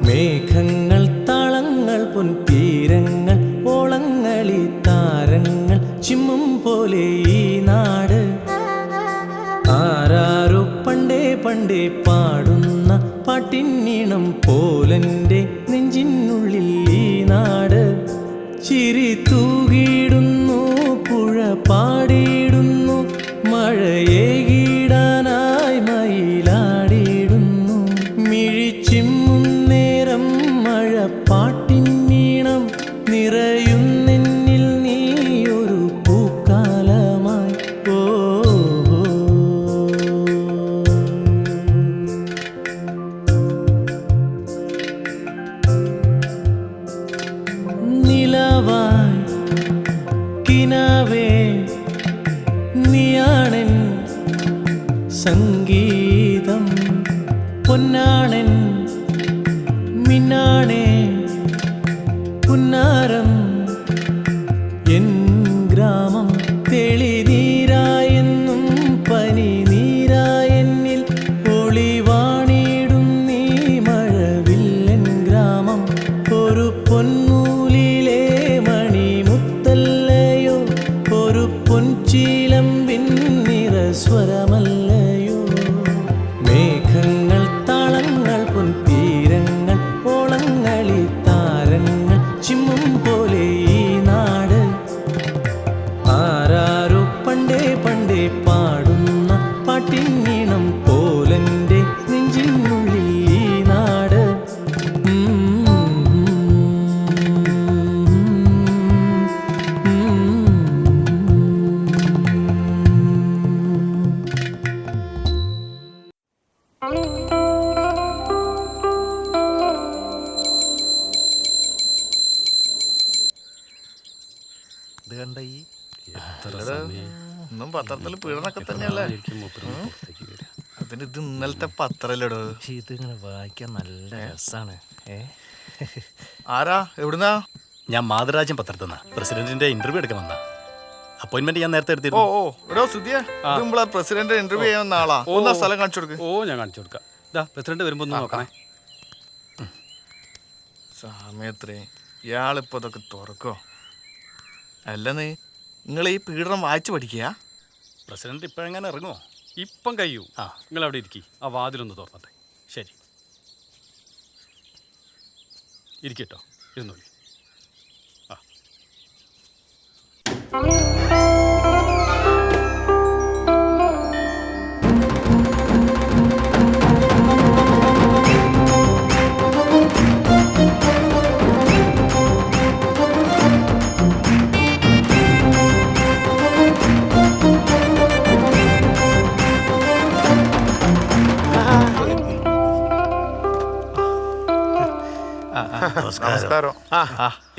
മേഘങ്ങൾ താളങ്ങൾ പൊൻതീരങ്ങൾ ഓളങ്ങളി താരങ്ങൾ ചിമ്മും പോലെ ഈ നാട് ആരാരോ പണ്ടേ പണ്ടേ പാടുന്ന പാട്ടിന്നീണം പോലെൻ്റെ നെഞ്ചിനുള്ളിൽ ഈ നാട് ചിരി തൂകിയിടുന്നു പുഴ പാടിയിടുന്നു മഴയേകിടാനായി മയിലാടിയിടുന്നു മിഴിച്ചിമ്മും നേരം മഴ പാട്ടിന്നീണം നിറയുന്നെന്നിൽ നീയൊരു പൂക്കാലമായി ഓ നിലവായി കിനാവേ നീയാണെൻ സംഗീതം പൊന്നാണൻ മിന്നാണേ പുന്നാരം എൻ ഗ്രാമം തെളിനീരായെന്നും പനി നീരായെന്നിൽ ഒളിവാണിടും നീ മഴവില്ലൻ ഗ്രാമം ഒരു പൊന്നൂലിലെ മണിമുത്തല്ലയോ ഒരു പൊൻചീലമ്പിൻ നിറസ്വരമല്ലയോ മേഘങ്ങൾ താളങ്ങൾ പൊൻതീരങ്ങൾ ഓളങ്ങളി താരങ്ങൾ ചിമ്മും പോലെ ഈ നാട് ആരാരോ പണ്ടേ പണ്ടേ പാടുന്ന പാട്ടിന്നീണം പോലെൻ്റെ നെഞ്ചിനുള്ളിൽ ഈ നാട് ഇത് കണ്ട ഈ ഇന്നും പത്രത്തിൽ പീഡനൊക്കെ തന്നെയല്ലേ അതിന് ഇത് ഇന്നലത്തെ പത്രല്ലടോ. ഇത് ഇങ്ങനെ വായിക്കാൻ നല്ല രസാണ്. ആരാ എവിടുന്നാ? ഞാൻ മാതൃരാജ്യം പത്രത്തിൽ നിന്നാ പ്രസിഡന്റിന്റെ ഇന്റർവ്യൂ എടുക്കാൻ വന്ന അപ്പോയിന്റ്മെന്റ് ഞാൻ നേരത്തെ ഓ എടുത്തിരുന്നു. ഓ എടോ സുധിയ നമ്മളെ പ്രസിഡന്റ് ഇന്റർവ്യൂ ചെയ്യുന്ന ആളാ. ഒന്നാ സ്ഥലം കാണിച്ചു കൊടുക്ക്. ഓ ഞാൻ കാണിച്ചു കൊടുക്കാം. ഇതാ പ്രസിഡന്റ് വരുമ്പോ ഒന്ന് നോക്കണേ. സമയത്രേ ഇയാളിപ്പോ ഇതൊക്കെ തുറക്കോ? അല്ലെന്ന് നിങ്ങൾ ഈ പീഡനം വായിച്ചു പഠിക്കുക. പ്രസിഡന്റ് ഇപ്പോഴെങ്ങനെ ഇറങ്ങുമോ? ഇപ്പം കഴിയൂ. നിങ്ങൾ അവിടെ ഇരിക്കി. ആ വാതിലൊന്ന് തുറന്നട്ടെ. ശരി ഇരിക്കട്ടോ. ഇരുന്നോളി. നമസ്കാരം.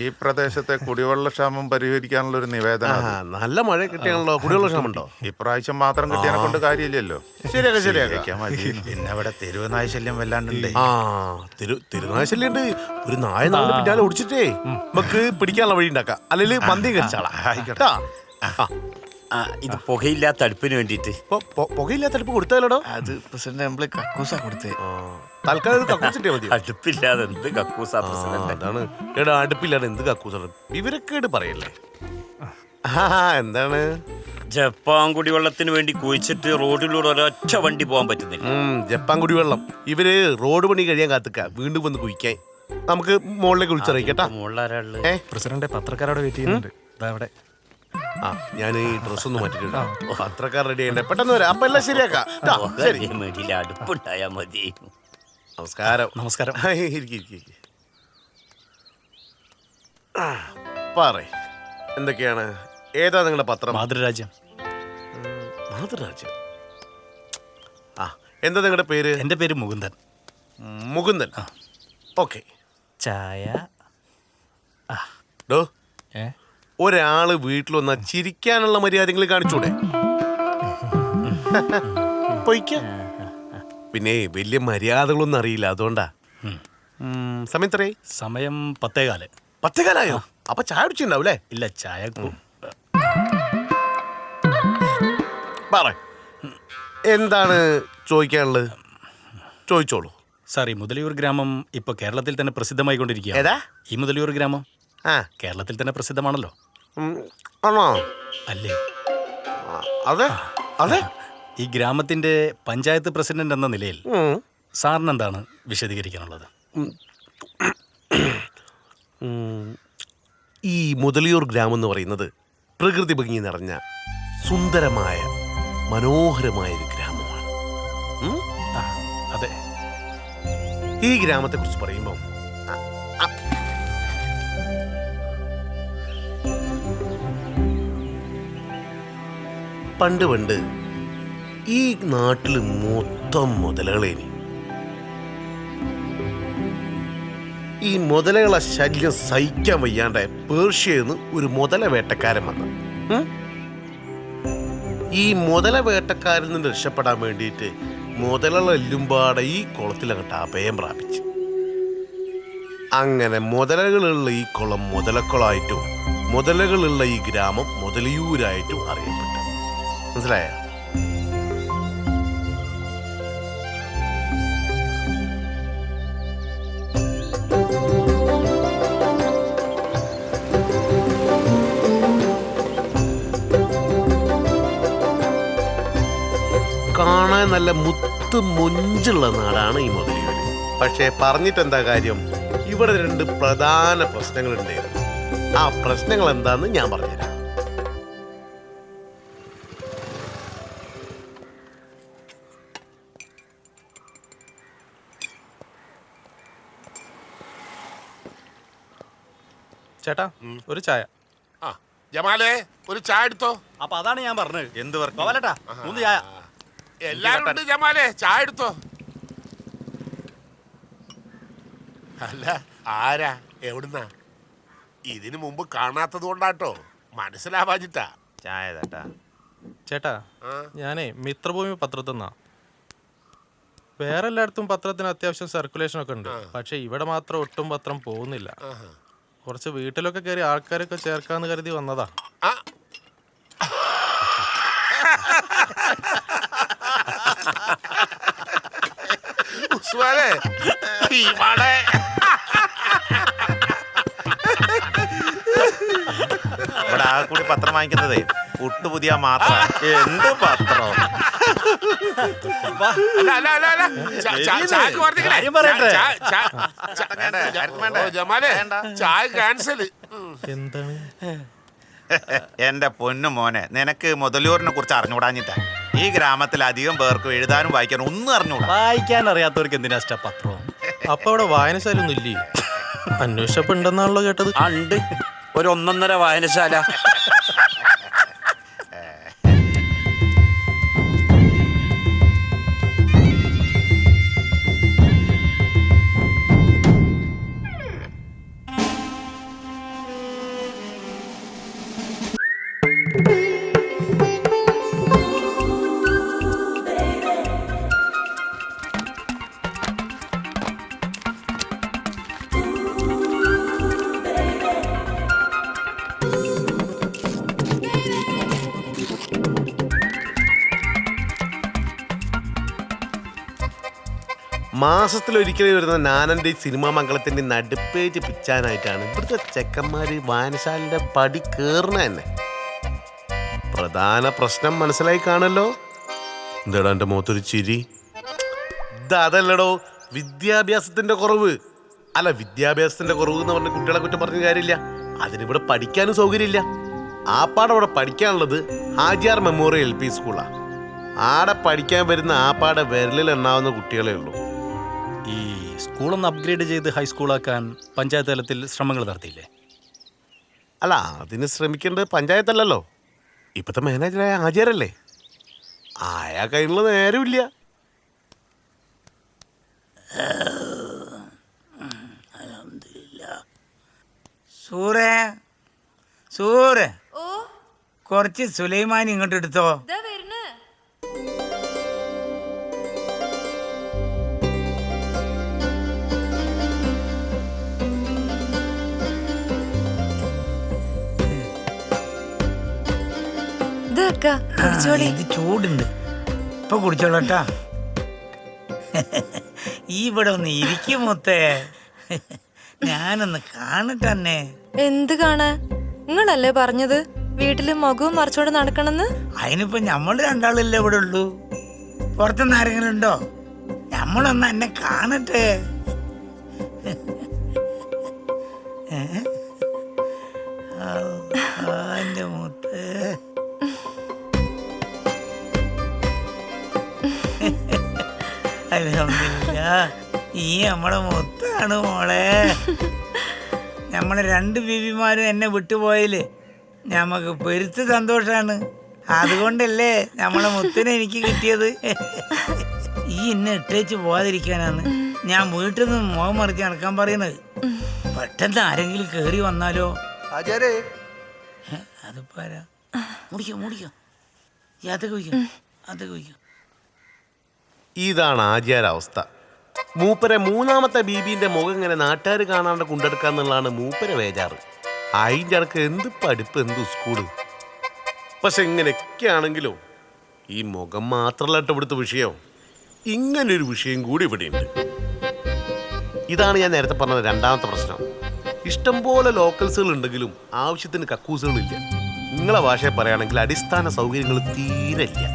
ഈ പ്രദേശത്തെ കുടിവെള്ളക്ഷാമം പരിഹരിക്കാനുള്ള ഒരു നിവേദനം. നല്ല മഴ കിട്ടിയാണല്ലോ. കുടിവെള്ള ക്ഷാമുണ്ടോ? ഇപ്രാവശ്യം മാത്രം കിട്ടിയനെ കൊണ്ട് കാര്യമില്ലല്ലോ. ശരിയാക്കാം. പിന്നെ ഇവിടെ തെരുവ് നായശല്യം വല്ലാണ്ടുണ്ട്. തിരുനാശല്യുണ്ട്. ഒരു നായ നമ്മുടെ പിന്നാലെ ഓടിച്ചിട്ടേ നമുക്ക് പിടിക്കാനുള്ള വഴി ഉണ്ടാക്കാം. അല്ലെങ്കിൽ പന്തി കരിച്ചാളാ. ഇത് പുകയില്ലാത്ത അടുപ്പിന് വേണ്ടിട്ട്. പുകയില്ലാത്ത അടുപ്പ് കൊടുത്താലോടോ? അത് പ്രസിഡന്റ് നമ്മള് കക്കൂസാ കൊടുത്തേ. തൽക്കാലം കക്കൂസിട്ടേ മതി. അടുപ്പില്ലാതെ എന്ത് കക്കൂസാ പ്രസിഡന്റ്? അതാണ് എടാ, അടുപ്പില്ലാതെ എന്ത് കക്കൂസാണ്? വിവരക്കേട് പറയല്ലേ. എന്താണ്? ജപ്പാൻ കുടിവെള്ളത്തിന് വേണ്ടി കുഴിച്ചിട്ട് റോഡിലൂടെ ഒരൊറ്റ വണ്ടി പോകാൻ പറ്റുന്നില്ല. ജപ്പാൻ കുടിവെള്ളം ഇവര് റോഡ് പണി കഴിയാൻ കാത്തുക്ക വീണ്ടും വന്ന് കുഴിക്കാൻ. നമുക്ക് മുകളിലേക്ക് വിളിച്ചറിയിക്കട്ടാ. മുകളിലാരാള്? പ്രസിഡന്റ് പത്രക്കാരോട് വെയിറ്റ് ചെയ്യുന്നുണ്ട്. അവിടെ ഞാൻ ഈ ഡ്രസ് ഒന്ന് മാറ്റിട്ടുണ്ട്. പത്രക്കാർ റെഡി ചെയ്യണ്ടേ? പെട്ടെന്ന് വരാം. അപ്പൊ എല്ലാം ശരിയാക്കാം. ശരി, അടുപ്പുണ്ടായാ മതി. നമസ്കാരം. നമസ്കാരം. പറയ്, എന്തൊക്കെയാണ്? ഏതാ നിങ്ങളുടെ പത്രം? മാതൃരാജ്യം. മാതൃരാജ്യം. എന്താ നിങ്ങളുടെ പേര്? എന്റെ പേര് മുകുന്ദൻ. മുകുന്ദൻ. ഓക്കെ. ചായ ഡോ, ഒരാള് വീട്ടിൽ വന്നാ ചിരിക്കാനുള്ള മര്യാദകൾ കാണിച്ചൂടെ? പൊയ്ക്ക. പിന്നെ വലിയ മര്യാദകളൊന്നും അറിയില്ല, അതുകൊണ്ടാ. സമയം എത്രയായി? സമയം 10:15. 10:15? അപ്പൊ ചായ കുടിച്ചിട്ടുണ്ടാവൂലേ? ഇല്ല, ചായ പറ, എന്താണ് ചോദിക്കാനുള്ളത്? ചോദിച്ചോളൂ. സാർ ഈ മുതലിയൂർ ഗ്രാമം ഇപ്പോൾ കേരളത്തിൽ തന്നെ പ്രസിദ്ധമായിക്കൊണ്ടിരിക്കുകയാണ്. ഏതാ? ഈ മുതലിയൂർ ഗ്രാമം ആ കേരളത്തിൽ തന്നെ പ്രസിദ്ധമാണല്ലോ. ആണോ? അല്ലേ? അതെ അതെ. ഈ ഗ്രാമത്തിന്റെ പഞ്ചായത്ത് പ്രസിഡന്റ് എന്ന നിലയിൽ സാറിന് എന്താണ് വിശദീകരിക്കാനുള്ളത്? ഈ മുതലിയൂർ ഗ്രാമം എന്ന് പറയുന്നത് പ്രകൃതി ഭംഗി നിറഞ്ഞ സുന്ദരമായ മനോഹരമായ ഒരു ഗ്രാമമാണ്. ആ, അതെ. ഈ ഗ്രാമത്തെ കുറിച്ച് പറയുമ്പോൾ പണ്ട് ഈ നാട്ടിൽ മൊത്തം മുതലകളേനി. ഈ മുതലകളെ ശല്യം സഹിക്കാൻ വയ്യാണ്ട് പേർഷ്യന്ന് ഒരു മുതല വേട്ടക്കാരൻ വന്നു. ഈ മുതല വേട്ടക്കാരിൽ നിന്ന് രക്ഷപ്പെടാൻ വേണ്ടിയിട്ട് മുതലകളെല്ലുംപാടെ ഈ കുളത്തിലങ്ങട്ട് അഭയം പ്രാപിച്ചു. അങ്ങനെ മുതലകളുള്ള ഈ കുളം മുതലക്കുളമായിട്ടും മുതലകളുള്ള ഈ ഗ്രാമം മുതലിയൂരായിട്ടും അറിയപ്പെട്ടു. മനസ്സിലായ? കാണാൻ നല്ല മുത്ത് മൊഞ്ചുള്ള നാടാണ് ഈ മുതലിയൂര്. പക്ഷേ പറഞ്ഞിട്ടെന്താ കാര്യം? ഇവിടെ 2 പ്രധാന പ്രശ്നങ്ങളുണ്ടായിരുന്നു. ആ പ്രശ്നങ്ങൾ എന്താന്ന് ഞാൻ പറഞ്ഞുതരാം. ചേട്ടാ ഒരു ചായ. ആ ജമാലേ ഒരു ചായ എടുത്തോ. അപ്പൊ അതാണ് ഞാൻ പറഞ്ഞത്. എന്ത് പറഞ്ഞു? ഗോപാലേട്ടാ 3 ചായ. എല്ലാരും ഉണ്ട് ജമാലേ, ചായ എടുത്തോ. അല്ല ആരാ എവിടുന്നാ? ഇതിനു മുമ്പ് കാണാത്തത് കൊണ്ടാട്ടോ, മനസ്സിലാവാഞ്ഞിട്ടാ. ചായ തട്ടാ. ചേട്ടാ ഞാനേ മിത്രഭൂമി പത്രത്തിൽ നിന്നാ. വേറെ എല്ലായിടത്തും പത്രത്തിന് അത്യാവശ്യം സർക്കുലേഷൻ ഒക്കെ ഉണ്ട്, പക്ഷെ ഇവിടെ മാത്രം ഒട്ടും പത്രം പോകുന്നില്ല. കുറച്ച് വീട്ടിലൊക്കെ കയറി ആൾക്കാരൊക്കെ ചേർക്കാന്ന് കരുതി വന്നതാ. ഇവിടെ ആ കൂടി പത്രം വാങ്ങിക്കുന്നതേ പുട്ടു പുതിയ മാത്രം. എന്ത് പത്രം? ജമാലേ ചായ ക്യാൻസൽ. എന്താണ്? എന്റെ പൊന്നു മോനെ, നിനക്ക് മുതലൂരിനെ കുറിച്ച് അറിഞ്ഞുകൂടാഞ്ഞിട്ടാ. ഈ ഗ്രാമത്തിൽ അധികം പേർക്കും എഴുതാനും വായിക്കാനും ഒന്നും അറിഞ്ഞൂടാ. വായിക്കാൻ അറിയാത്തവർക്ക് എന്തിനാ പത്രം? അപ്പൊ അവിടെ വായനശാല ഒന്നും ഇല്ലേ? അന്വേഷിച്ചപ്പോ ഉണ്ടെന്നാണല്ലോ കേട്ടത്. ഉണ്ട്, ഒരു 1.5 വായനശാല. മാസത്തിലൊരിക്കലും വരുന്ന നാനൻ്റെ സിനിമാ മംഗളത്തിൻ്റെ നടുപ്പേജ് പിച്ചാനായിട്ടാണ് ഇവിടുത്തെ ചെക്കന്മാർ വായനശാലയുടെ പടി കയറുന്ന തന്നെ. പ്രധാന പ്രശ്നം മനസ്സിലായി കാണല്ലോ. എന്താടാ എൻ്റെ മുഖത്തൊരു ചിരി? അതല്ലടോ, വിദ്യാഭ്യാസത്തിൻ്റെ കുറവ്. അല്ല, വിദ്യാഭ്യാസത്തിൻ്റെ കുറവ് എന്ന് പറഞ്ഞ കുട്ടികളെ കുറ്റം പറഞ്ഞ കാര്യമില്ല. അതിനിവിടെ പഠിക്കാനും സൗകര്യമില്ല. ആപ്പാടെ അവിടെ പഠിക്കാനുള്ളത് ഹാജിയാർ മെമ്മോറിയൽ LP സ്കൂളാണ്. ആടെ പഠിക്കാൻ വരുന്ന ആപ്പാടെ വിരലിൽ എണ്ണാവുന്ന കുട്ടികളേ ഉള്ളൂ. ഈ സ്കൂളൊന്ന് അപ്ഗ്രേഡ് ചെയ്ത് ഹൈസ്കൂളാക്കാൻ പഞ്ചായത്ത് തലത്തിൽ ശ്രമങ്ങൾ നടത്തിയില്ലേ? അല്ല, അതിന് ശ്രമിക്കേണ്ടത് പഞ്ചായത്തല്ലല്ലോ, ഇപ്പോഴത്തെ മാനേജറായ ഹാജിയാരല്ലേ. ആയാ കയ്യിലുള്ള നേരമില്ല. സൂറേ സൂറേ, കുറച്ച് സുലൈമാൻ ഇങ്ങോട്ട് എടുത്തോ. ഇത് ചൂടുണ്ട്, ഇപ്പൊ കുടിച്ചോളട്ടാ. ഈ ഇവിടെ ഒന്ന് ഇരിക്കും മുത്തേ. ഞാനൊന്ന് കാണട്ടെ. എന്ത് കാണാൻ? നിങ്ങളല്ലേ പറഞ്ഞത് വീട്ടില് മകവും മറിച്ചോണ്ട് നടക്കണെന്ന്? അതിനിപ്പോ നമ്മൾ രണ്ടാളല്ലേ ഇവിടെ ഉള്ളൂ. പുറത്തുനിന്ന് ആരെങ്കിലും ഉണ്ടോ? നമ്മളൊന്ന് എന്നെ കാണട്ടെ. എന്റെ മുത്തേ. അൽഹംദുലില്ലാ, ഈ നമ്മളെ മുത്താണ് മോളെ. നമ്മളെ 2 ബീവിമാരും എന്നെ വിട്ടുപോയില്ലേ, ഞമ്മക്ക് പെരുത്ത് സന്തോഷാണ്. അതുകൊണ്ടല്ലേ നമ്മളെ മുത്തിനെ എനിക്ക് കിട്ടിയത്. ഈ എന്നെ ഇട്ടേച്ച് പോവാതിരിക്കാനാണ് ഞാൻ വീട്ടിൽ നിന്ന് മുഖം മറിച്ച് നടക്കാൻ പറയുന്നത്. പെട്ടെന്ന് ആരെങ്കിലും കേറി വന്നാലോ? അതിപ്പോ ആരാ? മുടിക്കോ അതൊക്കെ വയ്ക്കും. ഇതാണ് ആചാര അവസ്ഥ. മൂപ്പരെ 3ാമത്തെ ബീബീന്റെ മുഖം ഇങ്ങനെ നാട്ടുകാർ കാണാണ്ട് കൊണ്ടെടുക്കാന്നുള്ളതാണ് മൂപ്പരെ വേജാറ്. അതിൻ്റെ ഇടക്ക് എന്ത് പഠിപ്പ്, എന്ത് സ്കൂള്. പക്ഷെ ഇങ്ങനെയൊക്കെ ആണെങ്കിലോ ഈ മുഖം മാത്രമല്ല ഇവിടുത്തെ വിഷയം, ഇങ്ങനൊരു വിഷയം കൂടി ഇവിടെയുണ്ട്. ഇതാണ് ഞാൻ നേരത്തെ പറഞ്ഞ 2ാമത്തെ പ്രശ്നം. ഇഷ്ടംപോലെ ലോക്കൽസുകൾ ഉണ്ടെങ്കിലും ആവശ്യത്തിന് കക്കൂസുകളില്ല. നിങ്ങളെ ഭാഷയെ പറയുകയാണെങ്കിൽ അടിസ്ഥാന സൗകര്യങ്ങൾ തീരെ ഇല്ല.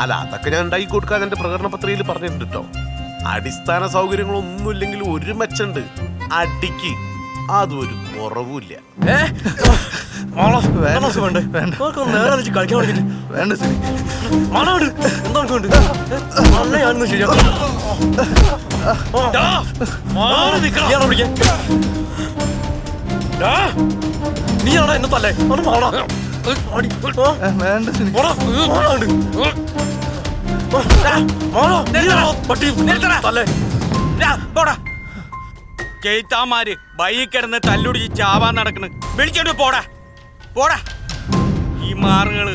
അല്ല, അതൊക്കെ ഞാൻ ഉണ്ടാക്കി കൊടുക്കാൻ എൻ്റെ പ്രകടന പത്രികയിൽ പറഞ്ഞിട്ടുണ്ട് കേട്ടോ. അടിസ്ഥാന സൗകര്യങ്ങളൊന്നുമില്ലെങ്കിലും ഒരു മെച്ചുണ്ട്, അടിക്ക് അതൊരു കുറവുമില്ല. നീയാണോ എന്നെ തല്ലേ? കേത്താമാര് ബൈ കിടന്ന് തല്ലുടിച്ച് ചാവാൻ നടക്കണ്. വിളിച്ചോണ്ട് പോടാ ഈ മാറുകള്.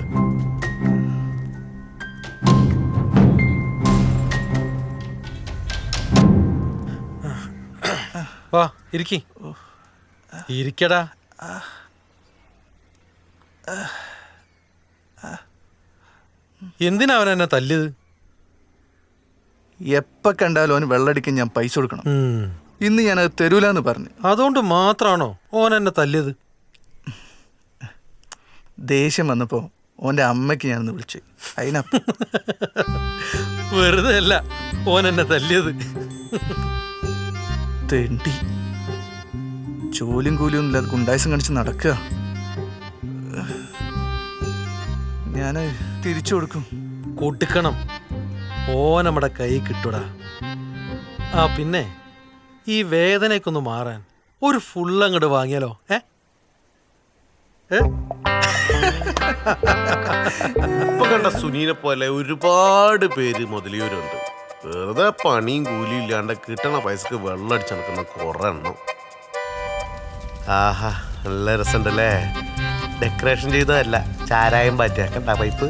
വാ ഇരിക്കടാ. എന്തിനാ അവൻ എന്നെ തല്ലിയത്? എപ്പ കണ്ടാലും അവന് വെള്ളടിക്കാൻ ഞാൻ പൈസ കൊടുക്കണം. ഇന്ന് ഞാനത് തരൂലെന്ന് പറഞ്ഞു. അതുകൊണ്ട് മാത്രാണോ ഓൻ എന്നെ തല്ലിയത്? ദേഷ്യം വന്നപ്പോ ഓന്റെ അമ്മയ്ക്ക് ഞാനൊന്ന് വിളിച്ചു. വെറുതെ അല്ല ഓൻ എന്നെ തല്ലിയത്. തെണ്ടി ജോലിയും കൂലിയൊന്നും ഇല്ലാതെ ഗുണ്ടായസം കാണിച്ച് നടക്കുക. ഞാൻ തിരിച്ചു കൊടുക്കും. കൊടുക്കണം. ഓ നമ്മുടെ കൈ കിട്ടൂടാ. പിന്നെ ഈ വേദനയ്ക്കൊന്ന് മാറാൻ ഒരു ഫുള്ളങ്ങോട്ട് വാങ്ങിയാലോ? ഇപ്പൊ കണ്ട സുനീനെ പോലെ ഒരുപാട് പേര് മുതലിയൂരുണ്ട്. വെറുതെ പണിയും കൂലിയും ഇല്ലാണ്ട് കിട്ടണ പൈസക്ക് വെള്ളമടിച്ച് നടക്കുന്ന കുറെ എണ്ണം. ആഹാ, നല്ല രസമുണ്ടല്ലേ. ഡെക്കറേഷൻ ചെയ്തതല്ല, ചാരായം പാറ്റ കണ്ട പൈപ്പ്.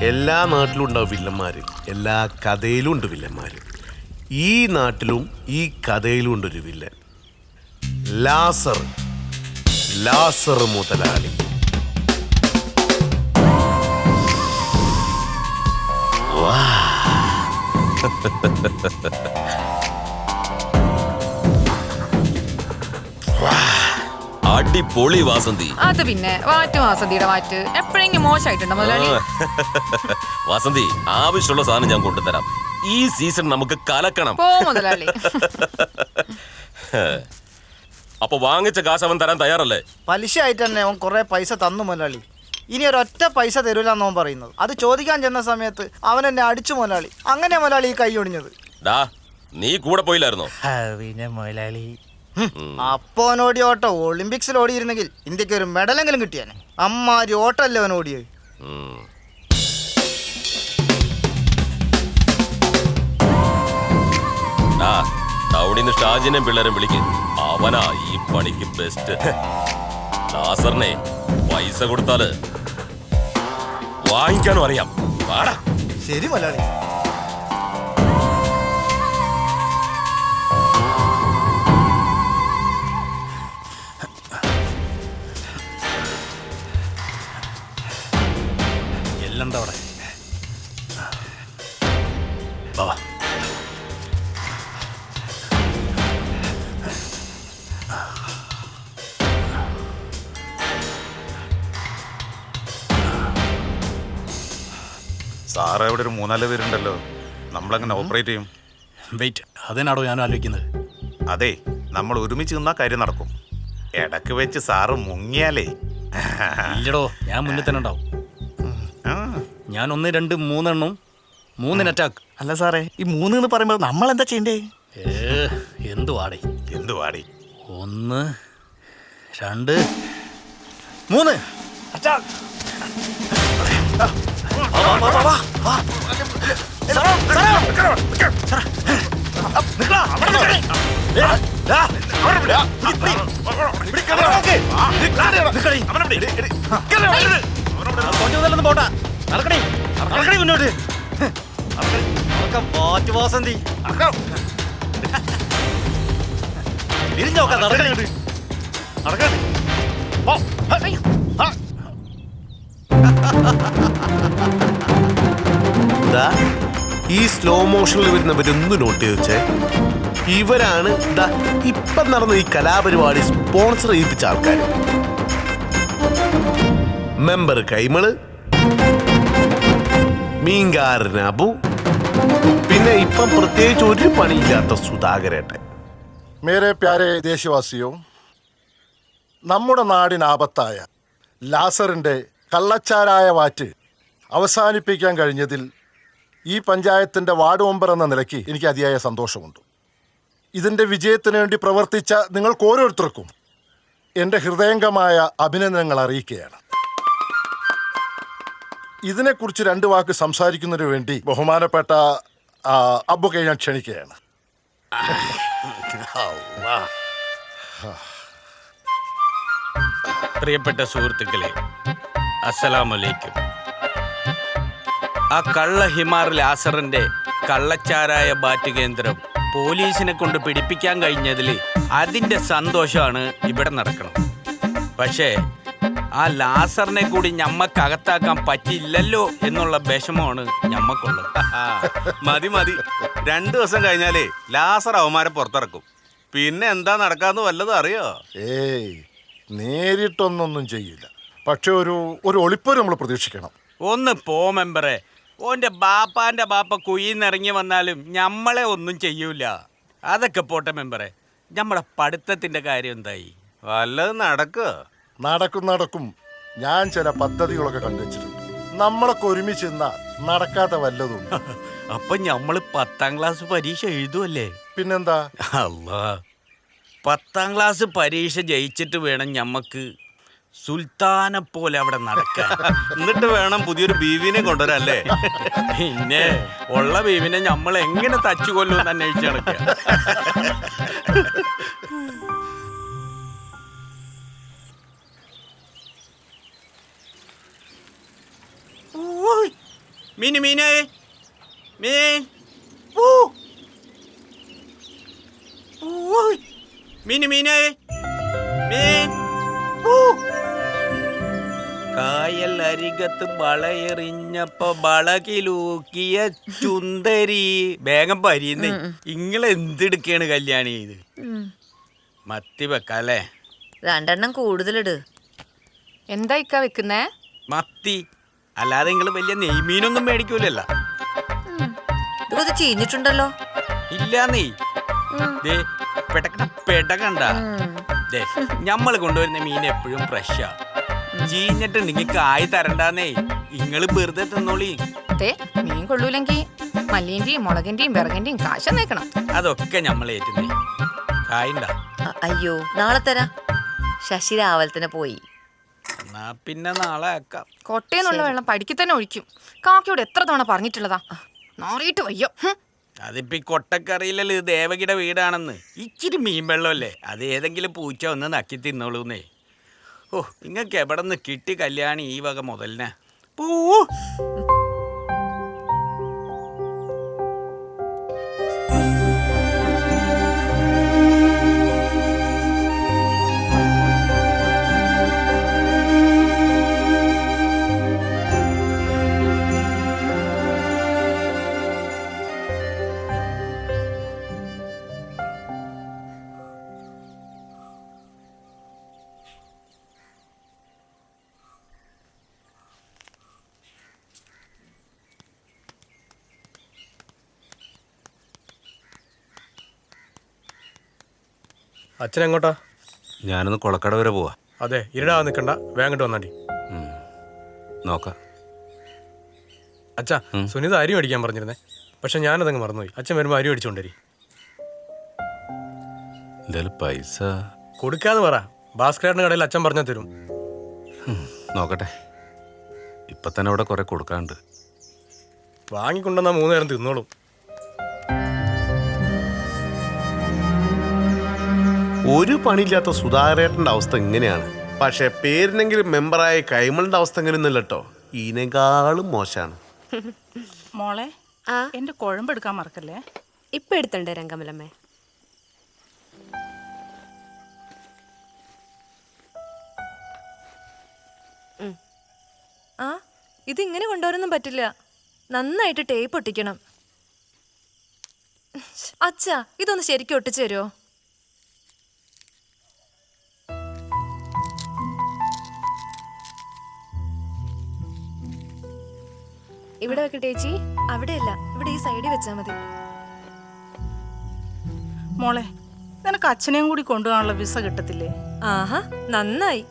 എല്ലാ നാട്ടിലും ഉണ്ടാവും വില്ലന്മാര്, എല്ലാ കഥയിലും ഉണ്ട് വില്ലന്മാര്. ഈ നാട്ടിലും ഈ കഥയിലും ഉണ്ടൊരു വില്ലൻ, ലാസർ മുതലാളി. അടിപൊളി വാസന്തി. അത് പിന്നെ വാസന്തിയുടെ വാറ്റ് എപ്പോഴെങ്കിലും മോശമായിട്ടുണ്ടോ മുതലാളി? വാസന്തി, ആവശ്യമുള്ള സാധനം ഞാൻ കൊണ്ടുതരാം. ഈ സീസൺ നമുക്ക് കലക്കണം. പോ മുതലാളി. അപ്പൊ വാങ്ങിച്ച കാശ് അവൻ തരാൻ തയ്യാറല്ലേ? പലിശ ആയിട്ട് തന്നെ അവൻ കുറെ പൈസ തന്നു മുതലാളി. ഇനി ഒരൊറ്റ പൈസ തരൂലെന്ന് അവൻ പറയുന്നത്. അത് ചോദിക്കാൻ ചെന്ന സമയത്ത് അവൻ എന്നെ അടിച്ചു മുതലാളി. അങ്ങനെ മുതലാളി ഈ കൈ ഒടിഞ്ഞത്. നീ കൂടെ പോയില്ലായിരുന്നോ? പിന്നെ മുതലാളി അപ്പോ അവൻ ഓടിയ ഓട്ടം ഒളിമ്പിക്സിൽ ഓടിയിരുന്നെങ്കിൽ ഇന്ത്യക്ക് ഒരു മെഡലെങ്കിലും കിട്ടിയാനെ. അമ്മാരി ഓട്ടല്ലേ അവൻ ഓടിയത്. ടൗണിന്ന് ഷാജിനെയും പിള്ളേരും വിളിക്കും. അവനാ ഈ പണിക്ക് ബെസ്റ്റ്. ലാസറിനെ പൈസ കൊടുത്താല് വാങ്ങിക്കാനും അറിയാം. ശരി മുതലാളി. സാറ് ഇവിടെ ഒരു 3-4 പേരുണ്ടല്ലോ, നമ്മളെങ്ങനെ ഓപ്പറേറ്റ് ചെയ്യും? വെയിറ്റ്, അതിനാടോ ഞാൻ ആലോചിക്കുന്നത്. അതെ, നമ്മൾ ഒരുമിച്ച് നിന്നാ കാര്യം നടക്കും. ഇടക്ക് വെച്ച് സാറ് മുങ്ങിയാലേ ഇല്ലടോ, ഞാൻ മുന്നിൽ തന്നെ ഉണ്ടാവും. ഞാൻ 1, 2, 3 എണ്ണം, 3 അറ്റാക്ക്. അല്ല സാറേ, ഈ 3 എന്ന് പറയുമ്പോൾ നമ്മൾ എന്താ ചെയ്യണ്ടേ? എന്തുവാടേ? 1, 2, 3 അറ്റാക്ക്. പോട്ടാ, നടക്കണേ മുന്നോട്ട്. വാസന്തി തിരിഞ്ഞോക്കാം, നടക്കണേ നടക്കണേ. ഈ സ്ലോ മോഷനിൽ വരുന്നവരൊന്ന് നോട്ട് ചെയ്തേ. ഇവരാണ് ഇപ്പം നടന്ന ഈ കലാപരിപാടി സ്പോൺസർ ചെയ്യിപ്പിച്ച ആൾക്കാർ. മെമ്പർ കൈമള്, മീൻകാരൻ അബു, പിന്നെ ഇപ്പം പ്രത്യേകിച്ച് ഒരു പണിയില്ലാത്ത സുധാകരേട്ടൻ. മേരെ പ്യാരെ ദേശവാസിയോ, നമ്മുടെ നാടിനാപത്തായ ലാസറിൻ്റെ കള്ളച്ചാരായ വാറ്റ് അവസാനിപ്പിക്കാൻ കഴിഞ്ഞതിൽ ഈ പഞ്ചായത്തിൻ്റെ വാർഡ് മെമ്പർ എന്ന നിലയ്ക്ക് എനിക്ക് അതിയായ സന്തോഷമുണ്ട്. ഇതിൻ്റെ വിജയത്തിന് വേണ്ടി പ്രവർത്തിച്ച നിങ്ങൾക്ക് ഓരോരുത്തർക്കും എൻ്റെ ഹൃദയംഗമായ അഭിനന്ദനങ്ങൾ അറിയിക്കുകയാണ്. ഇതിനെക്കുറിച്ച് 2 വാക്ക് സംസാരിക്കുന്നതിന് വേണ്ടി ബഹുമാനപ്പെട്ട അബ്ബുക്കെ ഞാൻ ക്ഷണിക്കുകയാണ്. പ്രിയപ്പെട്ട സുഹൃത്തുക്കളെ, അസ്സലാമലൈക്കും. ആ കള്ള ഹിമാർ ലാസറിന്റെ കള്ളച്ചാരായ ബാറ്റ് കേന്ദ്രം പോലീസിനെ കൊണ്ട് പിടിപ്പിക്കാൻ കഴിഞ്ഞതിൽ അതിൻ്റെ സന്തോഷമാണ് ഇവിടെ നടക്കണം. പക്ഷേ ആ ലാസറിനെ കൂടി ഞമ്മക്കകത്താക്കാൻ പറ്റില്ലല്ലോ എന്നുള്ള വിഷമമാണ് ഞമ്മക്കുള്ളത്. മതി 2 ദിവസം കഴിഞ്ഞാലേ ലാസർ അവന്മാരെ പുറത്തിറക്കും. പിന്നെ എന്താ നടക്കാന്ന് വല്ലതും അറിയോ? ഏയ്, നേരിട്ടൊന്നൊന്നും ചെയ്യില്ല. പക്ഷെ ഒരു ഒളിപ്പോ നമ്മൾ പ്രതീക്ഷിക്കണം. ഒന്ന് പോ മെമ്പറെ, ഓൻ്റെ ബാപ്പാൻ്റെ ബാപ്പ കുയിന്നിറങ്ങി വന്നാലും ഞമ്മളെ ഒന്നും ചെയ്യൂല. അതൊക്കെ പോട്ടെ മെമ്പറെ, നമ്മുടെ പഠിത്തത്തിൻ്റെ കാര്യം എന്തായി? വല്ലതും നടക്കും. ഞാൻ ചില പദ്ധതികളൊക്കെ കണ്ടുവച്ചിട്ടുണ്ട്. നമ്മളൊക്കെ ഒരുമിച്ച് നിന്നാ നടക്കാത്ത വല്ലതും. അപ്പൊ ഞമ്മള് 10ാം ക്ലാസ് പരീക്ഷ എഴുതുമല്ലേ? പിന്നെന്താ? അല്ലാ, 10ാം ക്ലാസ് പരീക്ഷ ജയിച്ചിട്ട് വേണം ഞമ്മക്ക് സുൽത്താനെ പോലെ അവിടെ നടക്കാൻ. എന്നിട്ട് വേണം പുതിയൊരു ബീവിനെ കൊണ്ടുവരല്ലേ? പിന്നെ ഉള്ള ബീവിനെ നമ്മൾ എങ്ങനെ തച്ചുകൊല്ലുമെന്ന് അന്വേഷിച്ച് നടക്കുക. മീന് മീനേ മീൻ മീന് മീനേ മീൻ. കായൽ അരികത്ത് വളയെറിഞ്ഞപ്പോ വളകിലൂക്കിയ ചുന്ദരി. വേഗം പരിയുന്നേ, ഇങ്ങളെന്തെടുക്കാണ് കല്യാണി ഇത്? മത്തി വെക്കാല്ലേ? 2 എണ്ണം കൂടുതലിട്. എന്താ ഇക്ക വെക്കുന്നേ? മത്തി, അല്ലാതെ നിങ്ങൾ വലിയ നെയ്മീനൊന്നും മേടിക്കൂലല്ലോ. ഇത് ചീഞ്ഞിട്ടുണ്ടല്ലോ. ഇല്ല നീ പെടകണ്ട. ഞമ്മള് കൊണ്ടുവരുന്ന മീൻ എപ്പോഴും ഫ്രഷാ. ചീഞ്ഞിട്ടുണ്ടെങ്കിൽ കായ് തരണ്ടാന്നേ. ഇങ്ങള് വെറുതെ തിന്നോളി. മീൻ കൊള്ളൂലെങ്കിൽ മല്ലിന്റെയും മുളകിന്റെയും വിറകിന്റെയും കാശ നേക്കണം. അതൊക്കെ ഞമ്മളേറ്റുന്നേ. കായണ്ട. അയ്യോ, നാളെ തരാം. ശശി രാവിലെ തന്നെ പോയി. എന്നാ പിന്നെ നാളെ ആക്കാം. കൊട്ടയെന്നുള്ള വെള്ളം പഠിക്ക് തന്നെ ഒഴിക്കും. കാക്കയോട് എത്ര തവണ പറഞ്ഞിട്ടുള്ളതാ, നാറിയിട്ട് വയ്യോ. അതിപ്പോ കൊട്ടക്കറിയില്ലല്ലോ ഇത് ദേവകിയുടെ വീടാണെന്ന്. ഇച്ചിരി മീൻ വെള്ളമല്ലേ, അത് ഏതെങ്കിലും പൂച്ച ഒന്ന് നക്കി തിന്നോളൂന്നേ. ഓ, നിങ്ങൾക്ക് എവിടെ നിന്ന് കിട്ടി കല്യാണി ഈ വക മുതലിനെ? പൂ അച്ഛൻ എങ്ങോട്ടാ? ഞാനൊന്ന് കൊളക്കട വരെ പോവാ. അതെ, ഇരുടാ നിൽക്കണ്ട, വേഗം വന്നാടി. നോക്കാം. അച്ഛാ, സുനിത അരി മേടിക്കാൻ പറഞ്ഞിരുന്നേ, പക്ഷെ ഞാനതങ്ങ് മറന്നുപോയി. അച്ഛൻ വരുമ്പോൾ അരി മേടിച്ചോണ്ടരി. എന്തായാലും പൈസ കൊടുക്കാന്ന് പറ, ഭാസ്കരേട്ടൻ്റെ കടയിൽ അച്ഛൻ പറഞ്ഞാൽ തരും. നോക്കട്ടെ, ഇപ്പൊ തന്നെ അവിടെ കുറെ കൊടുക്കാണ്ട്. വാങ്ങിക്കൊണ്ടുവന്നാ 3 നേരം തിന്നോളും. ഒരു പണിയില്ലാത്ത സുധാകരേട്ടൻ്റെ അവസ്ഥ ഇങ്ങനെയാണ്. പക്ഷെ പേരിനെങ്കിലും മെമ്പറായ കൈമളിന്റെ അവസ്ഥ എങ്ങനെയൊന്നുമില്ല കേട്ടോ, ഇതിനേക്കാളും മോശമാണ്. മോളെ, എന്റെ കുഴമ്പ് എടുക്കാൻ മറക്കല്ലേ. ഇപ്പൊ എടുത്തണ്ടേ രംഗമലമ്മേ. ആ, ഇതിങ്ങനെ കൊണ്ടുവരാനൊന്നും പറ്റില്ല. നന്നായിട്ട് ടേപ്പ് ഒട്ടിക്കണം. അച്ഛാ, ഇതൊന്ന് ശരിക്കും ഒട്ടിച്ചു തരുമോ? ഇവിടെ വെക്കട്ടെ ചേച്ചി? അവിടെയല്ല, ഇവിടെ ഈ സൈഡിൽ വെച്ചാൽ മതി. മോളെ, നിനക്ക് അച്ഛനെയും കൂടി കൊണ്ടുപോകാനുള്ള വിസ കിട്ടത്തില്ലേ? ആഹാ, നന്നായി.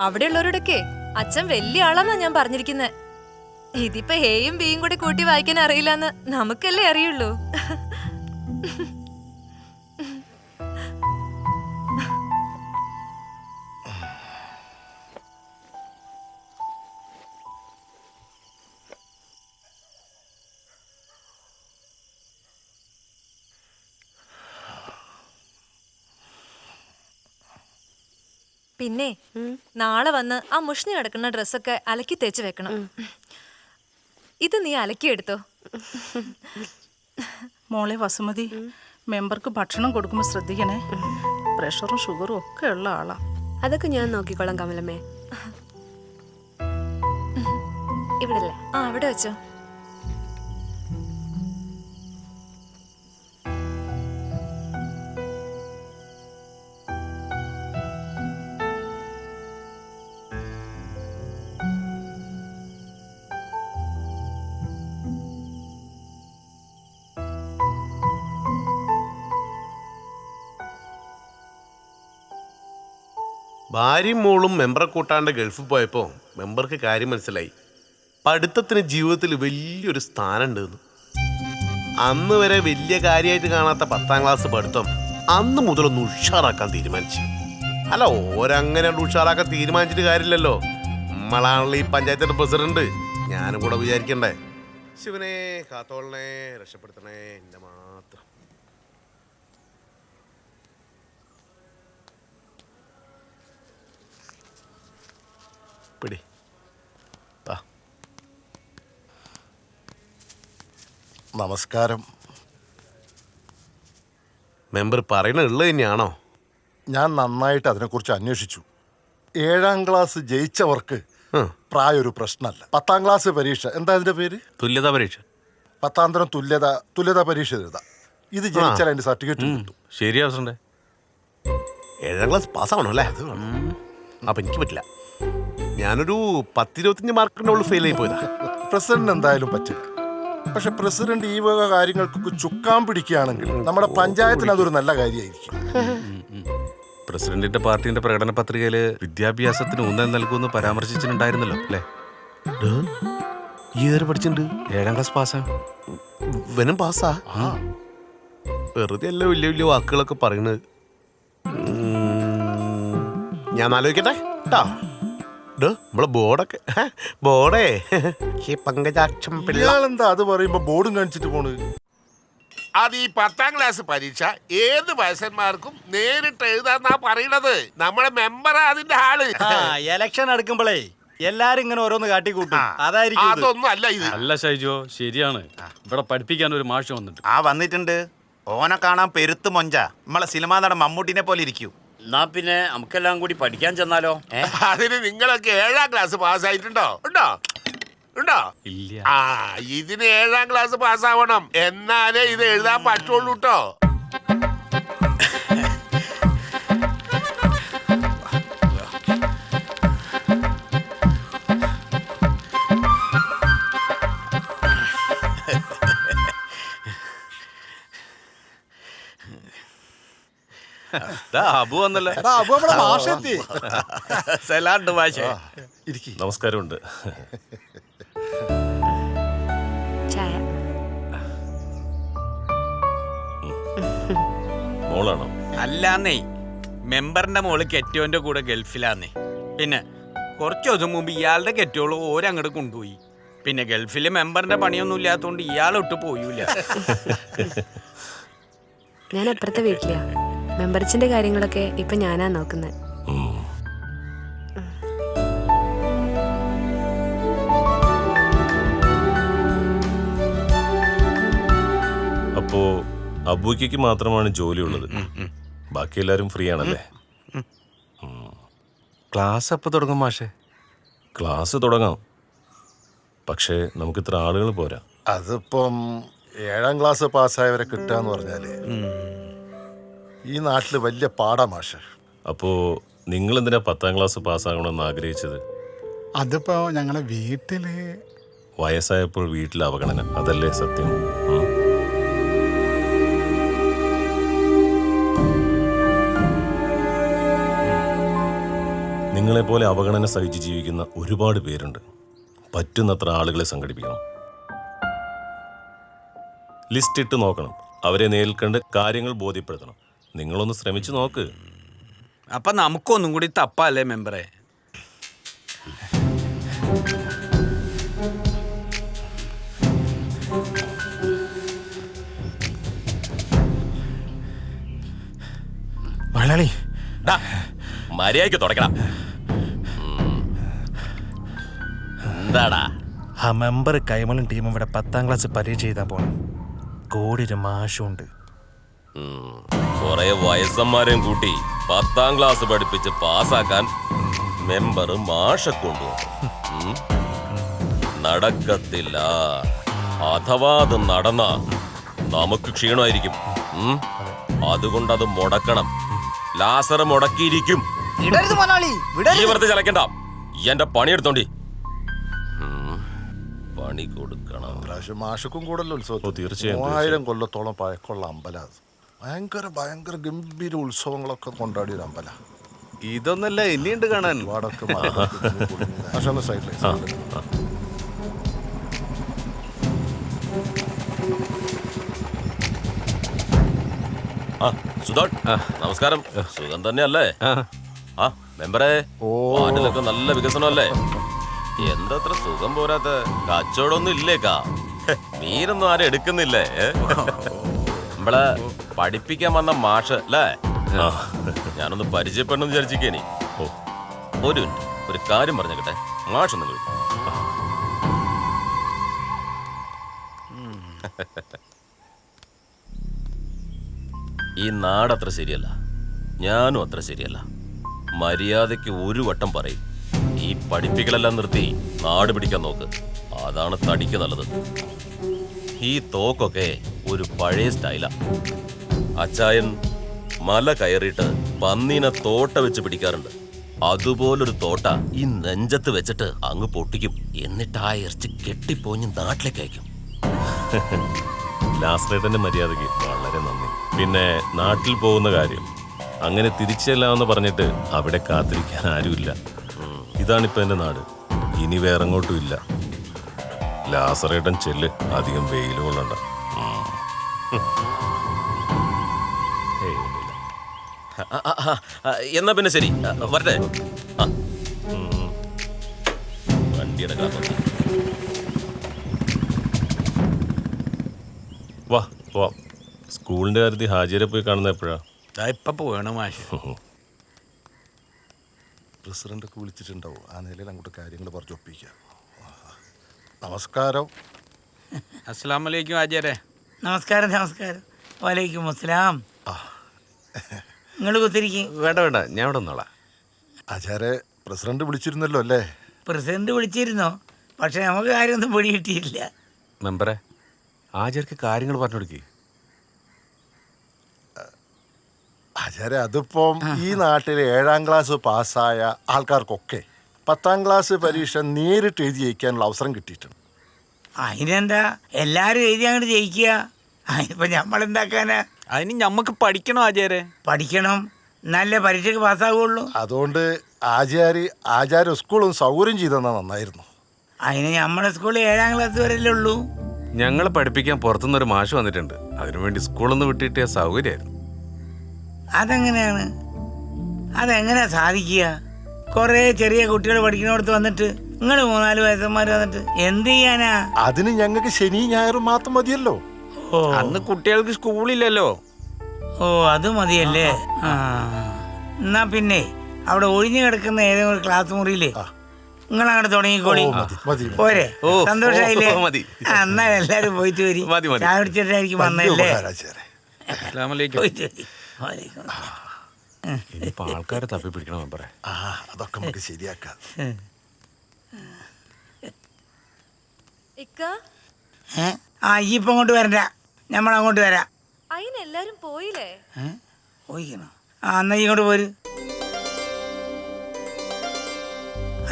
അവിടെയുള്ളവരോടൊക്കെ അച്ഛൻ വലിയ ആളാന്നാ ഞാൻ പറഞ്ഞിരിക്കുന്നത്. ഇതിപ്പോ എയും ബിയും കൂടി കൂട്ടി വായിക്കാൻ അറിയില്ലെന്ന് നമുക്കല്ലേ അറിയുള്ളൂ. പിന്നെ നാളെ വന്ന് ആ മുഷ്ണി കിടക്കുന്ന ഡ്രസ്സൊക്കെ അലക്കി തേച്ച് വെക്കണം. ഇത് നീ അലക്കിയെടുത്തോ. മോളെ വസുമതി, മെമ്പർക്ക് ഭക്ഷണം കൊടുക്കുമ്പോൾ ശ്രദ്ധിക്കണേ. പ്രഷറും ഷുഗറും ഒക്കെ ഉള്ള ആളാ. അതൊക്കെ ഞാൻ നോക്കിക്കോളാം കമലമ്മേ. ഇവിടല്ലേ? ആ, അവിടെ വെച്ചോ. ഭാര്യയും മോളും മെമ്പറെ കൂട്ടാണ്ട് ഗൾഫിൽ പോയപ്പോൾ മെമ്പർക്ക് കാര്യം മനസ്സിലായി. പഠിത്തത്തിന് ജീവിതത്തിൽ വലിയൊരു സ്ഥാനമുണ്ടെന്ന്. അന്ന് വരെ വലിയ കാര്യമായിട്ട് കാണാത്ത 10ാം ക്ലാസ് പഠിത്തം അന്ന് മുതലൊന്ന് ഉഷാറാക്കാൻ തീരുമാനിച്ചു. അല്ല, ഓരങ്ങനെ ഉഷാറാക്കാൻ തീരുമാനിച്ചിട്ട് കാര്യമില്ലല്ലോ. നമ്മളാണല്ലോ ഈ പഞ്ചായത്തിന്റെ പ്രസിഡന്റ്. ഞാനും കൂടെ വിചാരിക്കണ്ടേ. ശിവനെ കാത്തോളനെ, രക്ഷപ്പെടുത്തണേ എന്നെ മാത്രം. പിടി. നമസ്കാരം. മെമ്പർ പറയണുള്ളത് തന്നെയാണോ? ഞാൻ നന്നായിട്ട് അതിനെക്കുറിച്ച് അന്വേഷിച്ചു. 7ാം ക്ലാസ് ജയിച്ചവർക്ക് പ്രായം ഒരു പ്രശ്നമല്ല. 10ാം ക്ലാസ് പരീക്ഷ, എന്താ അതിന്റെ പേര്? തുല്യതാ പരീക്ഷ. 10ാം തരം തുല്യതാ പരീക്ഷ എഴുതാം. ഇത് ജയിച്ചാൽ അതിന്റെ സർട്ടിഫിക്കറ്റ് കിട്ടും. ശരിയാ പ്രസിഡന്റ്. 7ാം ക്ലാസ് പാസ്സാവണം അല്ലേ? അപ്പൊ എനിക്ക് പറ്റില്ല. ഞാനൊരു 10-25 മാർക്കിന്റെ ഉള്ളിൽ ഫെയിൽ ആയി പോയതാ. പ്രസിഡന്റ് എന്തായാലും പറ്റില്ല. പക്ഷെ പ്രസിഡന്റ് ഈ വക കാര്യങ്ങൾക്കൊക്കെ ചുക്കാൻ പിടിക്കുകയാണെങ്കിൽ നമ്മുടെ പഞ്ചായത്തിന് അതൊരു നല്ല കാര്യമായിരിക്കും. പ്രസിഡന്റിന്റെ പാർട്ടിന്റെ പ്രകടന പത്രികയില് വിദ്യാഭ്യാസത്തിന് ഊന്നൽ നൽകുമെന്ന് പരാമർശിച്ചിട്ടുണ്ടായിരുന്നല്ലോ അല്ലേ? ഏറെ പഠിച്ചിട്ടുണ്ട്. 7ാം ക്ലാസ് പാസ്സാ. വെനും പാസ്സാ? വെറുതെ അല്ല വലിയ വലിയ വാക്കുകളൊക്കെ പറയുന്നത്. ഞാൻ ആലോചിക്കട്ടെ കേട്ടാ. നമ്മളെ ബോർഡൊക്കെ ബോർഡേ പങ്കജാക്ഷം പിള്ളേരെന്താ അത് പറയുമ്പോ ബോർഡും കാണിച്ചിട്ട് പോണ്? അത് ഈ 10ാം ക്ലാസ് പരീക്ഷ ഏത് വയസ്സന്മാർക്കും നേരിട്ട് എഴുതാന്നാ പറയണത്. നമ്മളെ മെമ്പറാ അതിന്റെ ആള്. എലക്ഷൻ അടുക്കുമ്പോഴേ എല്ലാരും ഇങ്ങനെ ഓരോന്ന് കാട്ടിക്കൂട്ടും. അതായിരിക്കും. അതൊന്നും അല്ല ഇത്. അല്ല ഷൈജോ, ശരിയാണ്. ഇവിടെ പഠിപ്പിക്കാൻ ഒരു മാഷ് വന്നിട്ട്. വന്നിട്ടുണ്ട്. ഓനെ കാണാൻ പെരുത്ത് മൊഞ്ച. നമ്മളെ സിനിമാ നടൻ മമ്മൂട്ടിനെ പോലെ ഇരിക്കും. എന്നാ പിന്നെ നമുക്കെല്ലാം കൂടി പഠിക്കാൻ ചെന്നാലോ? അതിന് നിങ്ങളൊക്കെ 7ാം ക്ലാസ് പാസ്സായിട്ടുണ്ടോ? ഉണ്ടോ? ഉണ്ടോ? ഇല്ല. ഇതിന് 7ാം ക്ലാസ് പാസ്സാവണം, എന്നാലേ ഇത് എഴുതാൻ പറ്റുള്ളൂ കേട്ടോ. അബു വന്നല്ലോ. സലാണ്ട് മാഷേ. നമസ്കാരമുണ്ട്. ചായ. മോളാണോ? അല്ലാന്നേ, മെമ്പറിന്റെ മോള് കെറ്റോന്റെ കൂടെ ഗൾഫിലാന്നേ. പിന്നെ കുറച്ച് ദിവസം മുമ്പ് ഇയാളുടെ കെറ്റോള് ഓരങ്ങോട്ട് കൊണ്ടുപോയി. പിന്നെ ഗൾഫില് മെമ്പറിന്റെ പണിയൊന്നും ഇല്ലാത്തതുകൊണ്ട് ഇയാളൊട്ട് പോയൂല. ഞാൻ അപ്പുറത്തെ വീട്ടിലാ. മെമ്പർച്ചിന്റെ കാര്യങ്ങളൊക്കെ ഇപ്പൊ ഞാനാ നോക്കുന്നത്. അപ്പോ അബൂയ്ക്ക് മാത്രമാണ് ജോലി ഉള്ളത്, ബാക്കി എല്ലാരും ഫ്രീ ആണല്ലേ? ക്ലാസ് എപ്പോൾ തുടങ്ങും മാഷേ? ക്ലാസ് തുടങ്ങാം, പക്ഷേ നമുക്ക് ഇത്ര ആളുകൾ പോരാ. അതിപ്പം 7ാം ക്ലാസ് പാസ്സായവരെ കിട്ടാന്ന് പറഞ്ഞാല് ഈ നാട്ടില് വലിയ പാടാ മാഷ. അപ്പോ നിങ്ങൾ എന്തിനാ 10ാം ക്ലാസ് പാസ്സാകണമെന്ന് ആഗ്രഹിച്ചത്? അതിപ്പോ ഞങ്ങളെ വീട്ടില് വയസ്സായപ്പോൾ വീട്ടിൽ അവഗണന, അതല്ലേ സത്യം? നിങ്ങളെപ്പോലെ അവഗണന സഹിച്ച് ജീവിക്കുന്ന ഒരുപാട് പേരുണ്ട്. പറ്റുന്നത്ര ആളുകളെ സംഘടിപ്പിക്കണം, ലിസ്റ്റ് ഇട്ട് നോക്കണം, അവരെ നേരിൽ കണ്ട് കാര്യങ്ങൾ ബോധ്യപ്പെടുത്തണം. നിങ്ങളൊന്ന് ശ്രമിച്ചു നോക്ക്. അപ്പൊ നമുക്കൊന്നും കൂടി തപ്പല്ലേ മെമ്പറെ? മലയാളി മര്യാദയ്ക്ക് തുടക്കണം. എന്താടാ? ആ മെമ്പർ കൈമളും ടീമും ഇവിടെ 10ാം ക്ലാസ് പരീക്ഷ എഴുതാൻ പോണം. കോടിയൊരു മാഷുണ്ട്. കുറെ വയസ്സന്മാരെയും കൂട്ടി 10ാം ക്ലാസ് പഠിപ്പിച്ച് പാസ്സാക്കാൻ മെമ്പർ മാഷെ കൊണ്ടുപോകും. നടക്കത്തില്ല. അഥവാ അത് നടന്ന നമുക്ക് ക്ഷീണമായിരിക്കും. അതുകൊണ്ട് അത് മുടക്കണം. ലാസർ മുടക്കിയിരിക്കും. ഈ വെറുതെ ചലക്കണ്ട. എന്റെ പണിയെടുത്തോണ്ടി. പണി കൊടുക്കണം. മാഷക്കും കൂടല്ലോ ഉത്സവം. തീർച്ചയായും 3000 കൊല്ലത്തോളം പഴക്കമുള്ള അമ്പലം. ഭയങ്കര ഗംഭീര ഉത്സവങ്ങളൊക്കെ കൊണ്ടാടിയ ഒരു അമ്പല. ഇതൊന്നല്ല ഇനിയുണ്ട് കാണാൻ. വടക്ക് സൈഡിലെ സുധോൺ, നമസ്കാരം. സുഖം തന്നെയല്ലേ? ആ മെമ്പറേ, വാർഡിലൊക്കെ നല്ല വികസനമല്ലേ? എന്തത്ര സുഖം പോരാത്ത? കച്ചവടമൊന്നും ഇല്ലേക്കാ? മീനൊന്നും ആരും എടുക്കുന്നില്ലേ? നമ്മളെ പഠിപ്പിക്കാൻ വന്ന മാഷ് അല്ലേ? ഞാനൊന്ന് പരിചയപ്പെടണമെന്ന് വിചാരിച്ചിരിക്കേനി. ഒരു മിനിറ്റ്, ഒരു കാര്യം പറഞ്ഞേക്കട്ടെ. മാഷൊന്നും വിളിക്കും. ഈ നാടത്ര ശരിയല്ല, ഞാനും അത്ര ശരിയല്ല. മര്യാദയ്ക്ക് ഒരു വട്ടം പറയും. ഈ പഠിപ്പിക്കലെല്ലാം നിർത്തി നാട് പിടിക്കാൻ നോക്ക്. അതാണ് തടിക്ക് നല്ലത്. ഈ തോക്കൊക്കെ ഒരു പഴയ സ്റ്റൈലാ. അച്ചായൻ മല കയറിയിട്ട് പന്നീനെ തോട്ട വെച്ച് പിടിക്കാറുണ്ട്. അതുപോലൊരു തോട്ട ഈ നെഞ്ചത്ത് വെച്ചിട്ട് അങ്ങ് പൊട്ടിക്കും. എന്നിട്ട് ആ ഇറച്ചി കെട്ടിപ്പോഞ്ഞ് നാട്ടിലേക്ക് അയക്കും. ലാസ്റേട്ടന്റെ മര്യാദയ്ക്ക് വളരെ നന്ദി. പിന്നെ നാട്ടിൽ പോകുന്ന കാര്യം അങ്ങനെ തിരിച്ചെല്ലാമെന്ന് പറഞ്ഞിട്ട് അവിടെ കാത്തിരിക്കാൻ ആരുമില്ല. ഇതാണിപ്പോ എന്റെ നാട്. ഇനി വേറെങ്ങോട്ടും ഇല്ല. ലാസറേട്ടൻ ചെല്ല്, അധികം വെയിൽ കൊള്ളണ്ട. എന്നാ പിന്നെ ശരി, വരട്ടെ. വണ്ടിയുടെ കാര്യം വാ പോവാം. സ്കൂളിന്റെ കാര്യത്തിൽ ഹാജിയരെ പോയി കാണുന്ന എപ്പോഴാ? ഇപ്പൊ പോകണം മാഷ്. പ്രസിഡന്റൊക്കെ വിളിച്ചിട്ടുണ്ടാവും. ആ നിലയിൽ അങ്ങോട്ട് കാര്യങ്ങൾ പറഞ്ഞൊപ്പിക്കാം. നമസ്കാരം. അസ്സലാമു അലൈക്കും ആചാരെ. നമസ്കാരം. വലൈക്കും അസ്സലാം. നിങ്ങൾ കുത്തിരിക്കും. വേണ്ട, ഞാൻ ഇവിടെ വന്നോളാം. ആചാരെ, പ്രസിഡന്റ് വിളിച്ചിരുന്നല്ലോ അല്ലേ? പ്രസിഡന്റ് വിളിച്ചിരുന്നോ? പക്ഷെ നമുക്ക് കാര്യമൊന്നും പൊടി കിട്ടിയില്ല. മെമ്പറെ, ആചാര്യക്ക് കാര്യങ്ങൾ പറഞ്ഞു കൊടുക്കേ. ആചാര്യ, അതിപ്പം ഈ നാട്ടിലെ 7ാം ക്ലാസ് പാസ്സായ ആൾക്കാർക്കൊക്കെ 10ാം ക്ലാസ് പരീക്ഷ നേരിട്ട് എഴുതി ജയിക്കാനുള്ള അവസരം കിട്ടിയിട്ടുണ്ട്. അതിനെന്താ, എല്ലാരും എഴുതി അങ്ങോട്ട് ജയിക്കുക. അതിനിപ്പോ നമ്മളെന്താക്കാനാ? അതിന് ഞമ്മക്ക് പഠിക്കണോ ആചാരെ? പഠിക്കണം, നല്ല പരീക്ഷയ്ക്ക് പാസ്സാവുള്ളൂ. അതുകൊണ്ട് ആചാര്യ സ്കൂളും സൗകര്യം ചെയ്തെന്നാ നന്നായിരുന്നു. അതിന് നമ്മുടെ സ്കൂളിൽ 7ാം ക്ലാസ് വരെയല്ലേ ഉള്ളൂ. ഞങ്ങളെ പഠിപ്പിക്കാൻ പുറത്തുനിന്നൊരു മാഷ് വന്നിട്ടുണ്ട്. അതിനുവേണ്ടി സ്കൂളൊന്ന് വിട്ടിട്ടിയ സൗകര്യമായിരുന്നു. അതെങ്ങനെയാണ്? അതെങ്ങനെയാ സാധിക്കുക? കുറേ ചെറിയ കുട്ടികൾ പഠിക്കുന്നിടത്ത് വന്നിട്ട് നിങ്ങൾ 3-4 വയസ്സന്മാർ വന്നിട്ട് എന്ത് ചെയ്യാനാ? അതിന് ഞങ്ങൾക്ക് ശനി ഞായറും മാത്രം മതിയല്ലോ. അന്ന് കുട്ടികൾക്ക് സ്കൂളില്ലല്ലോ. ഓ, അത് മതിയല്ലേ? ആ, എന്നാ പിന്നെ അവിടെ ഒഴിഞ്ഞു കിടക്കുന്ന ഏതെങ്കിലും ഒരു ക്ലാസ് മുറിയില്ലേ നിങ്ങൾ അങ്ങോട്ട് തുടങ്ങിക്കോളി. പോരെ? സന്തോഷായില്ലേ? എന്നാ എല്ലാരും പോയിട്ട് വരി. ചായ കുടിച്ചിട്ടായിരിക്കും വന്നല്ലേ? ആൾക്കാരെ തപ്പി പിടിക്കണം മെമ്പറെ. അതൊക്കെ നമുക്ക് ശരിയാക്കാം. ആ, ഈ ഇപ്പൊ അങ്ങോട്ട് വരണ്ട, നമ്മളങ്ങോട്ട് വരാം. അതിനെല്ലാരും പോയില്ലേ? പോയിക്കണോ? ആ, എന്നാ ഇങ്ങോട്ട് പോര്.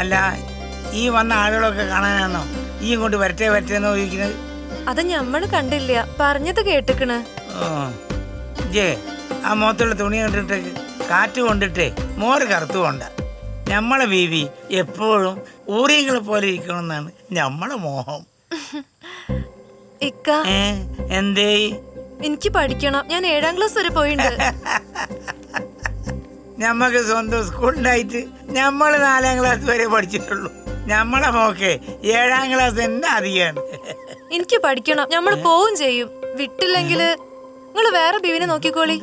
അല്ല, ഈ വന്ന ആളുകളൊക്കെ കാണാനാണോ ഈ ഇങ്ങോട്ട് വരട്ടെ വരട്ടെന്നോ ചോദിക്കുന്നത്? അത് ഞമ്മള് കണ്ടില്ല, പറഞ്ഞത് കേട്ടിക്കണ്. ജേ, ആ മുഖത്തുള്ള തുണി കണ്ടിട്ടേക്ക്. കാറ്റ് കൊണ്ടിട്ടേ മോര് കറുത്തു കൊണ്ട. നമ്മളെ ബീവി എപ്പോഴും ഊറിയങ്ങളെ പോലെ ഇരിക്കണമെന്നാണ് നമ്മളെ മോഹം. ഇക്ക, എന്തേ? എനിക്ക് പഠിക്കണം. ഞാൻ 7ാം ക്ലാസ് വരെ പോയിട്ടുണ്ട്. ഞമ്മക്ക് സ്വന്തം സ്കൂളിലായിട്ട് നമ്മൾ 4ാം ക്ലാസ് വരെ പഠിച്ചിട്ടുള്ളൂ. നമ്മളെ മോക്കെ 7ാം ക്ലാസ് തന്നെ അധികമാണ്. എനിക്ക് പഠിക്കണം. നമ്മൾ പോവും ചെയ്യും. വിട്ടില്ലെങ്കില് നിങ്ങള് വേറെ ബീവിനെ നോക്കിക്കോളി.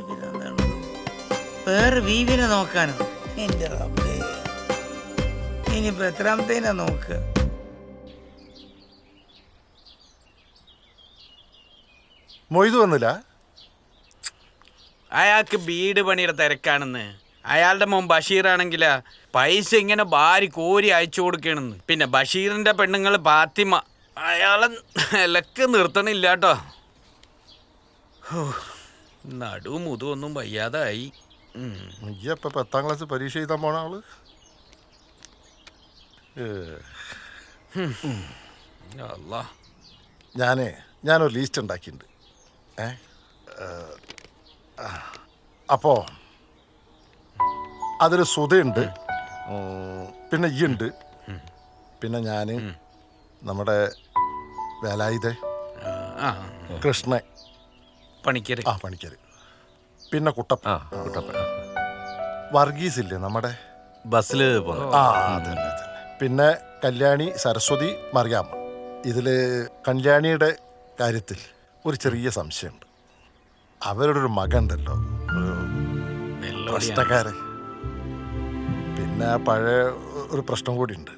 വേറെ ബീവിനെ നോക്കാനോ? എന്റെ റബ്ബേ, ഇനിയിപ്പോ എത്രാമത്തേനാ നോക്കുക? മൊയ്തു വന്നില്ല? അയാൾക്ക് വീട് പണിയുടെ തിരക്കാണെന്ന്. അയാളുടെ മോൻ ബഷീറാണെങ്കിലാ പൈസ ഇങ്ങനെ ഭാരി കോരി അയച്ചു കൊടുക്കണെന്ന്. പിന്നെ ബഷീറിന്റെ പെണ്ണുങ്ങൾ ഫാത്തിമ അയാളെ നിലക്ക് നിർത്തണില്ല കേട്ടോ. നടുവും മുതുവൊന്നും വയ്യാതായി. ഇപ്പൊ 10ാം ക്ലാസ് പരീക്ഷ എഴുതാൻ പോണ ആള്. ഞാനൊരു ലിസ്റ്റ് ഉണ്ടാക്കിയിട്ടുണ്ട്. അപ്പോ അതിൽ സുധയുണ്ട്, പിന്നെ ഈ ഉണ്ട്, പിന്നെ ഞാന്, നമ്മുടെ വേലായുധ, കൃഷ്ണൻ, പണിക്കര്, പിന്നെ കുട്ടപ്പ, വർഗീസ് ഇല്ലേ നമ്മുടെ ബസ്സില് അതന്നെ. പിന്നെ കല്യാണി, സരസ്വതി, മറിയാമ്മ. ഇതില് കല്യാണിയുടെ കാര്യത്തിൽ ഒരു ചെറിയ സംശയമുണ്ട്. അവരുടെ ഒരു മകണ്ടല്ലോ, ഒരു പ്രശ്നക്കാരൻ. പിന്നെ പഴയ ഒരു പ്രശ്നം കൂടി ഉണ്ട്.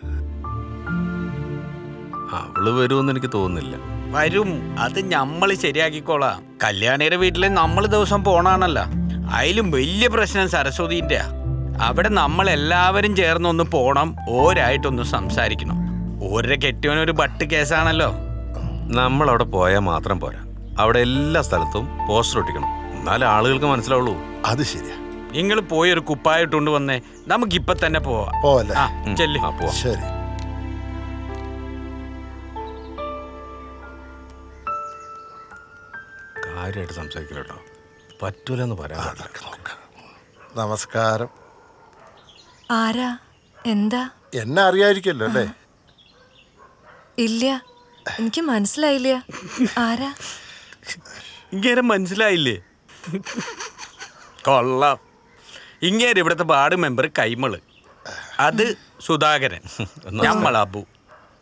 അവള് വരുമെന്ന് എനിക്ക് തോന്നുന്നില്ല. വരും, അത് നമ്മൾ ശരിയാക്കിക്കോളാം. കല്യാണിയുടെ വീട്ടിൽ നമ്മൾ ദിവസം പോണാണല്ലോ. അതിലും വലിയ പ്രശ്നം സരസ്വതിന്റെ. അവിടെ നമ്മൾ എല്ലാവരും ചേർന്നൊന്ന് പോണം, ഓരായിട്ടൊന്ന് സംസാരിക്കണം. ഓരോ കെട്ടിയവനൊരു ബട്ട് കേസാണല്ലോ. നമ്മൾ അവിടെ പോയാൽ മാത്രം പോരാ, അവിടെ എല്ലാ സ്ഥലത്തും പോസ്റ്റർ ഒട്ടിക്കണം, എന്നാലേ ആളുകൾക്ക് മനസ്സിലാവുള്ളൂ. അത് ശരിയാ. നിങ്ങൾ പോയി ഒരു കുപ്പായിട്ടുണ്ട് വന്നേ, നമുക്കിപ്പൊ തന്നെ പോവല്ലേ? ചെല്ലി. ശരി. കാര്യമായിട്ട് സംസാരിക്കില്ല കേട്ടോ, പറ്റൂലെന്ന് പറയാം. നമസ്കാരം. ആരാ? എന്താ? എന്നെ അറിയാതിരിക്കല്ലോ അല്ലേ? ഇല്ല, എനിക്ക് മനസ്സിലായില്ല. ആരാ? ഇങ്ങനെ മനസ്സിലായില്ലേ? കൊള്ളാം. ഇങ്ങനെ ഇവിടുത്തെ വാർഡ് മെമ്പർ കൈമള്, അത് സുധാകരൻ, നമ്മൾ അബു.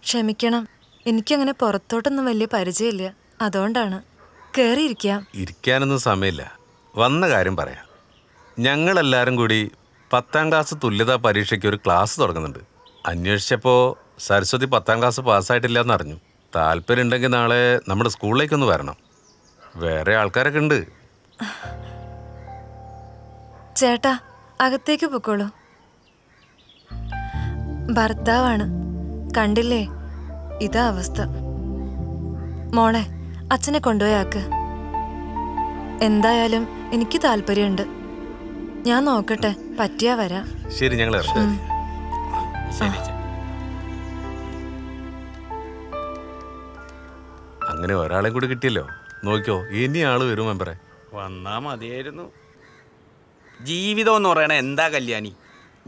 ക്ഷമിക്കണം, എനിക്കങ്ങനെ പുറത്തോട്ടൊന്നും വലിയ പരിചയമില്ല, അതുകൊണ്ടാണ്. കേറിയിരിക്കാം. ഇരിക്കാനൊന്നും സമയമില്ല, വന്ന കാര്യം പറയാം. ഞങ്ങളെല്ലാവരും കൂടി 10ാം ക്ലാസ് തുല്യതാ പരീക്ഷയ്ക്ക് ഒരു ക്ലാസ് തുടങ്ങുന്നുണ്ട്. അന്വേഷിച്ചപ്പോൾ സരസ്വതി 10ാം ക്ലാസ് പാസ്സായിട്ടില്ല എന്നറിഞ്ഞു. താല്പര്യം ഉണ്ടെങ്കിൽ നാളെ നമ്മുടെ സ്കൂളിലേക്കൊന്ന് വരണം. വേറെ ആൾക്കാരൊക്കെ ഉണ്ട്. ചേട്ടാ, അകത്തേക്ക് പൊക്കോളൂ. ഭർത്താവാണ്, കണ്ടില്ലേ? ഇതാ അവസ്ഥ. മോളെ, അച്ഛനെ കൊണ്ടുപോയാക്ക്. എന്തായാലും എനിക്ക് താല്പര്യമുണ്ട്. ഞാൻ നോക്കട്ടെ, പറ്റിയാ വരാം. ശരി, ഞങ്ങൾ ഇറങ്ങാം. അങ്ങനെ ഒരാളെ കൂടി കിട്ടിയല്ലോ. നോക്കിയോ, ഇനി ആള് വരും മെമ്പറെ. വന്നാ മതിയായിരുന്നു. ജീവിതം എന്ന് പറയണ എന്താ കല്യാണി?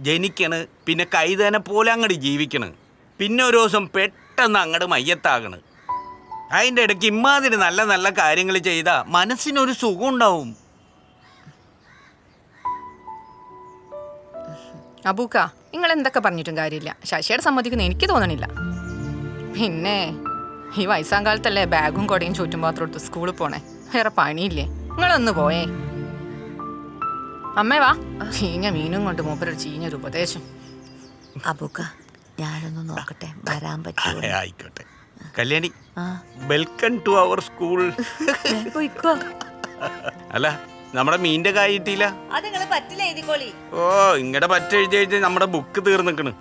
ജനിക്കണ്, പിന്നെ കൈതേനെ പോലെ അങ്ങോട്ട് ജീവിക്കണ്, പിന്നെ ഒരു ദിവസം പെട്ടെന്ന് അങ്ങോട്ട് മയ്യത്താകണ്. അതിൻ്റെ ഇടയ്ക്ക് ഇമ്മാതിരി നല്ല നല്ല കാര്യങ്ങൾ ചെയ്താൽ മനസ്സിനൊരു സുഖം ഉണ്ടാവും. അബൂക്ക, നിങ്ങൾ എന്തൊക്കെ പറഞ്ഞിട്ടും കാര്യമില്ല. ശശിയുടെ സമ്മതിക്കുന്ന എനിക്ക് തോന്നണില്ല. പിന്നെ ഈ വയസ്സാം കാലത്തല്ലേ ബാഗും കൊടയും ചുറ്റും പാത്രം എടുത്ത് സ്കൂളിൽ പോണേ, വേറെ പണിയില്ലേ? നിങ്ങളൊന്ന് പോയേ. അമ്മേ വാ, ചീഞ്ഞ മീനും കൊണ്ട് മൂപ്പരൊരു ചീഞ്ഞൊരു ഉപദേശം. അബൂക്ക, ഞാനൊന്ന് നോക്കട്ടെ വരാൻ പറ്റുമോ? ആയിക്കോട്ടെ Kalyani, welcome to our school. അല്ല, നമ്മുടെ മീൻ്റെ കായ് കിട്ടിയില്ല. ഓ, ഇങ്ങടെ പറ്റെഴുതി നമ്മുടെ ബുക്ക് തീർന്നിക്കണ്.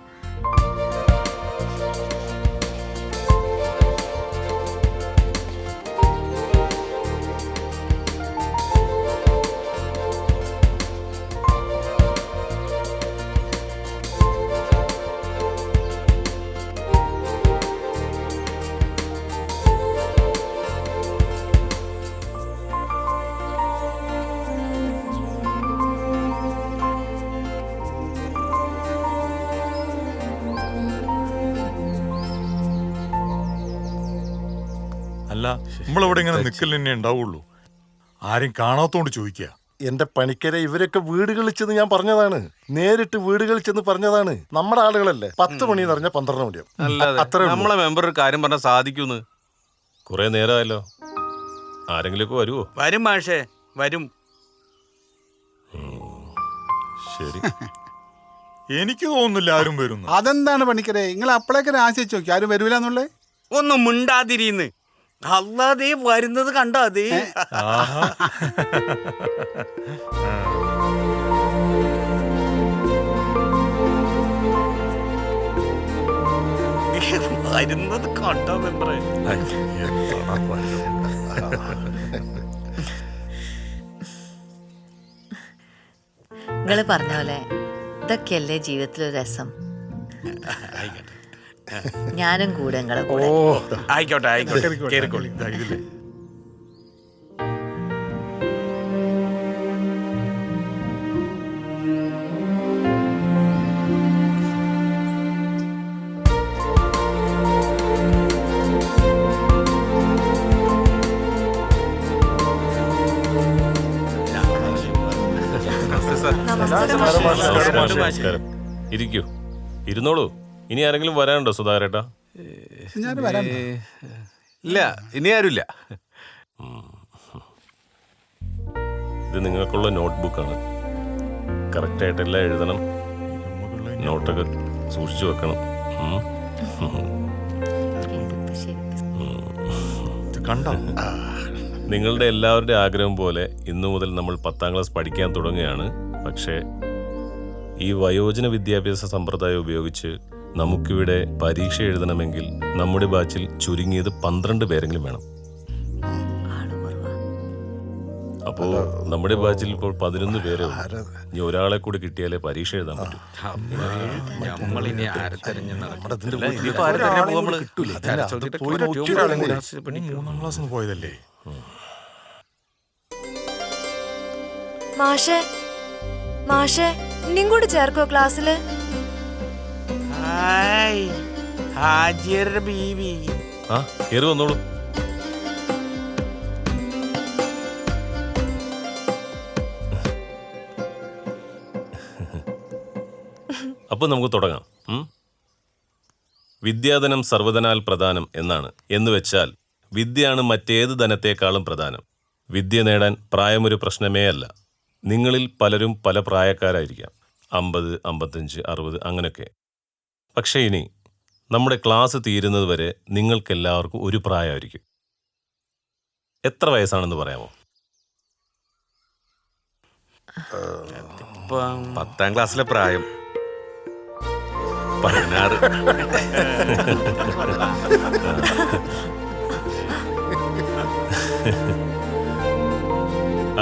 അല്ല, നമ്മളിവിടെ ഇങ്ങനെ നിക്കൽ തന്നെ ഉണ്ടാവുള്ളൂ. ആരും കാണാത്തോണ്ട് ചോദിക്കുക. എന്റെ പണിക്കരെ ഇവരൊക്കെ വീടുകളിൽ ചെന്ന് ഞാൻ പറഞ്ഞതാണ്, നേരിട്ട് വീടുകളിൽ ചെന്ന് പറഞ്ഞതാണ്. നമ്മുടെ ആളുകളല്ലേ, 10 മണി പറഞ്ഞ 12 മണിയാവും. അത്ര നമ്മളെ മെമ്പർ ഒരു കാര്യം പറഞ്ഞാൽ സാധിക്കൂന്ന്. കുറെ നേരമായല്ലോ, ആരെങ്കിലും വരുമോ? വരും മാഷേ, വരും. ശരി. എനിക്ക് തോന്നുന്നില്ല ആരും വരുന്നു. അതെന്താണ് പണിക്കരെ, നിങ്ങൾ അപ്പോഴേക്കും ആശിച്ചു നോക്കി ആരും വരൂല എന്നുള്ളേ? ഒന്നും മിണ്ടാതിരിന്ന്. അല്ലാതെ വരുന്നത് കണ്ടോ? അതേ വരുന്നത് കണ്ടോ മെമ്പറേ? നിങ്ങള് പറഞ്ഞ പോലെ ഇതൊക്കെയല്ലേ ജീവിതത്തിലൊരു രസം. ഞാനും കൂടെ നിങ്ങളെ കൂടെ. ആയിക്കോട്ടെ ആയിക്കോട്ടെ, കേറിക്കോളി. ഇതില്ലേ നമസ്കാരം. ഇരിക്കൂ, ഇരുന്നോളൂ. ഇനി ആരെങ്കിലും വരാനുണ്ടോ സുധാകരേട്ടാ? ഇല്ല, ഇനി ആരുമില്ല. ഇത് നിങ്ങൾക്കുള്ള നോട്ട്ബുക്കാണ്. കറക്റ്റായിട്ടെല്ലാം എഴുതണം, നോട്ടൊക്കെ സൂക്ഷിച്ചു വെക്കണം. കണ്ടോ? നിങ്ങളുടെ എല്ലാവരുടെ ആഗ്രഹം പോലെ ഇന്നു മുതൽ നമ്മൾ 10ാം ക്ലാസ് പഠിക്കാൻ തുടങ്ങുകയാണ്. പക്ഷേ ഈ വയോജന വിദ്യാഭ്യാസ സമ്പ്രദായം ഉപയോഗിച്ച് നമുക്കിവിടെ പരീക്ഷ എഴുതണമെങ്കിൽ നമ്മുടെ ബാച്ചിൽ ചുരുങ്ങിയത് 12 പേരെങ്കിലും വേണം. അപ്പോ നമ്മുടെ ബാച്ചിൽ ഇപ്പോൾ 11 പേരേ ഉള്ളൂ. ഇനി ഒരാളെ കൂടി കിട്ടിയാലേ പരീക്ഷ എഴുതാൻ പറ്റൂ. പോയതല്ലേ മാഷേ, മാഷേ ഇനിയും കൂടി ചേർക്കോ ക്ലാസ്സില്? ഹാജിയുടെ ബീവി. ആ, കേറി വന്നോളൂ. അപ്പൊ നമുക്ക് തുടങ്ങാം. വിദ്യാധനം സർവ്വധനാൽ പ്രധാനം എന്നാണ്. എന്ന് വെച്ചാൽ വിദ്യയാണ് മറ്റേത് ധനത്തെക്കാളും പ്രധാനം. വിദ്യ നേടാൻ പ്രായമൊരു പ്രശ്നമേ അല്ല. നിങ്ങളിൽ പലരും പല പ്രായക്കാരായിരിക്കാം, 50, 55, 60 അങ്ങനെയൊക്കെ. പക്ഷേ ഇനി നമ്മുടെ ക്ലാസ് തീരുന്നത് വരെ നിങ്ങൾക്കെല്ലാവർക്കും ഒരു പ്രായമായിരിക്കും. എത്ര വയസ്സാണെന്ന് പറയാമോ? 10ാം ക്ലാസ്സിലെ പ്രായം 16.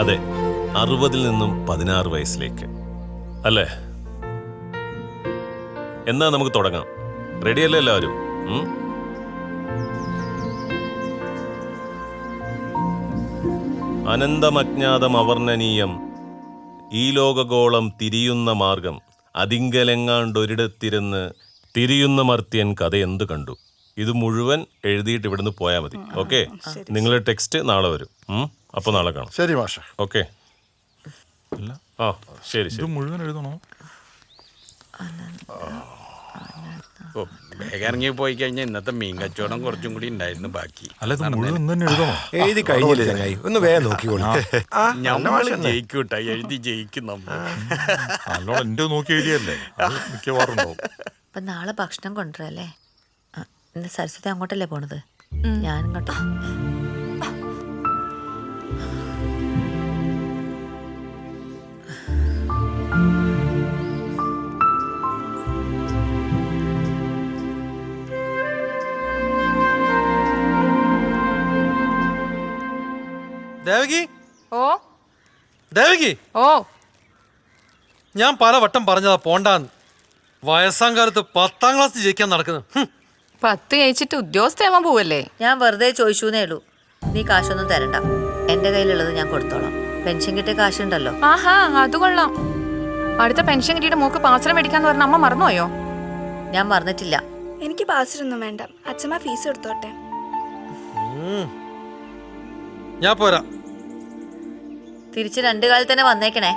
അതെ, 60-ൽ നിന്നും 16 വയസ്സിലേക്ക് അല്ലേ? എന്നാ നമുക്ക് തുടങ്ങാം. റെഡിയല്ലേ എല്ലാവരും? അനന്തമജ്ഞാതം അവർണ്ണനീയം ഈ ലോകഗോളം തിരിയുന്ന മാർഗം അതിങ്കലെങ്ങാണ്ടൊരിടത്തിരുന്ന് തിരിയുന്ന മർത്യൻ കഥ എന്ത് കണ്ടു. ഇത് മുഴുവൻ എഴുതിയിട്ട് ഇവിടുന്ന് പോയാൽ മതി. ഓക്കെ, നിങ്ങളുടെ ടെക്സ്റ്റ് നാളെ വരും. അപ്പോൾ നാളെ കാണാം. ശരി മാഷ. ഓക്കെ. ആ ശരി ശരി. മുഴുവൻ എഴുതണോ? ഓ, വേഗം ഇറങ്ങി പോയി കഴിഞ്ഞാൽ ഇന്നത്തെ മീൻ കച്ചവടം കുറച്ചും കൂടി ഉണ്ടായിരുന്നു ബാക്കി. അല്ല, ഇത് മുഴുവൻ തന്നെ എഴുതണോ? എഴുതി കഴിഞ്ഞില്ലേ ചങ്ങായി? ഒന്ന് വേഗം നോക്കിക്കോളൂ. നമ്മൾ ജയിക്കൂട്ട, എഴുതി ജയിക്കും നമ്മൾ. നല്ലോണം എന്റെ നോക്കി എഴുതിയല്ലേ, മിക്കവാറും ഉണ്ടാവും. അപ്പൊ നാളെ ഭക്ഷണം കൊണ്ടുവരല്ലേ? ഇന്ന് സരസ്വതി അങ്ങോട്ടല്ലേ പോണത്? ഞാനിങ്ങോട്ടോ. ദേവകി, ഓ ദേവകി, ഓ ഞാൻ പലവട്ടം പറഞ്ഞതാ പോണ്ടാന്ന്. വയസ്സാം കാലത്ത് 10ാം ക്ലാസ് ജയിക്കാൻ നടക്കുന്നു. 10 ജയിച്ചിട്ട് ഉദ്യോഗസ്ഥയാവാൻ പോവല്ലേ? ഞാൻ വെറുതെ ചോദിച്ചൂന്നേ ഉള്ളൂ. നീ കാശൊന്നും തരണ്ട, എന്റെ കയ്യിലുള്ളത് ഞാൻ കൊടുത്തോളാം. പെൻഷൻ കിട്ടിയ കാശുണ്ടല്ലോ. ആഹാ, അത് കൊള്ളാം. അടുത്ത പെൻഷൻ കിട്ടിയിട്ട് മോക്ക് പാത്രം മേടിക്കാന്ന് പറഞ്ഞ അമ്മ മറന്നുപോയോ? ഞാൻ മറന്നിട്ടില്ല. എനിക്ക് പാസ്സൊന്നും വേണ്ട, അച്ഛമ്മ ഫീസ് എടുത്തോട്ടെ. ഞാൻ പോരാ. തിരിച്ച് 2 കാലത്ത് തന്നെ വന്നേക്കണേ.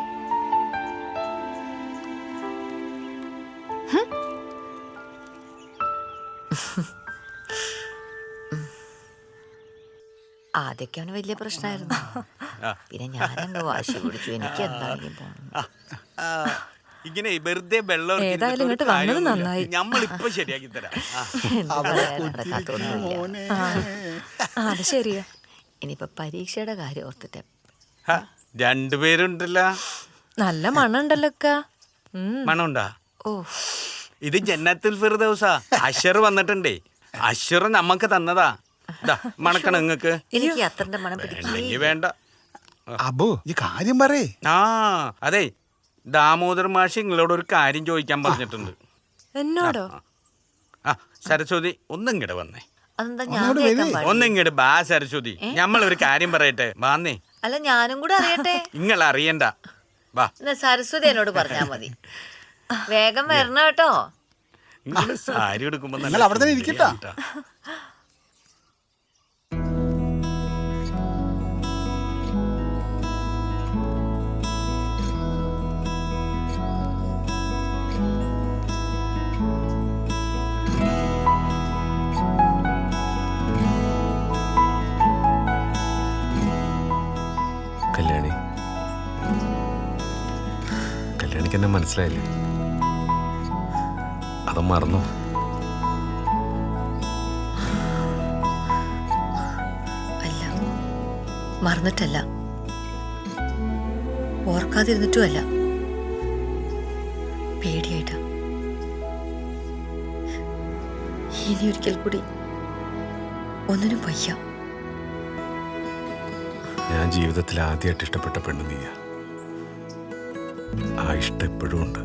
ആദ്യമൊക്കെ അവന് വലിയ പ്രശ്നമായിരുന്നു. പിന്നെ ഞാനങ്ങ് വാശി പിടിച്ചു. എനിക്ക് എന്താണെങ്കിലും പോകണം. ഇങ്ങനെ വെറുതെ വെള്ളം ഏതായാലും ഇങ്ങോട്ട് വന്നത് നന്നായി. നമ്മളിപ്പോ ശരിയാക്കി തരാം. അത് ശരിയാ. ഇനിയിപ്പോ പരീക്ഷയുടെ കാര്യം ഓർത്തിട്ട്. 2 പേരുണ്ടല്ലോ. നല്ല മണുണ്ടല്ലോ. മണമുണ്ടാ? ഓ, ഇത് ജന്നത്തുൽ ഫിർദൗസാ. അശ്വർ വന്നിട്ടുണ്ടേ. അശ്വർ നമ്മക്ക് തന്നതാ. മണക്കണം നിങ്ങക്ക്? എനിക്ക് അത്രന്റെ മണം പിടിക്കില്ല. വേണ്ട അബു, ഈ കാര്യം പറയേ. ആ അതെ, ദാമോദർ മാഷ് നിങ്ങളോട് ഒരു കാര്യം ചോദിക്കാൻ പറഞ്ഞിട്ടുണ്ട്. എന്നോടോ? ആ സരസ്വതി, ഒന്നിങ്ങടെ വന്നേ. ഒന്നിങ്ങട് ബാ സരസ്വതി, നമ്മളൊരു കാര്യം പറയട്ടെ. വാന്നേ. അല്ല, ഞാനും കൂടെ അറിയട്ടെ. നിങ്ങൾ അറിയണ്ട. വാ. സരസ്വതി എന്നോട് പറഞ്ഞാ മതി. വേഗം വരണം കേട്ടോ. സാരി എടുക്കുമ്പോ അവിടെ തന്നെ ഇരിക്കട്ടാ. കല്യാണി, കല്യാണിക്ക് എന്നെ മനസ്സിലായില്ലേ? അത് മറന്നു. അല്ല, മറന്നിട്ടല്ല, ഓർക്കാതിരുന്നിട്ടും അല്ല, പേടിയായിട്ടാ. ഇനി ഒരിക്കൽ കൂടി ഒന്നിനും വയ്യ. ഞാൻ ജീവിതത്തിൽ ആദ്യമായിട്ട് ഇഷ്ടപ്പെട്ട പെണ്ണ് നീയാ. ആ ഇഷ്ടം എപ്പോഴും ഉണ്ട്.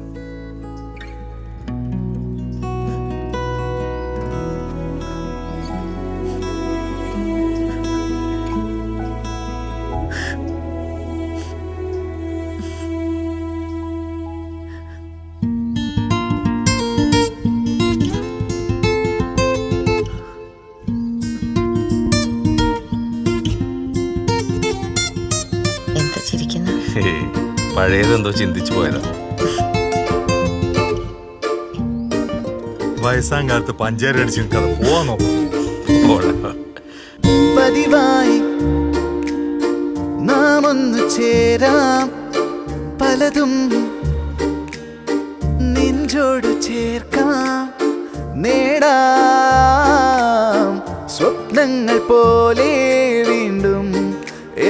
പഴയതെന്തോ ചിന്തിച്ചു പോയതാ. വയസ്സാം കാലത്ത് പഞ്ചാര അടിച്ച് നിൽക്കാതെ പോവാൻ നോക്കും. പതിവായി നാം ഒന്നു ചേരാം, പലതും നെഞ്ചോട് ചേർക്കാം, നേടാം സ്വപ്നങ്ങൾ പോലെ വീണ്ടും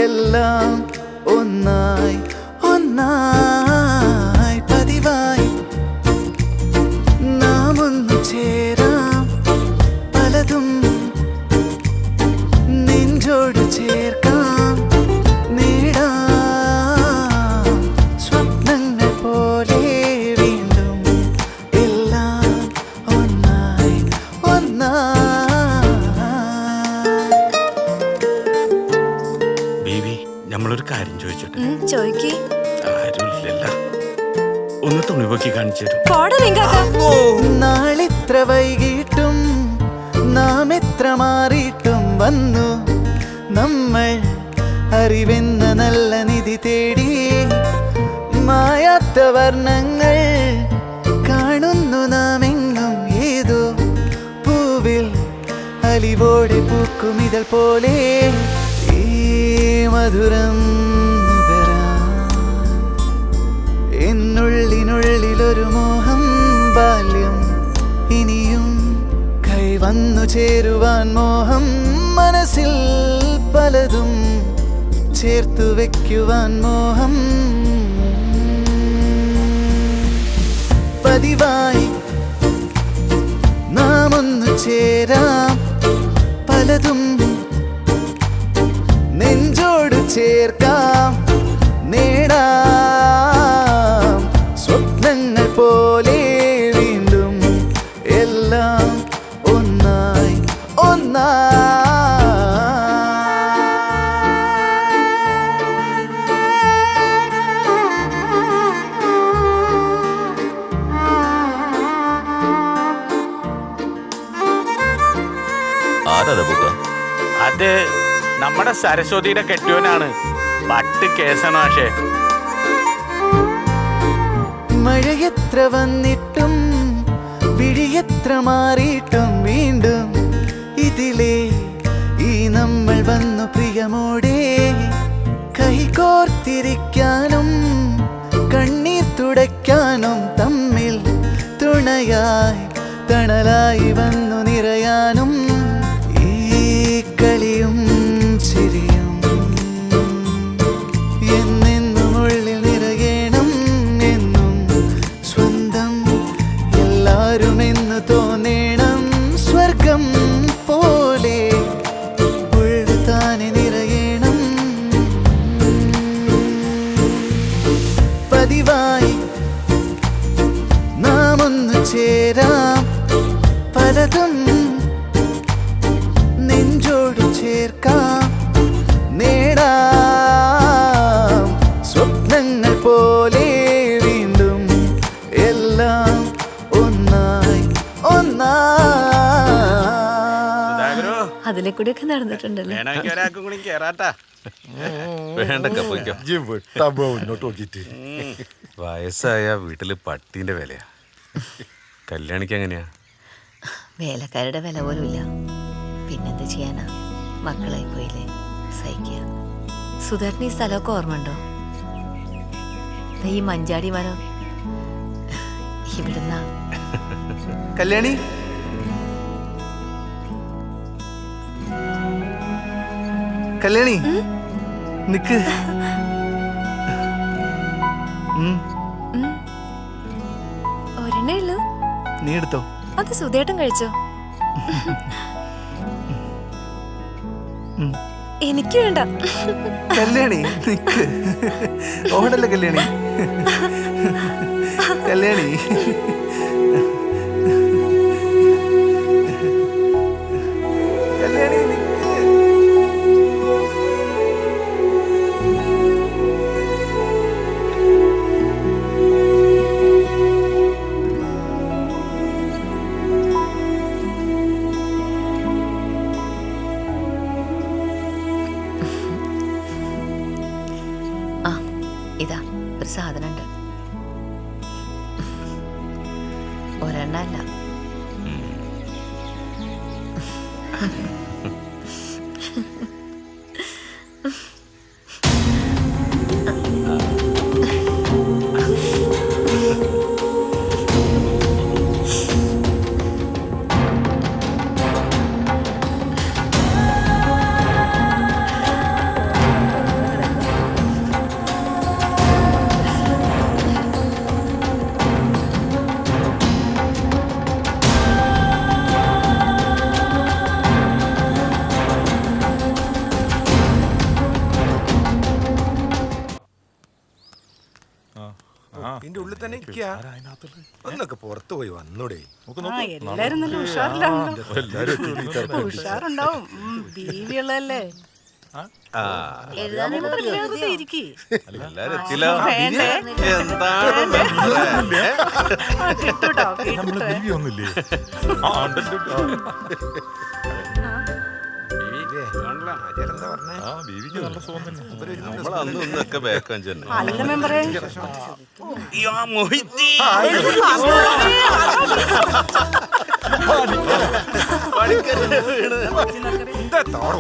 എല്ലാം ഒന്നായി ഒന്നായി. പതിവായി നാം ഒന്നു ചേരാം, പലതും നെഞ്ചോട് ചേർക്കാം, നേടാം സ്വപ്നങ്ങൾ പോലെ വീണ്ടും എല്ലാം ഒന്നായി ഒന്നായി. ബേബി, നമ്മൾ ചോയ്ക്ക്. ആരുമില്ലല്ലോ. ഒന്ന് തുണിപൊക്കി കാണിച്ചു തരും. പോടാ മീൻകാക്ക. നാളിത്ര വൈകിട്ടും നാം എത്ര മാറിയിട്ടും വന്നു നമ്മൾ അറിവെന്ന നല്ല നിധി തേടി. മായാത്ത വർണ്ണങ്ങൾ കാണുന്നു നാം എങ്ങും. ഏതോ പൂവിൽ അലിവോടെ പൂക്കും ഇതൾ പോലെ ഈ മധുരം എന്നുള്ളിനുള്ളിലൊരു മോഹം. ബാല്യം ഇനിയും കൈവന്നു ചേരുവാൻ മോഹം. മനസ്സിൽ പലതും ചേർത്തു വെക്കുവാൻ മോഹം. പതിവായി നാം ഒന്നു ചേരാം. പലതും നെഞ്ചോട് ചേർക്കാം. നേടാം സ്വപ്നങ്ങൾ പോലെ വീണ്ടും എല്ലാം ഒന്നായി ഒന്നായി. അത് നമ്മുടെ സരസ്വതിയുടെ കെട്ടിയോനാണ്. പട്ട് കേസാണ് പക്ഷേ. മഴയെത്ര വന്നിട്ടും വിഴിയെത്ര മാറിയിട്ടും വീണ്ടും ഇതിലേ ഈ നമ്മൾ വന്നു പ്രിയമോടെ. കൈകോർത്തിരിക്കാനും കണ്ണീർ തുടയ്ക്കാനും തമ്മിൽ തുണയായി തണലായി വന്നു നിറയാനും. ഈ കളിയും ചിരിയും എന്നെന്നും ഉള്ളിൽ നിറയണം. എന്നും സ്വന്തം എല്ലാരും എന്ന് തോന്നണം. സ്വർഗം പോലെ ഉള്ളു താനെ നിറയണം. പതിവായി നാം ഒന്നു ചേരാം. പലതും നെഞ്ചോട് ചേർക്കാം. നേടാം സ്വപ്നങ്ങൾ പോലെ വീണ്ടും എല്ലാം ഒന്നായി ഒന്നായി. അതിലെ കൂടിയൊക്കെ നടന്നിട്ടുണ്ടല്ലോ. വേണമെങ്കിൽ ഒരാൾക്കും കൂടി കേറാട്ടാ. വേണ്ടക്ക പോയിക്കോ. മുന്നോട്ട് നോക്കിയിട്ട് വയസ്സായ വീട്ടില് പട്ടീന്റെ വിലയാ. കല്യാണിക്ക് എങ്ങനെയാ? വേലക്കാരുടെ വില പോലും ഇല്ല. പിന്നെന്ത് ചെയ്യാനാ, മക്കളായി പോയില്ലേ, സഹിക്കുക. സുധേട്ടന് ഈ സ്ഥലമൊക്കെ ഓർമ്മയുണ്ടോ? ഈ മഞ്ചാടി മരം ഇവിടുന്ന. കല്യാണി കല്യാണി നിക്ക്. ഒരെണ്ണേ ഉള്ളൂ. നീ എടുത്തോ. അത് സുധേട്ടൻ കഴിച്ചോ? എനിക്ക് വേണ്ട. കല്യാണി നിക്ക്. ഓടല്ലേ കല്യാണി. കല്യാണി കല്യാണി നിക്ക്. ഇതാ ഒരു സാധനമുണ്ട്. ഒരെണ്ണല്ല. ഇതിന്റെ ഉള്ളിൽ തന്നെ ഒന്നൊക്കെ പുറത്തു പോയി വന്നൂടെ. എല്ലാരും നല്ല ഉഷാറിലാണല്ലോ. ഉഷാറുണ്ടാവും. ബീവിയുള്ളതല്ലേ. എല്ലാരും എത്തില്ല. വേണ്ടേ? എന്താണ് നമ്മള് ബീവി ഒന്നുമില്ലേ ബീവിക്ക് നല്ല സുഖം തന്നെ. നമ്മളന്ന് ഒന്നൊക്കെ ബാക്കാൻ തന്നെ. അല്ല മെമ്പറേ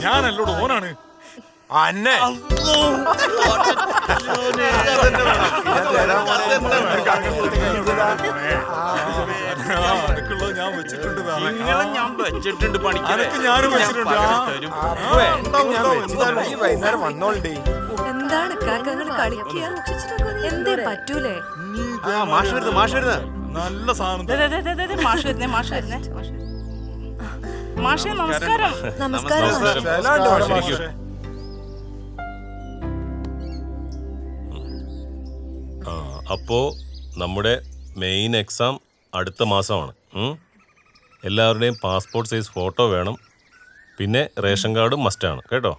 ഞാനല്ലോട് ഓനാണ് അന്നെ അനക്കുള്ളത് ഞാൻ വെച്ചിട്ടുണ്ട് വേറെ. ഞാൻ വെച്ചിട്ടുണ്ട് പണിക്ക് അനക്ക് ഞാനും വെച്ചിട്ടുണ്ട് ഈ വൈകുന്നേരം വന്നോളണ്ടേ. എന്താണ് കാക്കങ്ങൾ കളിക്കുക? എന്തേ പറ്റൂലേ? മാഷ് വരുന്നത്, മാഷ് വരുന്നത്. നല്ല സാധനം. മാഷ് വരുന്നേ മാഷ് വരുന്നേ മാഷേ നമസ്കാരം. നമസ്കാരം. അപ്പോ നമ്മുടെ മെയിൻ എക്സാം അടുത്ത മാസമാണ്. എല്ലാവരുടെയും പാസ്പോർട്ട് സൈസ് ഫോട്ടോ വേണം. പിന്നെ റേഷൻ കാർഡും മസ്റ്റാണ് കേട്ടോ.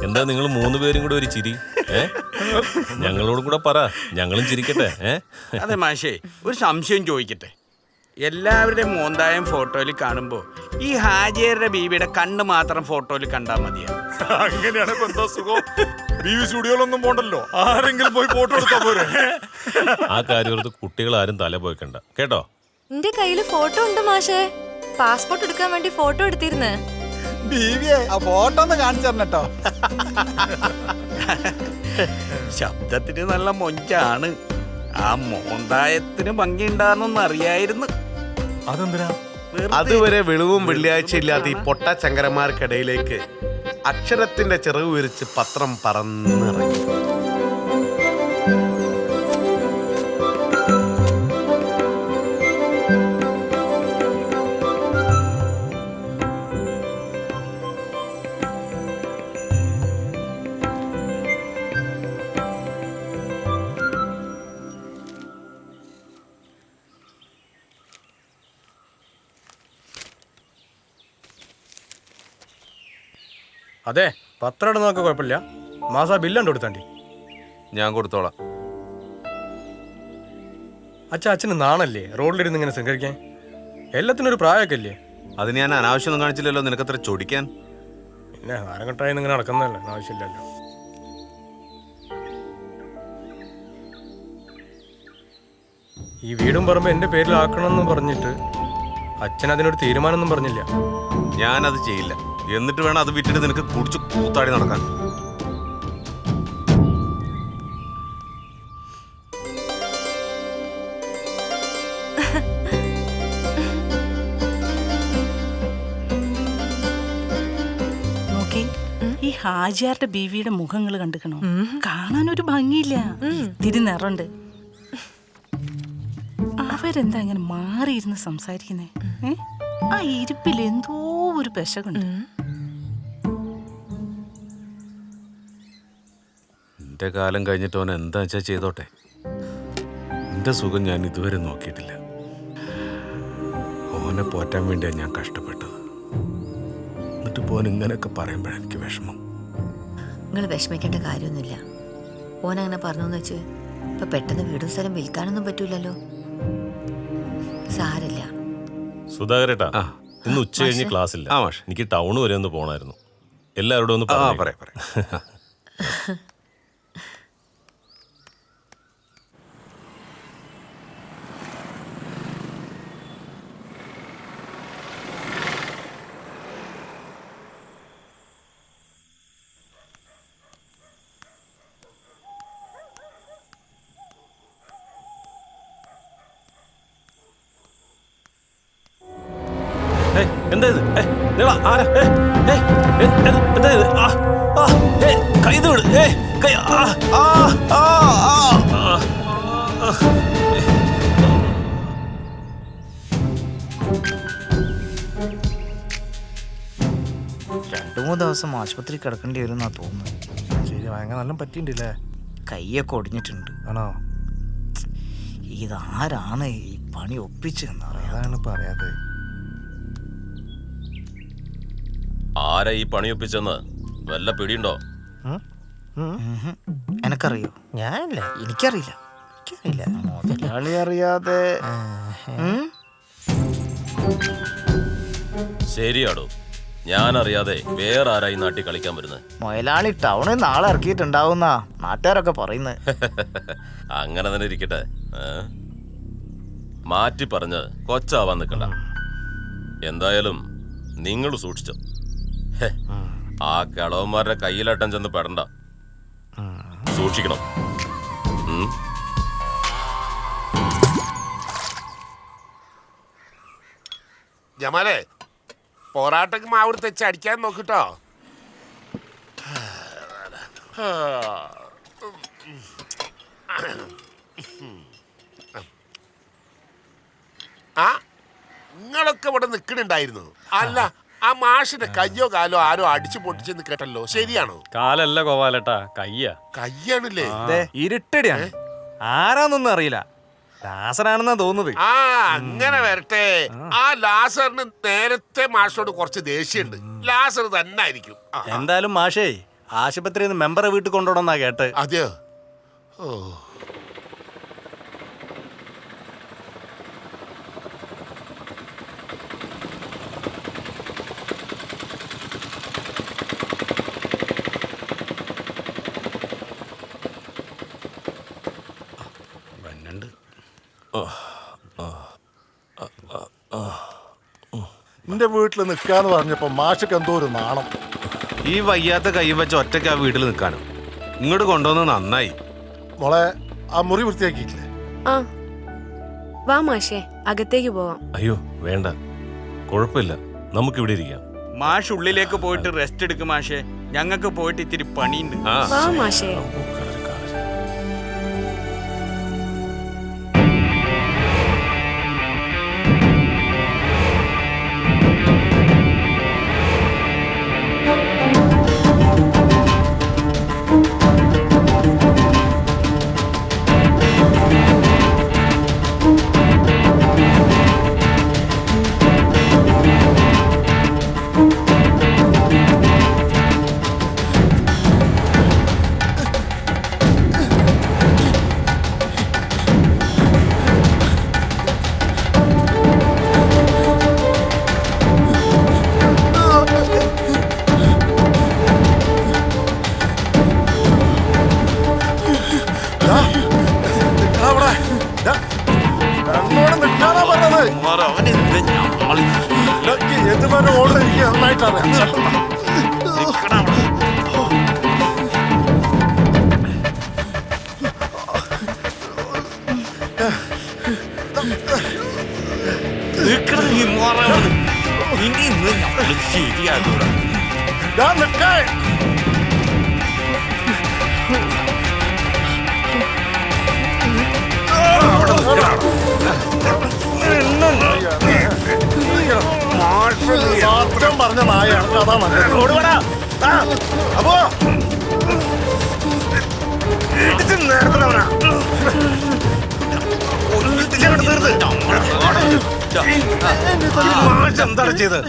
എന്താ നിങ്ങൾ 3 പേരും കൂടെ ഒരു ചിരി? ഞങ്ങളോടും കൂടെ പറ, ഞങ്ങളും ചിരിക്കട്ടെ. അതെ മാഷേ, ഒരു സംശയം ചോദിക്കട്ടെ. എല്ലാവരുടെയും മോന്തായം ഫോട്ടോയിൽ കാണുമ്പോൾ ഈ ഹാജിയറുടെ ബീവിയുടെ കണ്ണ് മാത്രം ഫോട്ടോയിൽ കണ്ടാൽ മതിയാ? അങ്ങനെയാണ് ഇപ്പൊ എന്താ സുഖം? ബീവി സ്റ്റുഡിയോയിലൊന്നും പോണ്ടല്ലോ, ആരെങ്കിലും പോയി ഫോട്ടോ എടുത്താ പോരെ. ആ കാര്യത്ത് കുട്ടികൾ ആരും തല പോയിക്കണ്ട കേട്ടോ. എന്റെ കയ്യില് ഫോട്ടോ ഉണ്ട് മാഷേ. പാസ്പോർട്ട് എടുക്കാൻ വേണ്ടി ഫോട്ടോ എടുത്തിരുന്നേ. ബീവിയെ ആ ഫോട്ടോ ഒന്ന് കാണിച്ചു തരണട്ടോ. ശബ്ദത്തിന് നല്ല മൊഞ്ചാണ്. ആ മോന്തായത്തിന് ഭംഗിയുണ്ടാന്നൊന്നും അറിയായിരുന്നു. അതെന്തിനാ? അതുവരെ വെളിവും വെള്ളിയാഴ്ച ഇല്ലാത്ത ഈ പൊട്ട ചങ്കരന്മാർക്കിടയിലേക്ക് അക്ഷരത്തിന്റെ ചിറക് വിരിച്ച് പത്രം പറന്നിറങ്ങി. അതെ, പത്രം ഇടുന്നതൊക്കെ കുഴപ്പമില്ല. മാസാ ബില്ലുണ്ട് കൊടുത്താണ്ടി. ഞാൻ കൊടുത്തോളാം. അച്ഛന് നാണല്ലേ റോഡിലിരുന്ന് ഇങ്ങനെ ശൃംഗരിക്കാൻ? എല്ലാത്തിനും ഒരു പ്രായമൊക്കെ ഇല്ലേ? അത് ഞാൻ അനാവശ്യമൊന്നും കാണിച്ചില്ലല്ലോ. നിനക്കത്ര ചൊടിക്കാൻ. പിന്നെ ആരങ്ങട്ടായി ഇങ്ങനെ നടക്കുന്നതല്ലേ, ആവശ്യമില്ലല്ലോ. ഈ വീടും പറമ്പ് എൻ്റെ പേരിലാക്കണമെന്ന് പറഞ്ഞിട്ട് അച്ഛൻ അതിനൊരു തീരുമാനമൊന്നും പറഞ്ഞില്ല. ഞാനത് ചെയ്യില്ല. എന്നിട്ട് വേണം അത് വിറ്റിട്ട് നിനക്ക് കുടിച്ച് കൂത്താടി നടക്കാൻ. നോക്കി, ഈ ഹാജിയാരുടെ ബീവിയുടെ മുഖങ്ങൾ കണ്ടുക്കണോ? കാണാനൊരു ഭംഗിയില്ല, ഇത്തിരി നിറണ്ട്. അവരെന്താ ഇങ്ങനെ മാറിയിരുന്ന് സംസാരിക്കുന്നേ? ആ ഇരിപ്പിൽ എന്തോ ഒരു പെശകുണ്ട്. എന്റെ കാലം കഴിഞ്ഞിട്ട് ഓൻ എന്താ വെച്ചാൽ ചെയ്തോട്ടെ. എന്റെ സുഖം ഞാൻ ഇതുവരെ നോക്കിയിട്ടില്ല. ഓനെ പോറ്റാൻ വേണ്ടിയാണ് ഞാൻ കഷ്ടപ്പെട്ടത്. എന്നിട്ട് പോൻ ഇങ്ങനെയൊക്കെ പറയുമ്പോഴെനിക്ക് വിഷമം. നിങ്ങൾ വിഷമിക്കേണ്ട കാര്യമൊന്നുമില്ല. ഓനങ്ങനെ പറഞ്ഞെന്ന് വെച്ച് ഇപ്പൊ പെട്ടെന്ന് വീടും സ്ഥലം വിൽക്കാനൊന്നും പറ്റൂലല്ലോ. സാരല്ല. സുധാകരേട്ടാ, ഇന്ന് ഉച്ച കഴിഞ്ഞ് ക്ലാസ് ഇല്ല. എനിക്ക് ടൗൺ വരെ ഒന്ന് പോണായിരുന്നു. എല്ലാവരോടും ഒന്ന് പറയാം. എന്താ ഇത്? എന്താ ഇത്? കൈ വിട്. കൈ. രണ്ടു മൂന്ന് ദിവസം ആശുപത്രി കിടക്കേണ്ടി വരും എന്നാ തോന്നുന്നു. ശരി, ഭയങ്കര നല്ല പറ്റിണ്ടല്ലേ? കൈയൊക്കെ ഒടിഞ്ഞിട്ടുണ്ട്. ആണോ? ഇതാരാണ് ഈ പണി ഒപ്പിച്ചെന്നതാണ് പറയാതെ. ആരാ ഈ പണിയൊപ്പിച്ചെന്ന് വല്ല പിടിയുണ്ടോ? എനക്കറിയോ? ഞാനില്ല, എനിക്കറിയില്ല. മുതലാളി അറിയാതെ. ശരിയാടോ, ഞാനറിയാതെ വേറെ ആരാ ഈ നാട്ടിൽ കളിക്കാൻ വരുന്നത്? മുതലാളി ടൗണിൽ നാളെ ഇറക്കിയിട്ടുണ്ടാവുന്ന നാട്ടുകാരൊക്കെ പറയുന്നത്. അങ്ങനെ തന്നെ ഇരിക്കട്ടെ. മാറ്റി പറഞ്ഞ് കൊച്ചാവാൻ നിൽക്കണ്ട. എന്തായാലും നിങ്ങൾ സൂക്ഷിച്ചോ. ആ കിളവന്മാരുടെ കയ്യിലട്ടം ചെന്ന് പെടണ്ട. സൂക്ഷിക്കണം. ജമാലേ, പൊറാട്ടക്ക് മാവ് തെച്ച് അടിക്കാൻ നോക്കിട്ടോ. ആ, നിങ്ങളൊക്കെ ഇവിടെ നിൽക്കണുണ്ടായിരുന്നു. അല്ല, ആ മാഷിന്റെ കയ്യോ കാലോ ആരോ അടിച്ചു പൊട്ടിച്ചെന്ന് കേട്ടല്ലോ, ശരിയാണോ? കാലല്ല കോവാലട്ടാ, കയ്യാ. കയ്യാണല്ലേ? ഇരുട്ടടിയാണ്, ആരാന്നൊന്നും അറിയില്ല. ലാസറാണെന്നാ തോന്നുന്നത്. ആ, അങ്ങനെ വരട്ടെ. ആ ലാസറിന് നേരത്തെ മാഷോട് കുറച്ച് ദേഷ്യമുണ്ട്. ലാസർ തന്നെ ആയിരിക്കും. എന്തായാലും മാഷേ ആശുപത്രിയിൽ നിന്ന് മെമ്പറെ വീട്ടിൽ കൊണ്ടുപോകണമെന്നാ കേട്ട്. അതെയോ? ഓ, എന്റെ വീട്ടിൽ നിൽക്കാന്ന് പറഞ്ഞപ്പോ മാഷക്ക് എന്തോ ഒരു നാണം. ഈ വയ്യാത്ത കൈ വെച്ച് ഒറ്റയ്ക്ക് ആ വീട്ടിൽ നിൽക്കാനോ? ഇങ്ങോട്ട് കൊണ്ടുവന്ന് നന്നായി. മോളെ, ആ മുറി വൃത്തിയാക്കിയിട്ടില്ലേ? ആ വാ മാഷേ, അകത്തേക്ക് പോവാം. അയ്യോ വേണ്ട, കുഴപ്പമില്ല, നമുക്കിവിടെ ഇരിക്കാം. മാഷ് ഉള്ളിലേക്ക് പോയിട്ട് റെസ്റ്റ് എടുക്കും മാഷേ. ഞങ്ങൾക്ക് പോയിട്ട് ഇത്തിരി പണിയുണ്ട്. വാ മാഷേ. പറഞ്ഞ നായാണ് അതാണ്. അപ്പോ എന്താണ് ചെയ്ത്?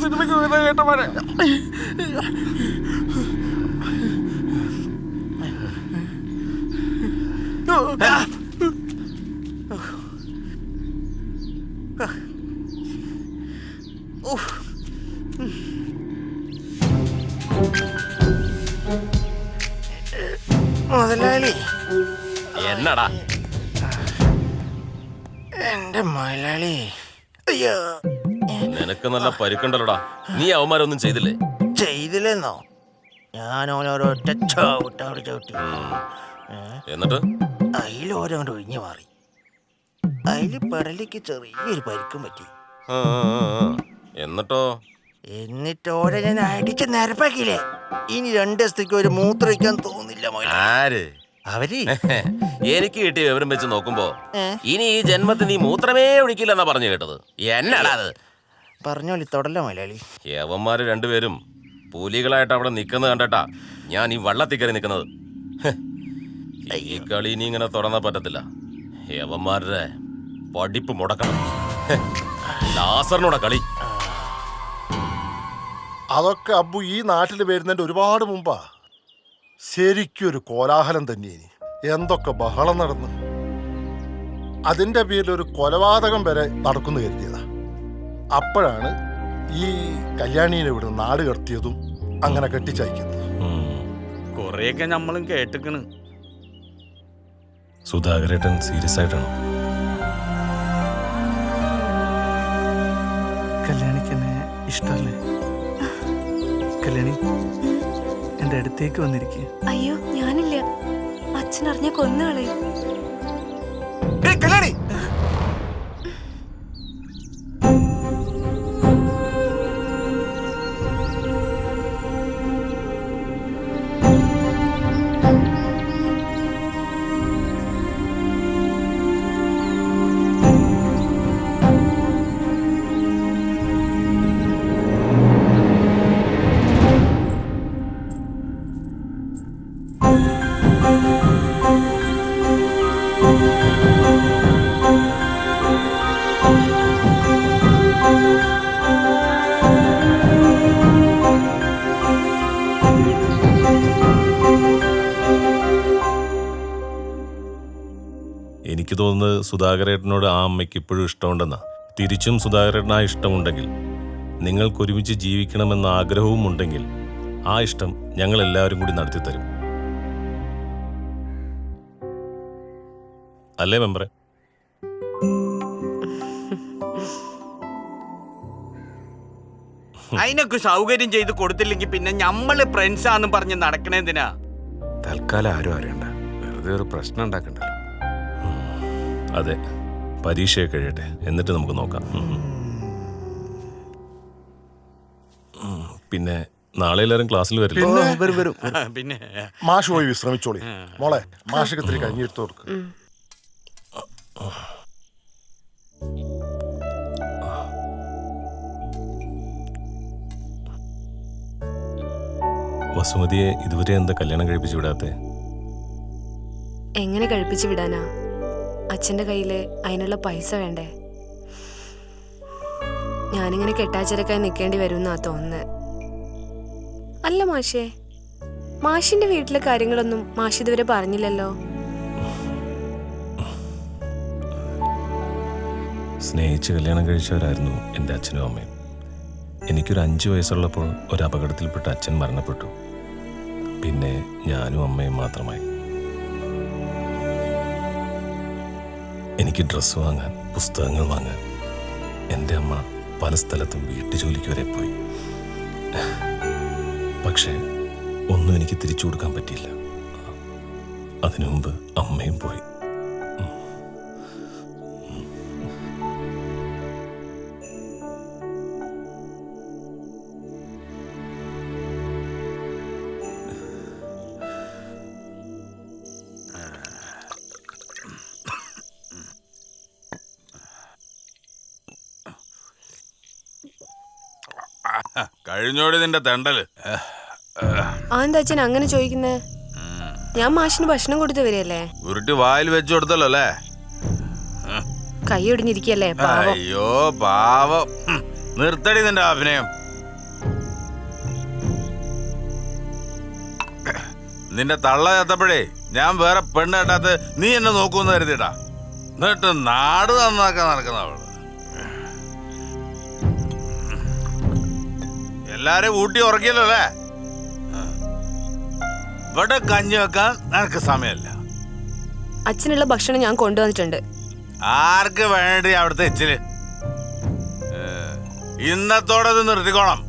സിനിമയ്ക്ക് കേട്ടമാരെ മുതലാളി, എന്നടാ? എന്റെ മുതലാളി, അയ്യോ, നിനക്ക് നല്ല പരുക്കണ്ടല്ലോടാ. നീ അവന്മാരൊന്നും ചെയ്തില്ലേ? ചെയ്തില്ലെന്നോ? ഞാൻ ഓരോരൊറ്റ ചവിട്ടവിടെ ചവിട്ടി. എന്നിട്ട് അതിലോരോണ്ട് ഒഴിഞ്ഞു മാറി. അതില് പെടലിക്ക് ചെറിയൊരു പരിക്കും പറ്റി. എന്നിട്ടോ? എന്നിട്ടോടെ ഞാൻ അടിച്ച് നിരപ്പാക്കിയില്ലേ. ഇനി 2 ദിവസത്തേക്ക് ഒരു മൂത്രമൊഴിക്കാൻ തോന്നില്ല. ആര്? അവര് എനിക്ക് കിട്ടിയ വിവരം വെച്ച് നോക്കുമ്പോ ഇനി ഈ ജന്മത്തിൽ നീ മൂത്രമേ ഒഴിക്കില്ലെന്നാ പറഞ്ഞു കേട്ടത്. എന്നാടാ അത്? പറഞ്ഞോളി, തൊടല്ലോ മലയാളി. യവന്മാര് രണ്ടുപേരും പുലികളായിട്ട് അവിടെ നിൽക്കുന്നത് കണ്ടട്ടാ ഞാൻ ഈ വള്ളത്തിൽ കയറി നിൽക്കുന്നത്. ഈ കളി ഇനി ഇങ്ങനെ തുറന്നാ പറ്റത്തില്ല. യവന്മാരുടെ പഠിപ്പ് മുടക്കണം. ലാസറിനോടെ കളി. അതൊക്കെ അബ്ബു ഈ നാട്ടിൽ വരുന്നതിന്റെ ഒരുപാട് മുമ്പാ. ശരിക്കും ഒരു കോലാഹലം തന്നെയാണ്. എന്തൊക്കെ ബഹളം നടന്നു. അതിന്റെ പേരിൽ ഒരു കൊലപാതകം വരെ നടക്കുന്നു കരുതിയതാ. അപ്പോഴാണ് ഈ കല്യാണീനെ ഇവിടെ നാട് കടത്തിയതും അങ്ങനെ കെട്ടിച്ചയക്കുന്നത്. കൊറേയൊക്കെ നമ്മളും കേട്ടിക്കണ്. സുധാകരേട്ടൻ സീരിയസ് ആയിട്ടാണോ? കല്യാണിക്ക് എന്നെ ഇഷ്ടമല്ലേ? കല്യാണി എൻ്റെ അടുത്തേക്ക് വന്നിരിക്കുക. അയ്യോ ഞാനില്ല, അച്ഛൻ അറിഞ്ഞ കൊന്നുകളെ. കല്യാണി എനിക്ക് തോന്നുന്നത് സുധാകരേട്ടനോട് ആ അമ്മയ്ക്ക് ഇപ്പോഴും ഇഷ്ടമുണ്ടെന്നാ. തിരിച്ചും സുധാകരേട്ടൻ ആ ഇഷ്ടമുണ്ടെങ്കിൽ, നിങ്ങൾക്കൊരുമിച്ച് ജീവിക്കണമെന്ന ആഗ്രഹവും ഉണ്ടെങ്കിൽ, ആ ഇഷ്ടം ഞങ്ങൾ എല്ലാവരും കൂടി നടത്തിത്തരും. അല്ലേ മെമ്പറെ? അതിനൊക്കെ സൗകര്യം ചെയ്ത് കൊടുത്തില്ലെങ്കിൽ പിന്നെ നമ്മള് ഫ്രണ്ട്സാന്ന് പറഞ്ഞ് നടക്കണേന്തിനാ? തൽക്കാലം ആരും അറിയണ്ട, വെറുതെ ഒരു പ്രശ്നം ഉണ്ടാക്കണ്ടല്ലോ. അതെ, പരീക്ഷയൊക്കെ കഴിയട്ടെ, എന്നിട്ട് നമുക്ക് നോക്കാം. പിന്നെ നാളെ എല്ലാവരും ക്ലാസ്സിൽ വരും. പിന്നെ മാഷ് പോയി വിശ്രമിച്ചോളി. മോളെ മാഷക്ക് ഇത്തിരി കഞ്ഞിയെടുത്ത് കൊടുക്ക്. വസുമതിയെ ഇതുവരെ എന്താ കല്യാണം കഴിപ്പിച്ചു വിടാത്തെ? എങ്ങനെ കഴിപ്പിച്ചു വിടാനാ? അച്ഛൻ്റെ കയ്യിൽ അതിനുള്ള പൈസ വേണ്ടേ? ഞാനിങ്ങനെ കെട്ടാച്ചിരക്കായി നിൽക്കേണ്ടി വരുമെന്നാ തോന്നുന്നത്. അല്ല മാഷേ, മാഷിന്റെ വീട്ടിലെ കാര്യങ്ങളൊന്നും മാഷ് ഇതുവരെ പറഞ്ഞില്ലല്ലോ. സ്നേഹിച്ച് കല്യാണം കഴിച്ചവരായിരുന്നു എൻ്റെ അച്ഛനും അമ്മയും. എനിക്കൊരു 5 വയസ്സുള്ളപ്പോൾ ഒരു അപകടത്തിൽപ്പെട്ട് അച്ഛൻ മരണപ്പെട്ടു. പിന്നെ ഞാനും അമ്മയും മാത്രമായി. എനിക്ക് ഡ്രസ്സ് വാങ്ങാൻ, പുസ്തകങ്ങൾ വാങ്ങാൻ എൻ്റെ അമ്മ പല സ്ഥലത്തും വീട്ടുജോലിക്ക് വരെ പോയി. പക്ഷേ ഒന്നും എനിക്ക് തിരിച്ചു കൊടുക്കാൻ പറ്റിയില്ല. അതിനു മുമ്പ് അമ്മയും പോയി. കഴിഞ്ഞോടി നിന്റെ തെണ്ടല്. എന്താ അച്ഛൻ അങ്ങനെ ചോദിക്കുന്നേ? ഞാൻ മാഷിന് ഭക്ഷണം കൊടുത്തു വരികയല്ലേ. ഉരുട്ടി വായിൽ വെച്ചു കൊടുത്തല്ലോ അല്ലേ? കൈ ഒടിഞ്ഞിരിക്കല്ലേ പാവം. അയ്യോ പാവം. നിർത്തടി നിന്റെ അഭിനയം. നിന്റെ തള്ള ചത്തപ്പോഴേ ഞാൻ വേറെ പെണ്ണ് കേട്ടാത്ത നീ എന്നെ നോക്കൂന്ന് കരുതിട്ടാ. എന്നിട്ട് നാട് നന്നാക്കാൻ നടക്കുന്ന അവള്. എല്ലാരെയും ഊട്ടി ഉറക്കിയല്ലോ അല്ലേ? ഇവിടെ കഞ്ഞി വെക്കാൻ നിനക്ക് സമയമല്ല. അച്ഛനുള്ള ഭക്ഷണം ഞാൻ കൊണ്ടുവന്നിട്ടുണ്ട്. ആർക്ക് വേണ്ടി അവിടുത്തെ എച്ചില്? ഇന്നത്തോടെ ഇത് നിർത്തിക്കോണം.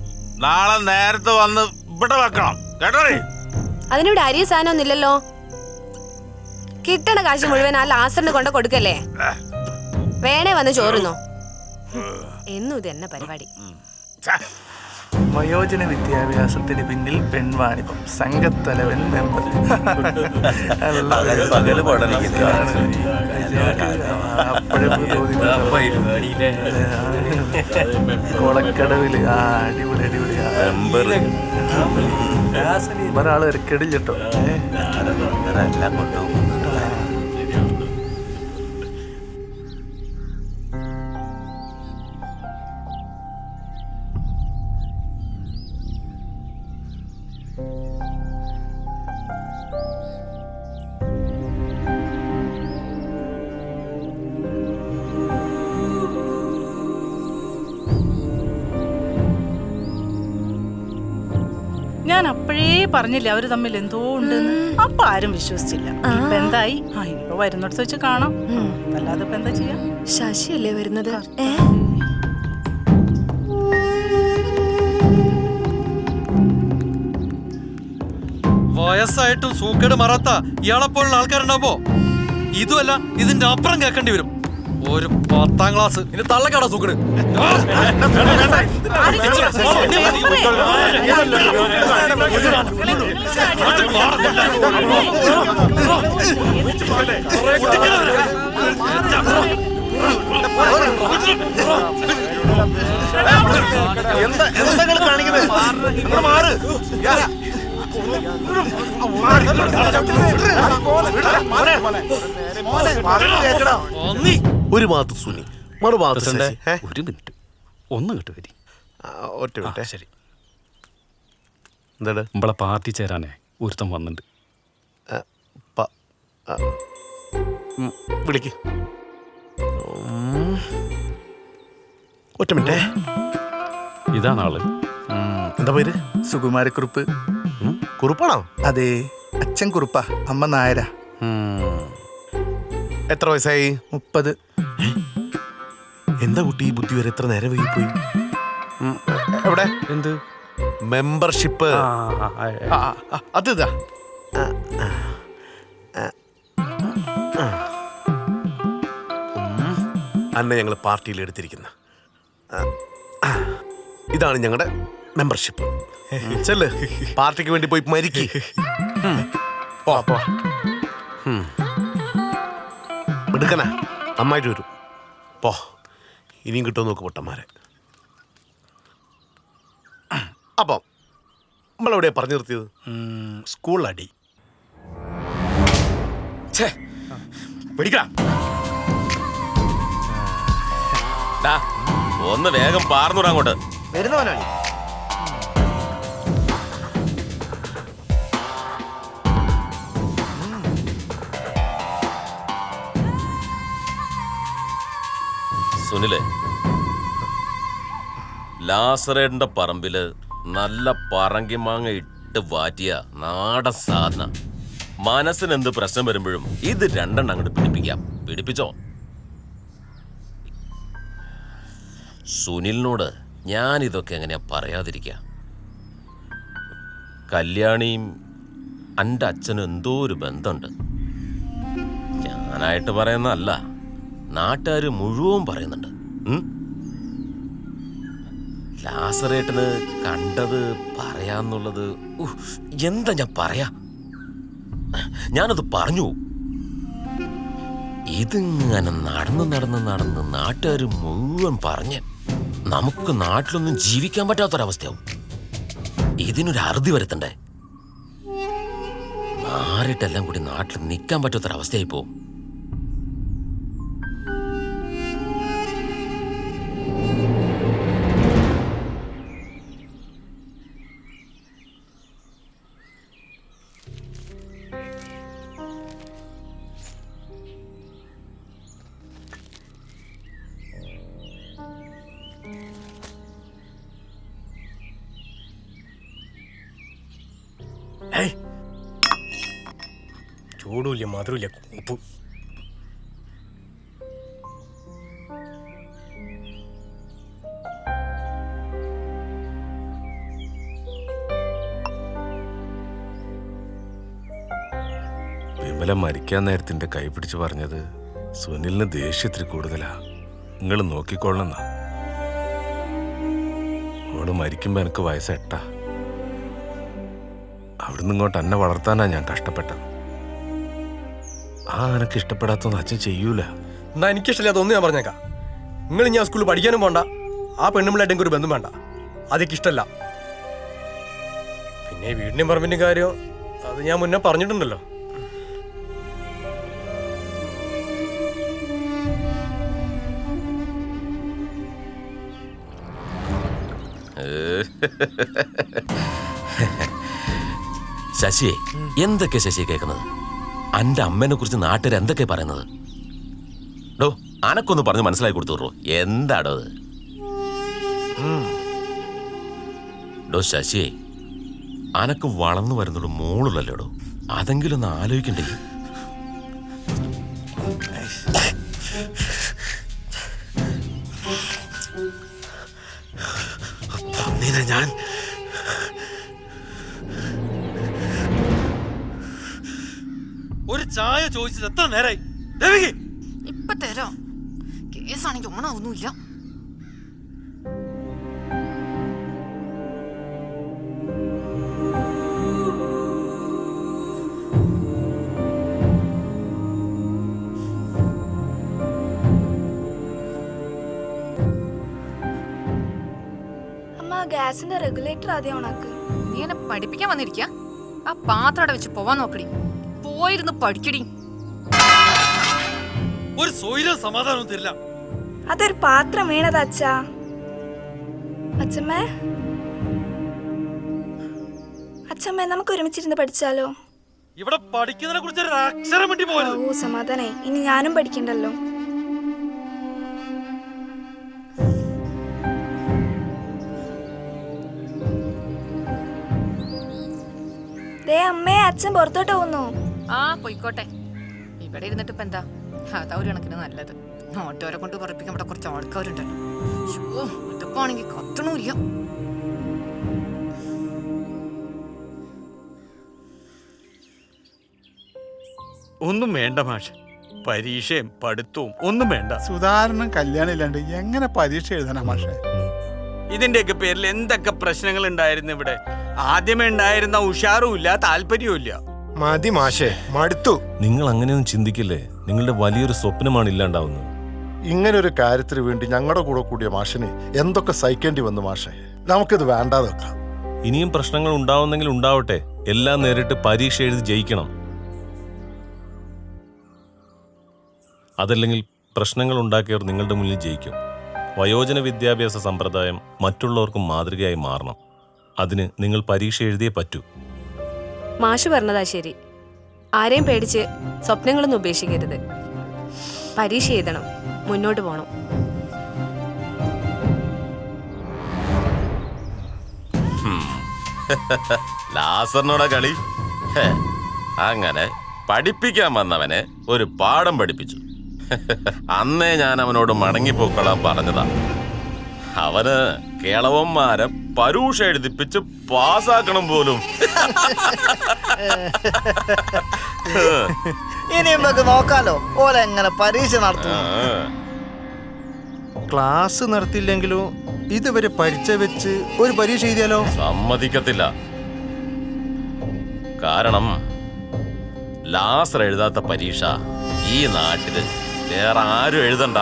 നാളെ നേരത്തെ വന്ന് ഇവിടെ വെക്കണം കേട്ടോടി. അതിനിവിടെ അരിയ സാധനം ഒന്നുമില്ലല്ലോ. കിട്ടണ കാശ് മുഴുവൻ ആ ലാസറിന് കൊണ്ട് കൊടുക്കല്ലേ. വേണേ വന്ന് ചോറുന്നോ. എന്നും ഇത് തന്നെ പരിപാടി. വയോജന വിദ്യാഭ്യാസത്തിന് പിന്നിൽ പെൺവാണിഭം സംഘത്തലവൻ മെമ്പർ. കൊളക്കടവില് അടിപൊളി അടിപൊളി ഒരാള് ഇറക്കടില്ല കേട്ടോ. ഞാൻ അപ്പോഴേ പറഞ്ഞില്ല അവര് തമ്മിൽ എന്തോ ഉണ്ടെന്ന്. അപ്പൊ ആരും വിശ്വസിച്ചില്ല. ഇപ്പൊ എന്തായി? ഇനിയിപ്പോ വരുന്നിടത്ത് വെച്ച് കാണാം. അല്ലാതെ ഇപ്പൊ എന്താ ചെയ്യാ? ശശിയല്ലേ വരുന്നത്? വയസ്സായിട്ടും സൂക്കേട് മാറാത്ത ഇയാളെപ്പോലുള്ള ആൾക്കാരുണ്ടാവുമ്പോ ഇതുമല്ല ഇതിന്റെ അപ്പുറം കേൾക്കേണ്ടി വരും. ഒരു 10ാം ക്ലാസ് ഇനി തള്ളക്കാടാ സൂക്കേട്. എന്താ കാണിക്കുന്നത്? മാറ്. ഒരു ഭാഗത്ത് സുനി, മറുഭാഗത്ത് ശശി. ഒരു മിനിറ്റ് ഒന്ന് കിട്ടു വരി. ഒറ്റ മിനിറ്റ്. ശരി. എന്താണ്? നമ്മളെ പാർട്ടി ചേരാനേ ഒരുത്തം വന്നിട്ടുണ്ട്. വിളിക്ക്. ഒറ്റ മിനിറ്റ്. ഇതാണ് ആള്. എന്താ പേര്? സുകുമാരക്കുറുപ്പ്. കുറുപ്പാണോ? അതെ, അച്ഛൻ കുറുപ്പ, അമ്മ നായര. എത്ര വയസ്സായി? 30. എന്താ കുട്ടി ഈ ബുദ്ധി വരെ എത്ര നേരം വൈകിപ്പോയി? എവിടെ? എന്ത് മെമ്പർഷിപ്പ്? അത് ഇതാ. അന്നെ ഞങ്ങൾ പാർട്ടിയിൽ എടുത്തിരിക്കുന്ന ഇതാണ് ഞങ്ങളുടെ മെമ്പർഷിപ്പ്. ചെല്ല്, പാർട്ടിക്ക് വേണ്ടി പോയി മരിക്ക്. എടുക്കണ നന്നായിട്ട് വരും. പോ, ഇനിയും കിട്ടുമോ നോക്ക് പൊട്ടന്മാരെ. അപ്പം നമ്മളെവിടെയാ പറഞ്ഞു നിർത്തിയത്? സ്കൂൾ അടി. ഒന്ന് വേഗം പാർന്നൂടാ അങ്ങോട്ട്. വരുന്ന മുതലാളി. സുനിലെ, ലാസറേന്റെ പറമ്പില് നല്ല പറങ്കിമാങ്ങ ഇട്ട് വാറ്റിയ നാടൻ സാധന. മനസ്സിന് എന്ത് പ്രശ്നം വരുമ്പോഴും ഇത് 2 അങ്ങോട്ട് പിടിപ്പിക്കാം. പിടിപ്പിച്ചോ? സുനിലിനോട് ഞാൻ ഇതൊക്കെ എങ്ങനെയാ പറയാതിരിക്കുക? കല്യാണിയും എൻ്റെ അച്ഛനും എന്തോ ഒരു ബന്ധമുണ്ട്. ഞാനായിട്ട് പറയുന്നതല്ല, നാട്ടുകാർ മുഴുവൻ പറയുന്നുണ്ട്. ലാസറേട്ടന് കണ്ടത് പറയാന്നുള്ളത് എന്താ ഞാൻ പറയാ? ഞാനത് പറഞ്ഞു. ഇതിങ്ങനെ നടന്ന് നാട്ടുകാർ മുഴുവൻ പറഞ്ഞ് നമുക്ക് നാട്ടിലൊന്നും ജീവിക്കാൻ പറ്റാത്തൊരവസ്ഥയാവും. ഇതിനൊരു അറുതി വരുത്തണ്ടേ? മാറിയിട്ടെല്ലാം കൂടി നാട്ടിൽ നിൽക്കാൻ പറ്റാത്തൊരവസ്ഥയായി പോവും. ചൂടുമില്ല, മധുരമില്ല, ഉപ്പ്. വിമല മരിക്കാൻ നേരത്തിന്റെ കൈ പിടിച്ച് പറഞ്ഞത് സുനിലിന് ദേഷ്യത്തിൽ കൂടുതലാ, നിങ്ങൾ നോക്കിക്കൊള്ളണം. അവള് മരിക്കുമ്പോ എനിക്ക് വയസ്സ് 8. അവിടുന്ന് ഇങ്ങോട്ട് എന്നെ വളർത്താനാ ഞാൻ കഷ്ടപ്പെട്ടത്. എനക്ക് ഇഷ്ടപ്പെടാത്തൊന്നും അച്ഛൻ ചെയ്യൂല. എന്നാ എനിക്കിഷ്ടമില്ല, അതൊന്നും ഞാൻ പറഞ്ഞേക്കാം. നിങ്ങൾ ഞാൻ സ്കൂളിൽ പഠിക്കാനും പോണ്ട, ആ പെണ്ണുമ്പിള്ളായിട്ട് എനിക്ക് ഒരു ബന്ധം വേണ്ട. അതൊക്കെ ഇഷ്ടമല്ല. പിന്നെ വീടിൻ്റെയും പറമ്പിൻ്റെയും കാര്യം അത് ഞാൻ മുന്നേ പറഞ്ഞിട്ടുണ്ടല്ലോ. ശശിയെ, എന്തൊക്കെ ശശിയെ കേൾക്കുന്നത്? അന്റെ അമ്മേനെ കുറിച്ച് നാട്ടുകാർ എന്തൊക്കെ പറയുന്നത്? ഡോ, അനക്കൊന്ന് പറഞ്ഞ് മനസ്സിലാക്കി കൊടുത്തു. എന്താടോ അത്? ഡോ ശശിയെ, അനക്ക് വളർന്നു വരുന്നത് മോളുള്ളല്ലേടോ, അതെങ്കിലും ഒന്ന് ആലോചിക്കണ്ടേ? ഞാൻ ഒരു ചായ ചോദിച്ചത് എത്ര നേരായി? ഇപ്പൊ തരാം. കേസാണെങ്കിൽ ഓണാവുന്നില്ല. ഗ്യാസിന്റെ റെഗുലേറ്റർ ആദ്യം ഓണാക്ക്. നീ എന്നെ പഠിപ്പിക്കാൻ വന്നിരിക്ക? ആ പാത്രം അവിടെ വെച്ച് പോവാൻ നോക്കടി. പോയിരുന്നു പഠിക്കടി. ഒരു സോയിലും സമാധാനവും തരില്ല. അതൊരു പാത്രം വീണത് അച്ഛാ. അച്ഛമ്മേ, അച്ഛമ്മേ, നമുക്ക് ഒരുമിച്ചിരുന്ന് പഠിച്ചാലോ? ഇവിടെ പഠിക്കുന്നതിനെ കുറിച്ച് ഒരു അക്ഷരം വേണ്ടി പോയത്. ഓ സമാധാനായി, ഇനി ഞാനും പഠിക്കണ്ടല്ലോ. അമ്മേ, അച്ഛൻ പുറത്തോട്ട് പോകുന്നു. ആ പോയിക്കോട്ടെ. ഇവിടെ ഇരുന്നിട്ട് ഇപ്പൊ എന്താ? അതാ ഒരു കണക്കിന് നല്ലത്. ഓട്ടോരെ കൊണ്ട് പറപ്പിക്കാൻ ഇവിടെ കുറച്ച് ആൾക്കാരുണ്ടല്ലോ. അടുപ്പാണെങ്കിൽ കത്തണമില്ല. ഒന്നും വേണ്ട മാഷ്, പരീക്ഷയും പഠിത്തവും ഒന്നും വേണ്ട. സുധാരണൻ കല്യാണം ഇല്ലാണ്ട് എങ്ങനെ പരീക്ഷ എഴുതാനാ മാഷെ? ഇതിന്റെയൊക്കെ പേരിൽ എന്തൊക്കെ പ്രശ്നങ്ങൾ ഉണ്ടായിരുന്നു ഇവിടെ. ആദ്യമേ ഉണ്ടായിരുന്ന ഉഷാറും ഇല്ല, താല്പര്യവും ഇല്ല. മതി മാഷേ, മടുത്തു. നിങ്ങൾ അങ്ങനെയൊന്നും ചിന്തിക്കില്ലേ? നിങ്ങളുടെ വലിയൊരു സ്വപ്നമാണ് ഇല്ലാണ്ടാവുന്നത്. ഇങ്ങനൊരു കാര്യത്തിന് വേണ്ടി ഞങ്ങളുടെ കൂടെ കൂടിയ മാഷിനെ എന്തൊക്കെ സഹിക്കേണ്ടി വന്നു മാഷെ. നമുക്കിത് വേണ്ടാതെ വെക്കാം. ഇനിയും പ്രശ്നങ്ങൾ ഉണ്ടാവുന്നെങ്കിൽ ഉണ്ടാവട്ടെ, എല്ലാം നേരിട്ട് പരീക്ഷ എഴുതി ജയിക്കണം. അതല്ലെങ്കിൽ പ്രശ്നങ്ങൾ ഉണ്ടാക്കിയവർ നിങ്ങളുടെ മുന്നിൽ ജയിക്കും. വയോജന വിദ്യാഭ്യാസ സമ്പ്രദായം മറ്റുള്ളവർക്കും മാതൃകയായി മാറണം. അതിന് നിങ്ങൾ പരീക്ഷ എഴുതിയേ പറ്റൂ. മാഷ് പറഞ്ഞതാ ശരി. ആരെയും പേടിച്ച് സ്വപ്നങ്ങളൊന്നും ഉപേക്ഷിക്കരുത്. പരീക്ഷ എഴുതണം, മുന്നോട്ട് പോകണം. ലാസറിനോടാ കളി. അങ്ങനെ പഠിപ്പിക്കാൻ വന്നവനെ ഒരു പാഠം പഠിപ്പിച്ചു. അന്നേ ഞാൻ അവനോട് മടങ്ങിപ്പോക്കളാൻ പറഞ്ഞതാ. അവന് കേളവന്മാരെ പരീക്ഷ എഴുതിപ്പിച്ച് പാസ്സാക്കണം പോലും. ഇനി നമുക്ക് നോക്കാലോ ഓല എങ്ങനെ പരീക്ഷ നടത്തും. ക്ലാസ് നടത്തിയില്ലെങ്കിലും ഇതുവരെ പഠിച്ച വെച്ച് ഒരു പരീക്ഷ എഴുതിയാലോ? സമ്മതിക്കത്തില്ല. കാരണം ലാസർ എഴുതാത്ത പരീക്ഷ ഈ നാട്ടില് വേറെ ആരും എഴുതണ്ട.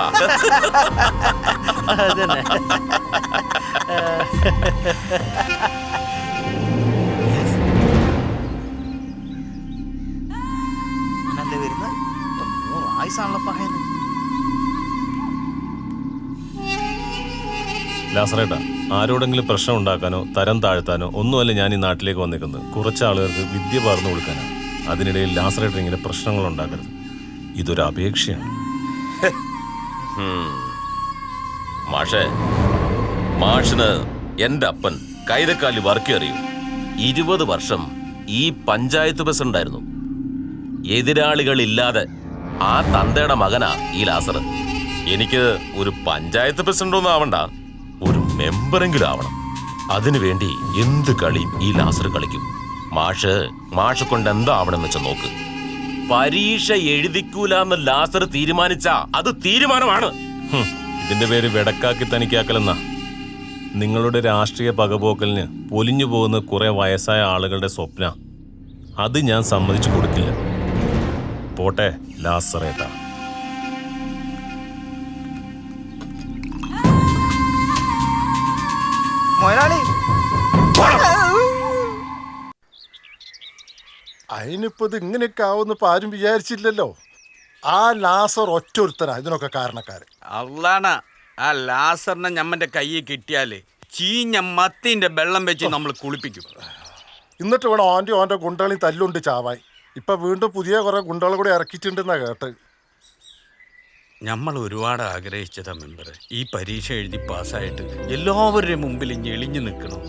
ലാസറേട്ടാ, ആരോടെങ്കിലും പ്രശ്നം ഉണ്ടാക്കാനോ തരം താഴ്ത്താനോ ഒന്നുമല്ല ഞാൻ ഈ നാട്ടിലേക്ക് വന്നിരിക്കുന്നത്. കുറച്ച് ആളുകൾക്ക് വിദ്യ പകർന്നു കൊടുക്കാനാണ്. അതിനിടയിൽ ലാസറേട്ടൻ ഇങ്ങനെ പ്രശ്നങ്ങൾ ഉണ്ടാക്കരുത്. ഇതൊരു അപേക്ഷയാണ്. മാഷേ, മാഷിന് എന്റെ അപ്പൻ കൈതക്കാലി വർക്ക് അറിയൂ. 20 വർഷം ഈ പഞ്ചായത്ത് പ്രസിഡന്റായിരുന്നു. എതിരാളികളില്ലാതെ ആ തന്തയുടെ മകനാ ഈ ലാസർ. എനിക്ക് ഒരു പഞ്ചായത്ത് പ്രസിഡന്റൊന്നും ആവണ്ട, ഒരു മെമ്പറെങ്കിലും ആവണം. അതിനുവേണ്ടി എന്ത് കളിയും ഈ ലാസർ കളിക്കും. മാഷ് കൊണ്ട് എന്താവണമെന്ന് വെച്ചാൽ നോക്ക്. പരീക്ഷ എഴുതിക്കൂലെന്ന് ലാസർ തീരുമാനിച്ചാ അത് തീരുമാനമാണ്. ഇതിന്റെ പേര് വെടക്കാക്കി തനിക്കാക്കലെന്നാ. നിങ്ങളുടെ രാഷ്ട്രീയ പകപോക്കലിന് പൊലിഞ്ഞു പോകുന്ന കുറെ വയസ്സായ ആളുകളുടെ സ്വപ്ന. അത് ഞാൻ സമ്മതിച്ചു കൊടുക്കില്ല. പോട്ടെ ലാസറേട്ടാ. അതിനിപ്പോ ഇത് ഇങ്ങനെയൊക്കെ ആവുന്ന ആരും വിചാരിച്ചില്ലല്ലോ. ആ ലാസർ ഒറ്റൊരുത്തരാ ഇതിനൊക്കെ കാരണക്കാരൻ. അള്ളാണ് ആ ലാസറിനെ ഞമ്മന്റെ കയ്യിൽ കിട്ടിയാല് ചീഞ്ഞ മത്തിന്റെ വെള്ളം വെച്ച് നമ്മൾ കുളിപ്പിക്കും. എന്നിട്ട് വേണം ഓൻ്റെ ഗുണ്ടകളി തല്ലുണ്ട് ചാവായി. ഇപ്പൊ വീണ്ടും പുതിയ കുറെ ഗുണ്ടകളെ കൂടി ഇറക്കിയിട്ടുണ്ടെന്നാ കേട്ട്. നമ്മൾ ഒരുപാട് ആഗ്രഹിച്ചതാ മെമ്പർ ഈ പരീക്ഷ എഴുതി പാസ്സായിട്ട് എല്ലാവരുടെയും മുമ്പിൽ ഞെളിഞ്ഞു നിൽക്കണം.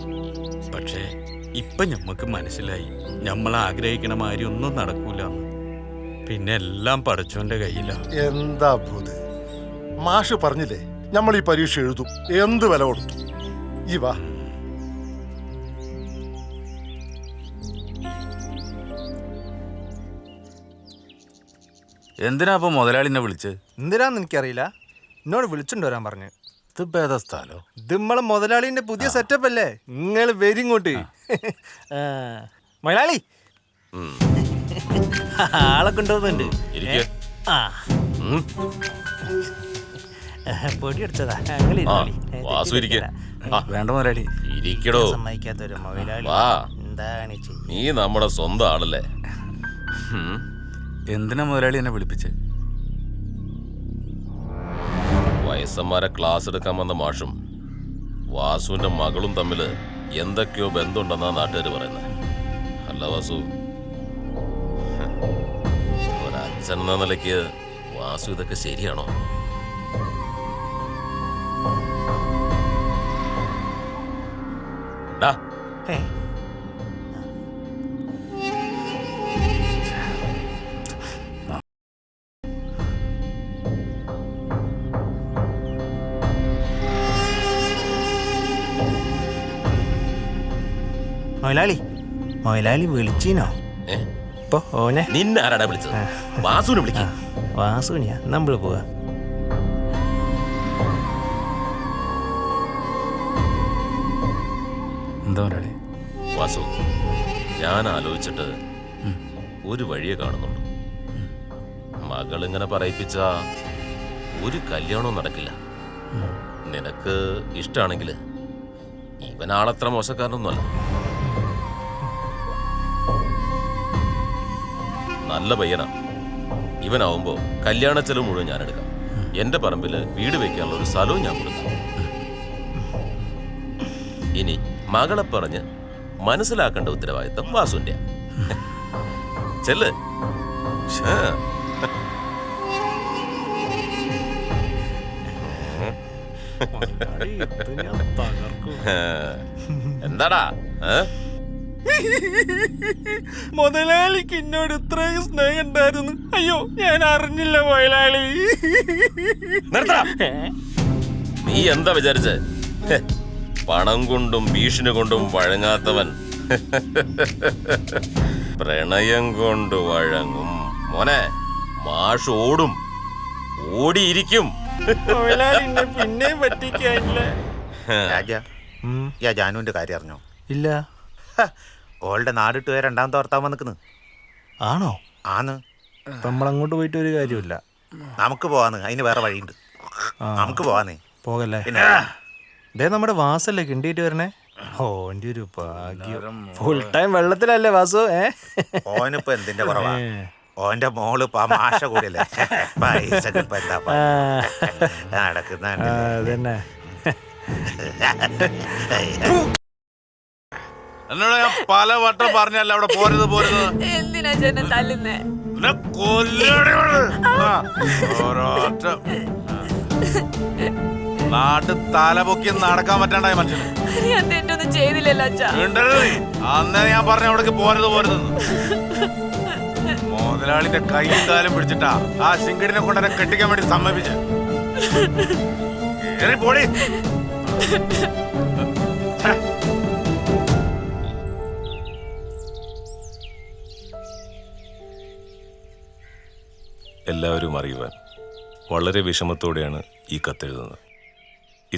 പക്ഷേ ഇപ്പൊ ഞമ്മക്ക് മനസ്സിലായി നമ്മൾ ആഗ്രഹിക്കണ മാതിരി ഒന്നും നടക്കൂല. പിന്നെ എല്ലാം പടച്ചോന്റെ കയ്യിലാ. എന്താ ഭൂത്, മാഷ് പറഞ്ഞില്ലേ നമ്മൾ ഈ പരീക്ഷ എഴുതും, എന്ത് വില കൊടുത്തു. ഈ വാ. എന്തിനാ അപ്പൊ മുതലാളിനെ വിളിച്ച്? എന്തിനാന്ന് എനിക്കറിയില്ല, എന്നോട് വിളിച്ചിട്ട് വരാൻ പറഞ്ഞു. ഇതിപ്പോ ഏതാ സ്ഥലോ? ഇത് നമ്മളെ മുതലാളിന്റെ പുതിയ സെറ്റപ്പ് അല്ലേ, നിങ്ങൾ വരി ഇങ്ങോട്ട്. മുതലാളി ആളെ കൊണ്ടുപോകുന്നുണ്ട്. പൊടി അടിച്ചതാ. വേണ്ട മുതലാളി, ഇരിക്കടോ. സമ്മതിക്കാത്തൊരു മുതലാളി. വാ, എന്താണ് നീ നമ്മുടെ സ്വന്തം ആളല്ലേ. എന്തിനാ മുതലാളി എന്നെ വിളിപ്പിച്ച്? വയസ്സന്മാരെ ക്ലാസ് എടുക്കാൻ വന്ന മാഷും വാസുവിന്റെ മകളും തമ്മിൽ എന്തൊക്കെയോ ബന്ധമുണ്ടെന്നാ നാട്ടുകാർ പറയുന്നത്. അല്ല വാസു, ഒരച്ഛൻ എന്ന നിലയ്ക്ക് വാസു ഇതൊക്കെ ശരിയാണോ? മൊയലാളി വിളിച്ചീനോ? ഇപ്പൊ ഓനെ നിന്നെ ആരാടാ വിളിച്ചത്? വാസുവിനെ വിളിക്ക. വാസുവിനെയാ, നമ്മള് പോവാ. എന്താ മുതലാളി? വാസു, ഞാൻ ആലോചിച്ചിട്ട് ഒരു വഴിയെ കാണുന്നുള്ളൂ. മകളിങ്ങനെ പറയിപ്പിച്ച ഒരു കല്യാണവും നടക്കില്ല. നിനക്ക് ഇഷ്ടാണെങ്കിൽ ഇവനാളത്ര മോശക്കാരനൊന്നുമല്ല. നല്ല പയ്യനാ. ഇവനാവുമ്പോ കല്യാണ ചെലവ് മുഴുവൻ ഞാൻ എടുക്കാം. എന്റെ പറമ്പില് വീട് വെക്കാനുള്ള ഒരു സ്ഥലവും ഞാൻ കൊടുക്കാം. ഇനി മകളെ പറഞ്ഞ് മനസ്സിലാക്കേണ്ട ഉത്തരവാദിത്തം വാസുവിന്റെ. ചെല്ല്. എന്താടാ മുതലാളിക്ക് എന്നോട് ഇത്രയും സ്നേഹം ഉണ്ടായിരുന്നു. അയ്യോ, ഞാൻ അറിഞ്ഞില്ല മുതലാളി. നീ എന്താ വിചാരിച്ചേ? പണം കൊണ്ടും ഭീഷണി കൊണ്ടും വഴങ്ങാത്തവൻ പ്രണയം കൊണ്ട് വഴങ്ങും. മോനെ, മാഷ് ഓടും, ഓടിയിരിക്കും. പിന്നെ പറ്റിക്കാനില്ല. ജാനുവിന്റെ കാര്യം അറിഞ്ഞോ? ഇല്ല. ഓളുടെ നാടിട്ട് പോയ രണ്ടാമത്തെ ഭർത്താവ് നിൽക്കുന്നു. ആണോ? ആന്ന്. ഇപ്പൊ നമ്മളങ്ങോട്ട് പോയിട്ട് ഒരു കാര്യമില്ല. നമുക്ക് പോവാന്ന്, അതിന് വേറെ വഴിയുണ്ട്. നമുക്ക് പോവാന്നേ. പോകല്ലേ? ഇതേ നമ്മുടെ വാസല്ലേ കിണ്ടിയിട്ട് വരണേ. ഓന്റെ ഒരു ഭാഗ്യം. ഫുൾ ടൈം വെള്ളത്തിലല്ലേ വാസു? ഓനിപ്പോ എന്തിന്റെ കുറവാ? ഓന്റെ മോള് മാഷ കൂടിയല്ലേ, പൈസ നടക്കുന്നുണ്ട്. അതന്നെ. എന്നോട് ഞാൻ പല വട്ടം പറഞ്ഞല്ല അവിടെ പോരുത് പോരുത്. എന്തിനാ ചേട്ടൻ തല്ലുന്നേ? നാട്ട് തലപൊക്കി നടക്കാൻ പറ്റാണ്ടായ മനുഷ്യന്. ഞാൻ തെറ്റൊന്നും ചെയ്തില്ലല്ലോ അച്ഛാ. അന്നേ ഞാൻ പറഞ്ഞ അവിടേക്ക് പോരുത് പോരുതെന്ന്. മുതലാളിന്റെ കൈയും കാലും പിടിച്ചിട്ടാ ആ ശിങ്കടിനെ കൊണ്ട് എന്നെ കെട്ടിക്കാൻ വേണ്ടി സമ്മതിപ്പിച്ച്. പോടി. എല്ലാവരും അറിയുവാൻ വളരെ വിഷമത്തോടെയാണ് ഈ കത്തെഴുതുന്നത്.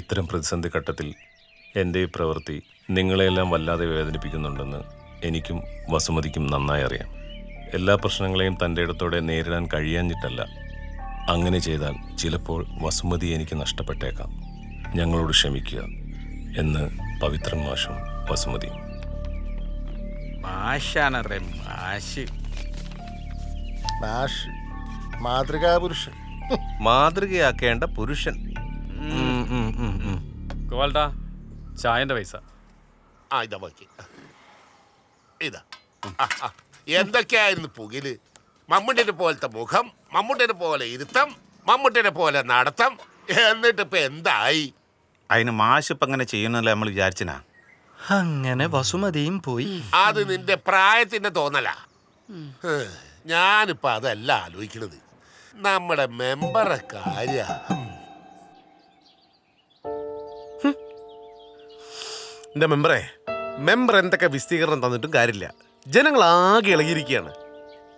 ഇത്തരം പ്രതിസന്ധി ഘട്ടത്തിൽ എൻ്റെ ഈ പ്രവൃത്തി നിങ്ങളെയെല്ലാം വല്ലാതെ വേദനിപ്പിക്കുന്നുണ്ടെന്ന് എനിക്കും വസുമതിക്കും നന്നായി അറിയാം. എല്ലാ പ്രശ്നങ്ങളെയും തൻ്റെ ഇടത്തോടെ നേരിടാൻ കഴിയാഞ്ഞിട്ടല്ല. അങ്ങനെ ചെയ്താൽ ചിലപ്പോൾ വസുമതി എനിക്ക് നഷ്ടപ്പെട്ടേക്കാം. ഞങ്ങളോട് ക്ഷമിക്കുക എന്ന് പവിത്രൻ മാഷും വസുമതിയും. മാഷാണറേ മാഷ്. മാഷ് മാതൃകാ പുരുഷൻ. മാതൃകയാക്കേണ്ട പുരുഷൻ. ഗോപാൽട്ടാ, ചായന്റെ പൈസ. ഇതാ ബാക്കി. ഇതാ. എന്തൊക്കെയായിരുന്നു പുകില്? മമ്മൂട്ടിനെ പോലത്തെ മുഖം, മമ്മൂട്ടിനെ പോലെ ഇരുത്തം, മമ്മൂട്ടിനെ പോലെ നടത്തം. എന്നിട്ട് ഇപ്പൊ എന്തായി? അതിന് മാഷ് ഇപ്പം അങ്ങനെ ചെയ്യുന്നല്ലേ നമ്മൾ വിചാരിച്ചിനാ. അങ്ങനെ വസുമതിയും പോയി. അത് നിന്റെ പ്രായത്തിന്റെ തോന്നല. ഞാനിപ്പോ അതല്ല ആലോചിക്കണത്, നമ്മുടെ മെമ്പറെ കാര്യ. എന്റെ മെമ്പർ എന്തൊക്കെ വിസ്തീകരണം തന്നിട്ടും കാര്യമില്ല. ജനങ്ങൾ ആകെ ഇളകിയിരിക്കുകയാണ്.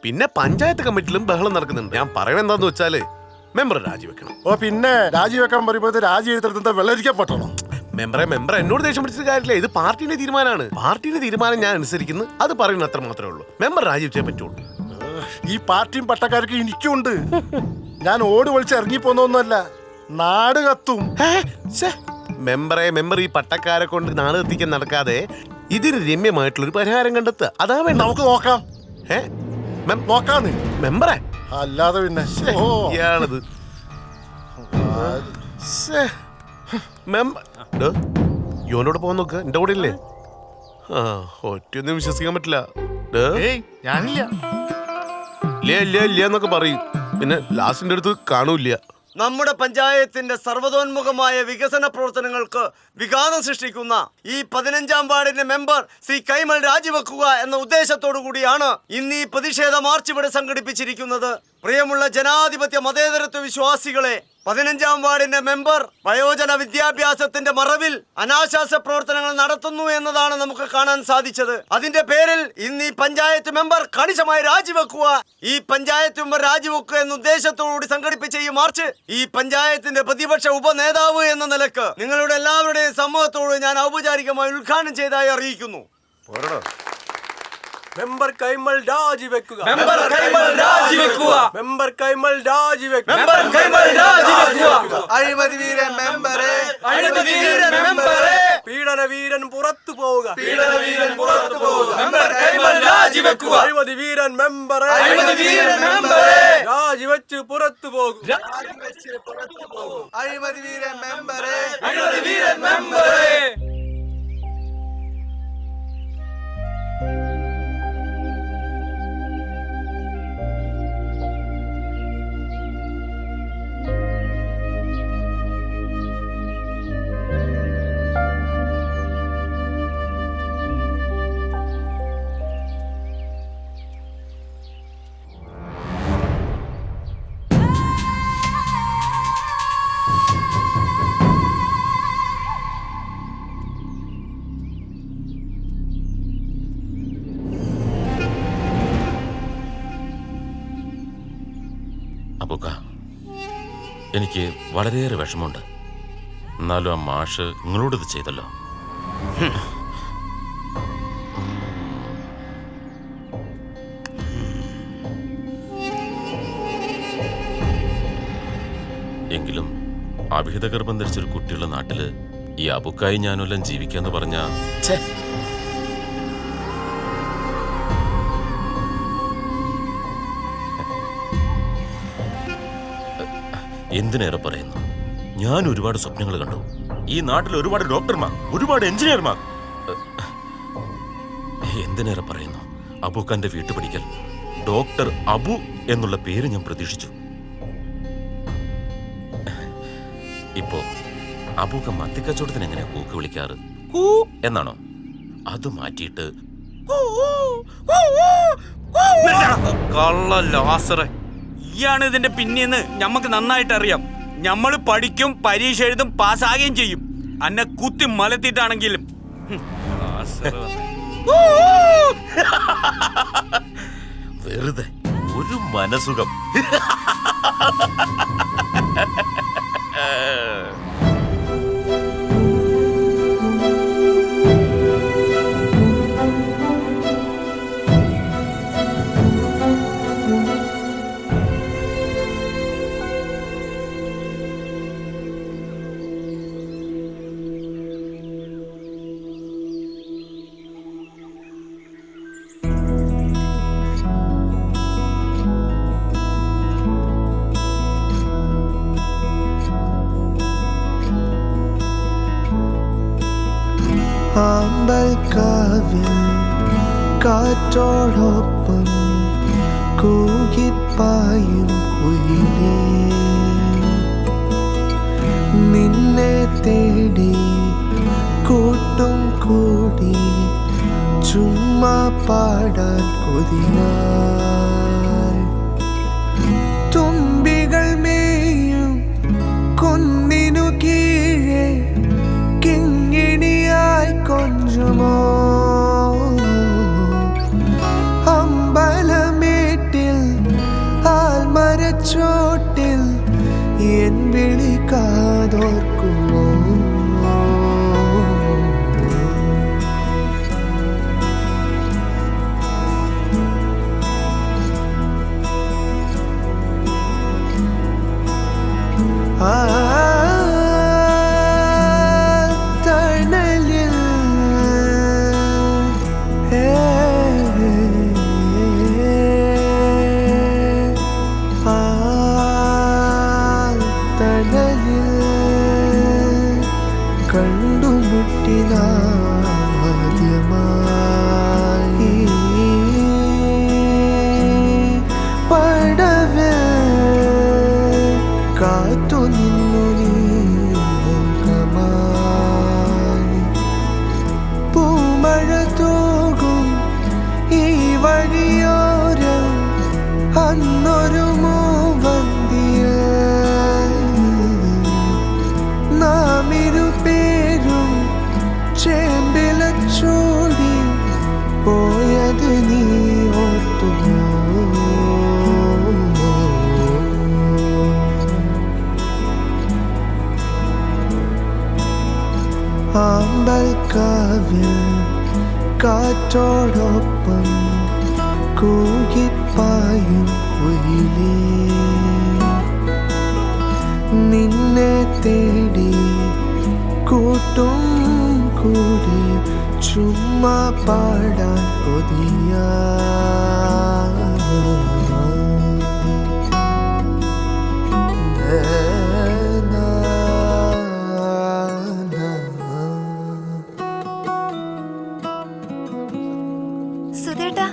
പിന്നെ പഞ്ചായത്ത് കമ്മിറ്റിയിലും ബഹളം നടക്കുന്നുണ്ട്. ഞാൻ പറയണ എന്താന്ന് വെച്ചാല് മെമ്പർ രാജിവെക്കണം. ഓ പിന്നെ രാജിവെക്കാൻ പറയുമ്പോൾ രാജി എഴുതെടുത്ത വെള്ളരിക്കപ്പെട്ടോ? മെമ്പർ എന്നോട് ദേഷ്യം പിടിച്ചിട്ട് കാര്യമില്ല. ഇത് പാർട്ടിയുടെ തീരുമാനമാണ്. പാർട്ടിയുടെ തീരുമാനം ഞാൻ അനുസരിക്കുന്നു. അത് പറയുന്നത് അത്ര മാത്രമേ ഉള്ളൂ. മെമ്പർ രാജിവെച്ചേ പറ്റുള്ളൂ. ഈ പാർട്ടിയും പട്ടക്കാർക്കും എനിക്കുണ്ട്. ഞാൻ ഓട് വിളിച്ച് ഇറങ്ങിപ്പോന്നൊന്നുമല്ല, നാട് കത്തും. മെമ്പർ ഈ പട്ടക്കാരെ കൊണ്ട് നാട് കത്തിക്കാൻ നടക്കാതെ ഇതിന് രമ്യമായിട്ടുള്ളൊരു പരിഹാരം കണ്ടെത്തുക. അതാ വേണ്ട. നമുക്ക് നോക്കാം. നോക്കാന്ന് മെമ്പറെ അല്ലാതെ പിന്നെ ഇയാളത് യോനോട് പോകാൻ നോക്ക്. എന്റെ കൂടെ ഇല്ലേ? ഒറ്റയൊന്നും വിശ്വസിക്കാൻ പറ്റില്ല. ഇല്ല എന്നൊക്കെ പറയും, പിന്നെ ലാസ്റ്റിന്റെ അടുത്ത് കാണൂല്ല. നമ്മുടെ പഞ്ചായത്തിന്റെ സർവ്വതോന്മുഖമായ വികസന പ്രവർത്തനങ്ങൾക്ക് വിഘാതം സൃഷ്ടിക്കുന്ന ഈ 15-ാം വാർഡിന്റെ മെമ്പർ ശ്രീ കൈമൾ രാജിവെക്കുക എന്ന ഉദ്ദേശത്തോടു കൂടിയാണ് ഇന്ന് ഈ പ്രതിഷേധ മാർച്ച് ഇവിടെ സംഘടിപ്പിച്ചിരിക്കുന്നത്. പ്രിയമുള്ള ജനാധിപത്യ മതേതരത്വ വിശ്വാസികളെ, 15-ാം വാർഡിന്റെ മെമ്പർ വയോജന വിദ്യാഭ്യാസത്തിന്റെ മറവിൽ അനാശാസ പ്രവർത്തനങ്ങൾ നടത്തുന്നു എന്നതാണ് നമുക്ക് കാണാൻ സാധിച്ചത്. അതിന്റെ പേരിൽ ഇന്ന് ഈ പഞ്ചായത്ത് മെമ്പർ കണിശമായി രാജിവെക്കുക, ഈ പഞ്ചായത്ത് മെമ്പർ രാജിവെക്കുക എന്ന ഉദ്ദേശത്തോടുകൂടി സംഘടിപ്പിച്ച ഈ മാർച്ച് ഈ പഞ്ചായത്തിന്റെ പ്രതിപക്ഷ ഉപനേതാവ് എന്ന നിലക്ക് നിങ്ങളുടെ എല്ലാവരുടെയും സമ്മതത്തോട് ഞാൻ ഔപചാരികമായി ഉദ്ഘാടനം ചെയ്തതായി അറിയിക്കുന്നു. മെമ്പർ കൈമൾ രാജിവെക്കുക. മെമ്പർ കൈമൾ രാജിവെക്കുക. മെമ്പർ കൈമൾ രാജിവെക്കുക. മെമ്പർ കൈമൾ രാജിവെക്കുക. അഴിമതി വീരൻ മെമ്പറെ, അഴിമതി വീരൻ മെമ്പറെ, പീഡന വീരൻ പുറത്തു പോവുക. പീഡന വീരൻ പുറത്തു പോവുക. മെമ്പർ കൈമൾ രാജിവെക്കുക. അഴിമതി വീരൻ മെമ്പറെ, അഴിമതി വീരൻ മെമ്പറെ, രാജിവെച്ച് പുറത്തു പോകും. അഴിമതി വീരൻ മെമ്പറെ, അഴിമതി വീരൻ മെമ്പറെ. അബൂക്ക, എനിക്ക് വളരെയേറെ വിഷമമുണ്ട്. എന്നാലും ആ മാഷ് നിങ്ങളോട് ഇത് ചെയ്തല്ലോ. എങ്കിലും അവിഹിത ഗർഭം ധരിച്ചൊരു കുട്ടിയുള്ള നാട്ടില് ഈ അബുക്കായി ഞാനെല്ലാം ജീവിക്കാന്ന് പറഞ്ഞ എന്തിനേറെ പറയുന്നു. ഞാൻ ഒരുപാട് സ്വപ്നങ്ങൾ കണ്ടു. ഈ നാട്ടിൽ ഒരുപാട് ഡോക്ടർമാർ, ഒരുപാട് എഞ്ചിനീയർമാർ. എന്തിനേറെ പറയുന്നു, അബൂഖാന്റെ വീട്ടുപടിക്കൽ ഡോക്ടർ അബു എന്നുള്ള പേര് ഞാൻ പ്രതീക്ഷിച്ചു. ഇപ്പോ അബൂഖ മത്തിക്കച്ചവടത്തിന് എങ്ങനെയാ കൂക്ക് വിളിക്കാറ്? കൂ എന്നാണോ? അത് മാറ്റിയിട്ട് ഇയാണ് ഇതിന്റെ പിന്നീന്ന് ഞമ്മക്ക് നന്നായിട്ട് അറിയാം. ഞമ്മള് പഠിക്കും, പരീക്ഷ എഴുതും, പാസ്സാകുകയും ചെയ്യും. അന്നെ കുത്തി മലത്തിട്ടാണെങ്കിലും വെറുതെ ഒരു മനസുഖം. ആമ്പൽക്കാവിൽ കാറ്റോടൊപ്പം കൂകിപ്പായും കുയിലേ, നിന്നെ തേടി കൂട്ടും കൂടി ചുമ്മാ പാടാൻ കൊതിയായി തുമ്പികൾ മേയും കുന്നിനു കീഴെ കിങ്ങിണിയായി കൊഞ്ചുമോ അമ്പലമേട്ടിൽ ആൽമരച്ചോട്ടിൽ എൻ വിളി കാതോർക്കുമോ തണലിൽ തണലിൽ കണ്ടുമുട്ടിനാദ്യമായി പടവേ കാത്തു നിന്നു നീ മുഖമായി പൂമഴ തൂകും ഈ വഴിയോരം അന്നൊരു മൂവന്തിയ നാം ഇരുപേരും ചേമ്പിലച്ചോടി പോയത് നീ ഓർത്തുമോ ആമ്പൽ കാവ്യ കാറ്റോടൊപ്പം കൂകിപ്പായും കുയിലേ നിന്നെ തേടി കൂട്ടും കൂടി ചുമ്മാ പാടാൻ കൊതിയാ സുധേട്ടാ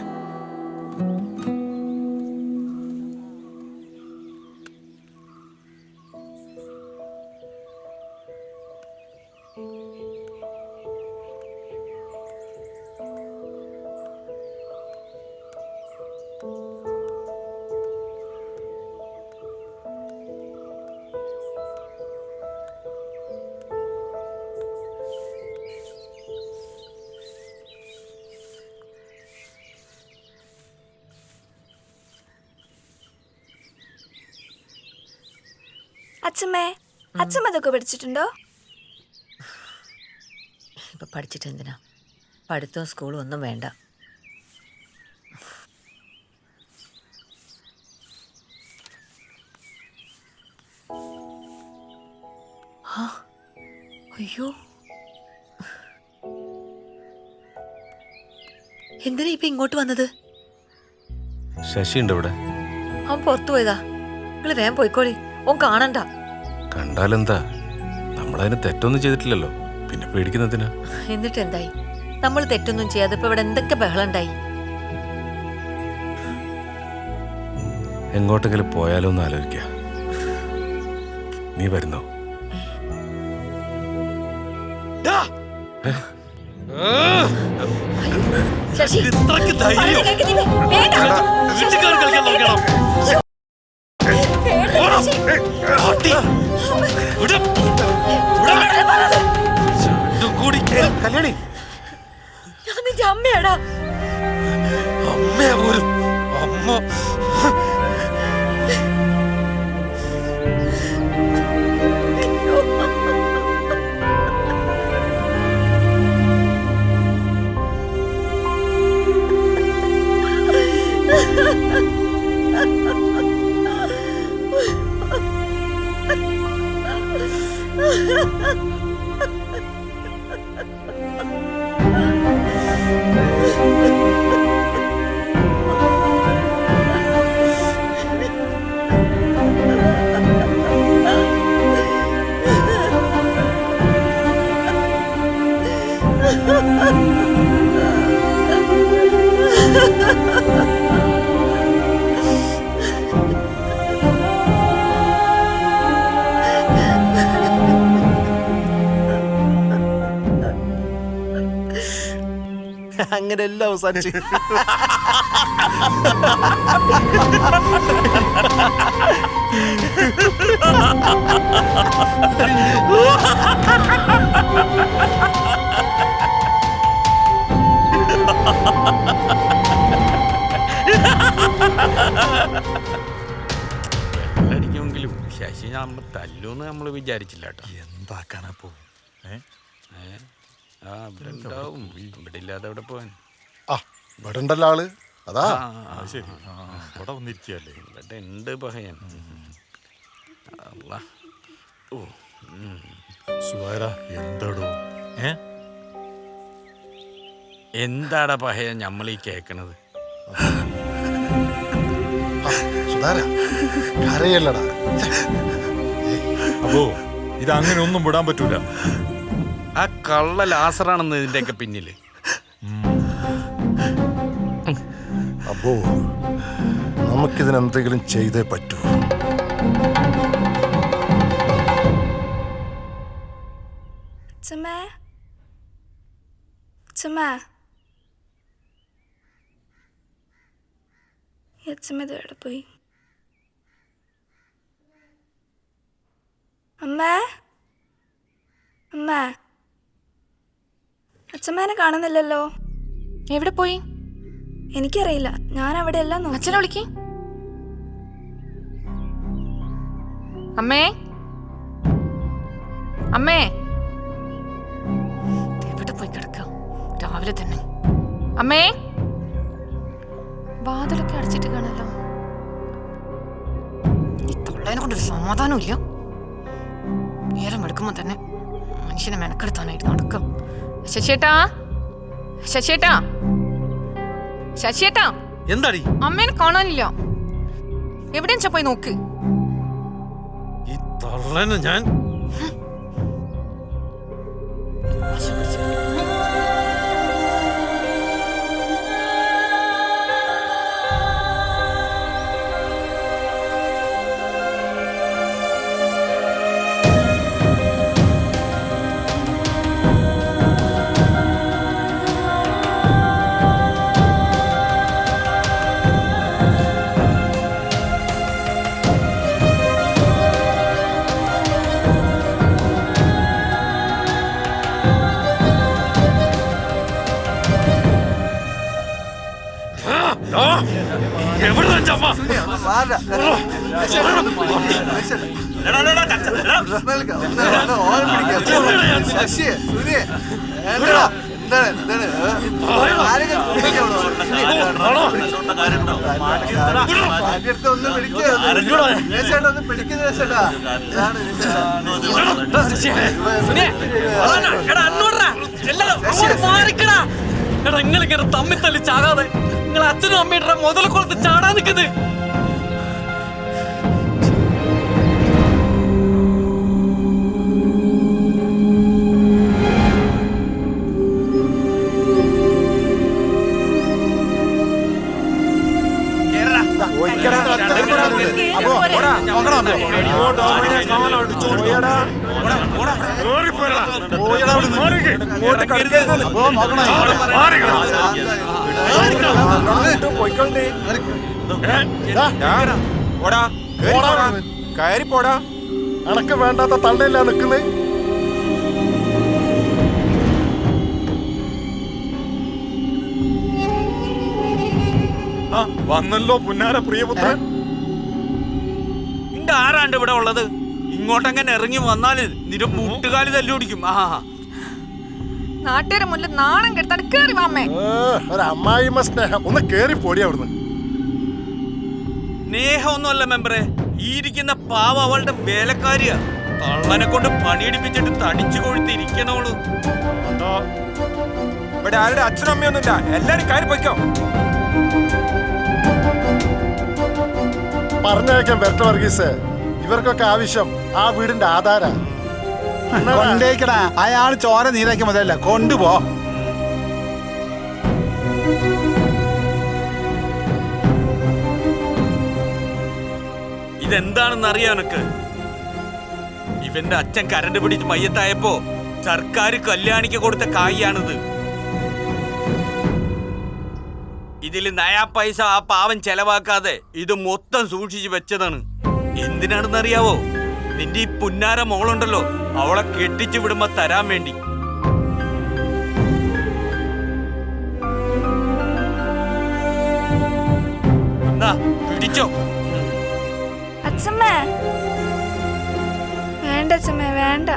അച്ഛമ്മേ അച്ഛമ്മ അതൊക്കെ പഠിച്ചിട്ടുണ്ടോ? ഇപ്പൊ പഠിച്ചിട്ട് എന്തിനാ? പഠിത്തവും സ്കൂളും ഒന്നും വേണ്ട. അയ്യോ, എന്തിനാ ഇപ്പൊ ഇങ്ങോട്ട് വന്നത്? ശശി ഉണ്ട് ഇവിടെ. അവൻ പുറത്തു പോയതാ. നിങ്ങള് വേഗം പോയിക്കോളി, ഓൻ കാണണ്ട. കണ്ടാലെന്താ, നമ്മളതിന് തെറ്റൊന്നും ചെയ്തിട്ടില്ലല്ലോ, പിന്നെ പേടിക്കുന്നതിനാ? എന്നിട്ട് എന്തായി? നമ്മൾ തെറ്റൊന്നും ചെയ്യാതെ ഇപ്പൊ ഇവിടെ എന്തൊക്കെ ബഹളം ഉണ്ടായി. എങ്ങോട്ടെങ്കിലും പോയാലോ എന്ന് ആലോചിക്ക. നീ വരുന്നോ? ശശി, ഇത്രയ്ക്ക് ധൈര്യം? വേണ്ട. വീട്ടുകാർ കളിക്കാൻ നോക്കണം. കല്യാണി, ഞാൻ നിന്റെ അമ്മയാടാ. അമ്മയാ പോലും. അമ്മ അങ്ങനെ എല്ലാം അവസാനിച്ചു. അടിക്കുമെങ്കിലും ശശി നമ്മൾ തല്ലൂന്ന് നമ്മൾ വിചാരിച്ചില്ല കേട്ടോ. എന്താക്കാനാ പോ? ആ ഇവിടെ ഉണ്ടാവും, ഇവിടെ ഇല്ലാതെ എവിടെ പോവാൻ? ആ ഇവിടെ ഉണ്ടല്ലോ ആള്. അതാ ശരി, ഇവിടെ വന്നിരിക്കല്ലേ. ഇവിടെ ഉണ്ട് പഹയൻ. സുവാര എന്താടോ? എന്താടാ പഹയൻ നമ്മളീ കേക്കണത്? സുധാര കരയല്ലടാ. അപ്പോ ഇത് അങ്ങനെ ഒന്നും വിടാൻ പറ്റൂല. ആ കള്ള ലാസറാണെന്ന് ഇതിന്റെയൊക്കെ പിന്നില്. അപ്പോ നമുക്കിതിനെന്തെങ്കിലും ചെയ്തേ പറ്റൂ. അച്ഛമ്മേ, അച്ഛമ്മേ, അച്ഛമ്മ ഇത് എവിടെ പോയി? അമ്മേ, അമ്മേ, അച്ഛമ്മേനെ കാണുന്നില്ലല്ലോ. എവിടെ പോയി? എനിക്കറിയില്ല, ഞാൻ അവിടെ എല്ലാം നോക്കി. അച്ഛനെ വിളിക്ക്. അമ്മേ, അമ്മേ, എവിടെ പോയി കിടക്കാം രാവിലെ തന്നെ? അമ്മേ, വാതിലൊക്കെ അടച്ചിട്ട് കാണല്ലോ. ഈ തൊള്ളേനെ കൊണ്ടൊരു സമാധാനം ഇല്ല. നേരം എടുക്കുമ്പോ തന്നെ മനുഷ്യനെ മെനക്കെടുത്താനായിട്ട് നടക്കും. ശശിയേട്ടാ, ശശിയേട്ടാ, ശശിയേട്ടാ, എന്താടി? അമ്മേനെ കാണാനില്ല. എവിടെയാ പോയി നോക്ക്. ഈ തള്ളനെ ഞാൻ നിങ്ങളിങ്ങനെ തമ്മിൽ തല്ലി ചാകാതെ നിങ്ങൾ അച്ഛനും അമ്മയുടെ മുതൽ കൊടുത്ത് ചാടാൻ നിൽക്കുന്നത്. കയറി പോടാ. അണക്ക് വേണ്ടാത്ത തള്ളയില്ല നിക്കുന്നേ. വന്നല്ലോ പുന്നാര പ്രിയപുത്രൻ. നിന്റെ ആരാണ്ട് ഇവിടെ ഉള്ളത്? ഇങ്ങോട്ടങ്ങനെ ഇറങ്ങി വന്നാല് നിന്റെ മുട്ടുകാലി തല്ലുപിടിക്കും. നാട്ടുകാരെ മുന്നിൽ നാണം കെടുത്താണ്. കേറി വാമ്മേ. ഒരു അമ്മായിമ്മ സ്നേഹം. ഒന്ന് കേറി പോടി അവിടുന്ന്. സ്നേഹമൊന്നുമല്ല മെമ്പറെ, ഈ ഇരിക്കുന്ന പാവ അവളുടെ വേലക്കാരിയാ. തള്ളനെ കൊണ്ട് പണിയെടുപ്പിച്ചിട്ട് തടിച്ചു കൊഴുത്തിരിക്കണോളൂ. ഇവിടെ ആരുടെ അച്ഛനും അമ്മയൊന്നുമില്ല. എല്ലാരും കയറി പോയിക്കോ. പറഞ്ഞയക്കാൻ വരട്ടെ വർഗീസ്. ഇവർക്കൊക്കെ ആവശ്യം ആ വീടിന്റെ ആധാര. കൊണ്ടേക്കടാ. അയാൾ ചോര നീരാക്കി മുതലല്ല, കൊണ്ടുപോ. ഇതെന്താണെന്ന് അറിയാം എനക്ക്. ഇവന്റെ അച്ഛൻ കരണ്ട് പിടിച്ച് മയ്യത്തായപ്പോ സർക്കാർ കല്യാണിക്ക് കൊടുത്ത കായാണിത്. ഇതിൽ നയാ പൈസ ആ പാവം ചെലവാക്കാതെ ഇത് മൊത്തം സൂക്ഷിച്ചു വെച്ചതാണ്. എന്തിനാണെന്നറിയാവോ? നിന്റെ ഈ പുന്നാര മോളുണ്ടല്ലോ, അവളെ കെട്ടിച്ചു വിടുമ്പോ തരാൻ വേണ്ടി. എന്നാ പിടിച്ചോ. അച്ഛമ്മ വേണ്ട, അച്ഛമ്മ വേണ്ട.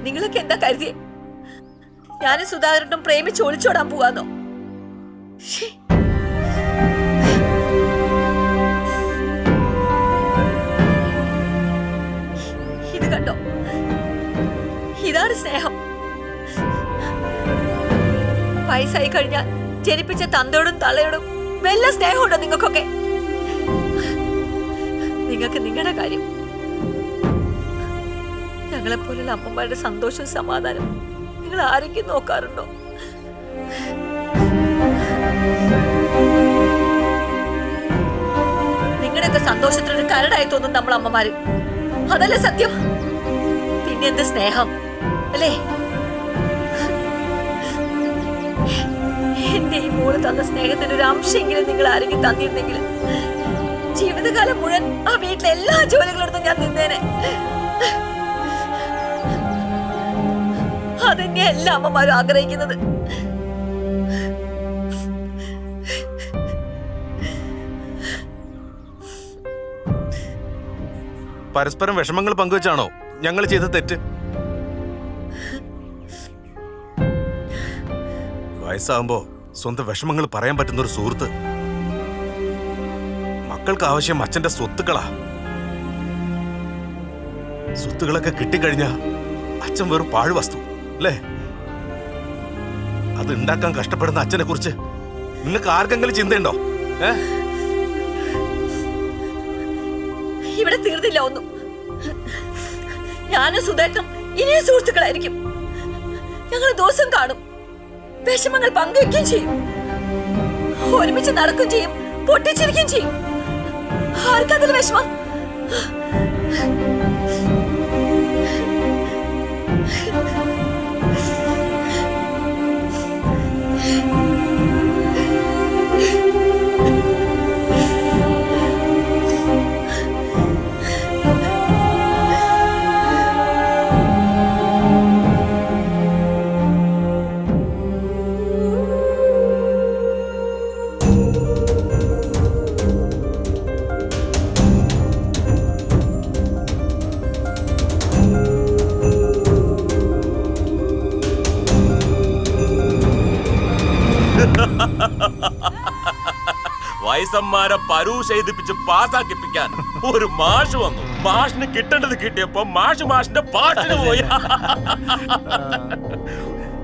നിങ്ങളൊക്കെ എന്താ കരുതിയേ? ഞാനും സുധാകരനും പ്രേമിച്ച് ഒളിച്ചോടാൻ പോവാന്നോ? ഇത് കണ്ടോ, ഇതാണ് സ്നേഹം. വയസ്സായി കഴിഞ്ഞാൽ ജനിപ്പിച്ച തന്തയോടും തള്ളയോടും വല്ല സ്നേഹമുണ്ടോ നിങ്ങൾക്കൊക്കെ? നിങ്ങൾക്ക് നിങ്ങളുടെ കാര്യം, ഞങ്ങളെപ്പോലുള്ള അമ്മമാരുടെ സന്തോഷവും സമാധാനം നിങ്ങൾ ആരെങ്കിലും നോക്കാറുണ്ടോ? നിങ്ങളുടെയൊക്കെ സന്തോഷത്തിനൊരു കരടായി തോന്നും നമ്മൾ അമ്മമാര്. അതല്ലേ സത്യം? പിന്നെന്ത് സ്നേഹം അല്ലേ? എന്റെ ഈ മോള് തന്ന സ്നേഹത്തിന് ഒരു അംശമെങ്കിലും നിങ്ങൾ ആരെങ്കിലും തന്നിരുന്നെങ്കിൽ ജീവിതകാലം മുഴുവൻ ആ വീട്ടിലെ എല്ലാ ജോലികളെടുത്തും ഞാൻ നിന്നേനെ. അതന്നെ എല്ലാ അമ്മമാരും ആഗ്രഹിക്കുന്നത്. പരസ്പരം വിഷമങ്ങൾ പങ്കുവെച്ചാണോ ഞങ്ങൾ ചെയ്ത തെറ്റ്? വയസ്സാകുമ്പോ സ്വന്തം വിഷമങ്ങൾ പറയാൻ പറ്റുന്ന ഒരു സുഹൃത്ത്. മക്കൾക്ക് ആവശ്യം അച്ഛന്റെ സ്വത്തുക്കളാ. സ്വത്തുക്കളൊക്കെ കിട്ടിക്കഴിഞ്ഞാ അച്ഛൻ വെറും പാഴ്വസ്തു അല്ലേ? അത് ഉണ്ടാക്കാൻ കഷ്ടപ്പെടുന്ന അച്ഛനെ കുറിച്ച് നിങ്ങൾക്ക് ആർക്കെങ്കിലും ചിന്തയുണ്ടോ? ഇവിടെ തീർന്നില്ല ഒന്നും. ഞാനും സുധേട്ടനും ഇനിയും സുഹൃത്തുക്കളായിരിക്കും. ഞങ്ങൾ ദിവസം കാണും, വിഷമങ്ങൾ പങ്കുവെക്കുകയും ചെയ്യും, ഒരുമിച്ച് നടക്കുകയും ചെയ്യും, പൊട്ടിച്ചിരിക്കുകയും ചെയ്യും. ആർക്കതിൽ വിഷമം? വയസ്സന്മാരെ പരൂഷ എഴുതിപ്പിച്ച് പാസ്സാക്കിപ്പിക്കാൻ ഒരു മാഷ് വന്നു. മാഷിന് കിട്ടേണ്ടത് കിട്ടിയപ്പോ മാഷിന്റെ പാട്ടിന് പോയി.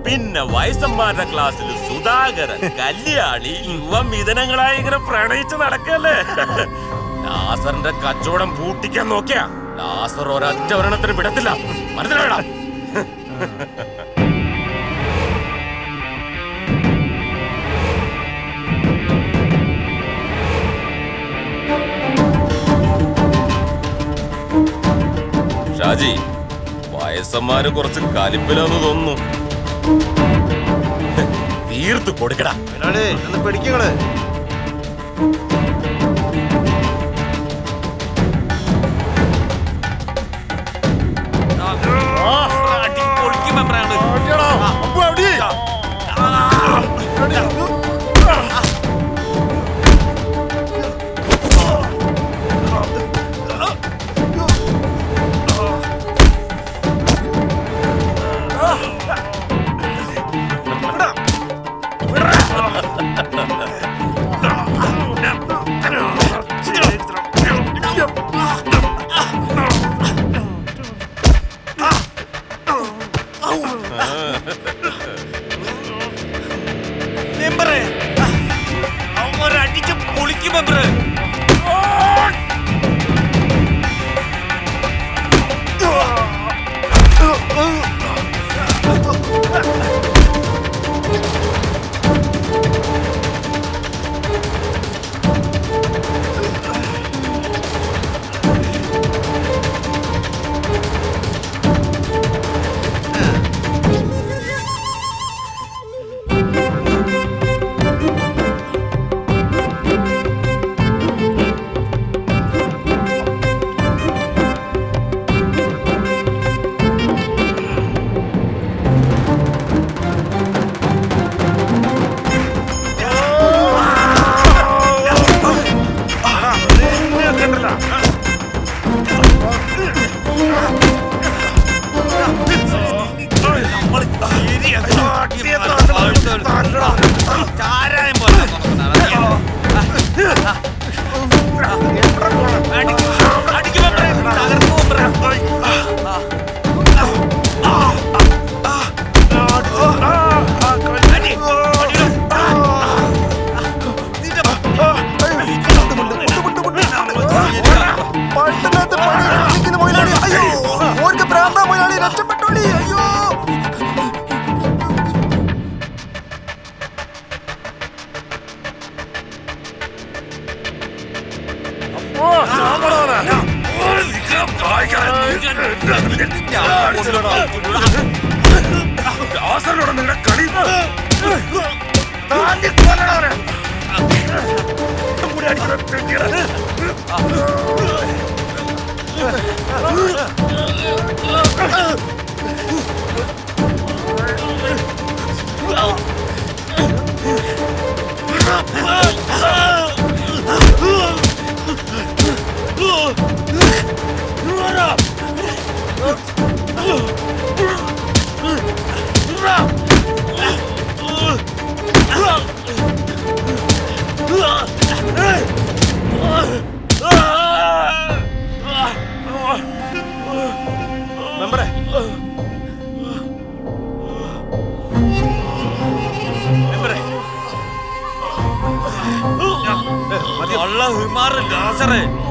പിന്നെ വയസ്സന്മാരുടെ ക്ലാസ്സിൽ സുധാകരൻ, കല്യാണി, യുവമിഥുനങ്ങളായി ഇങ്ങനെ പ്രണയിച്ച് നടക്കല്ലേ. ലാസറിന്റെ കച്ചവടം പൂട്ടിക്കാൻ നോക്കിയാ ലാസർ ഒരൊറ്റ ഒരെണ്ണത്തിന് വിടത്തില്ല. മനസ്സിലായടാ? ഷാജി, വയസ്സന്മാര് കുറച്ച് കലിപ്പിലാന്ന് തോന്നുന്നു. തീർത്ത് കൊടുക്കടാ. പിടിക്കങ്ങള് അവരടിച്ച് പൊളിക്കും മെമ്പറ്. ചാരായം പോലെ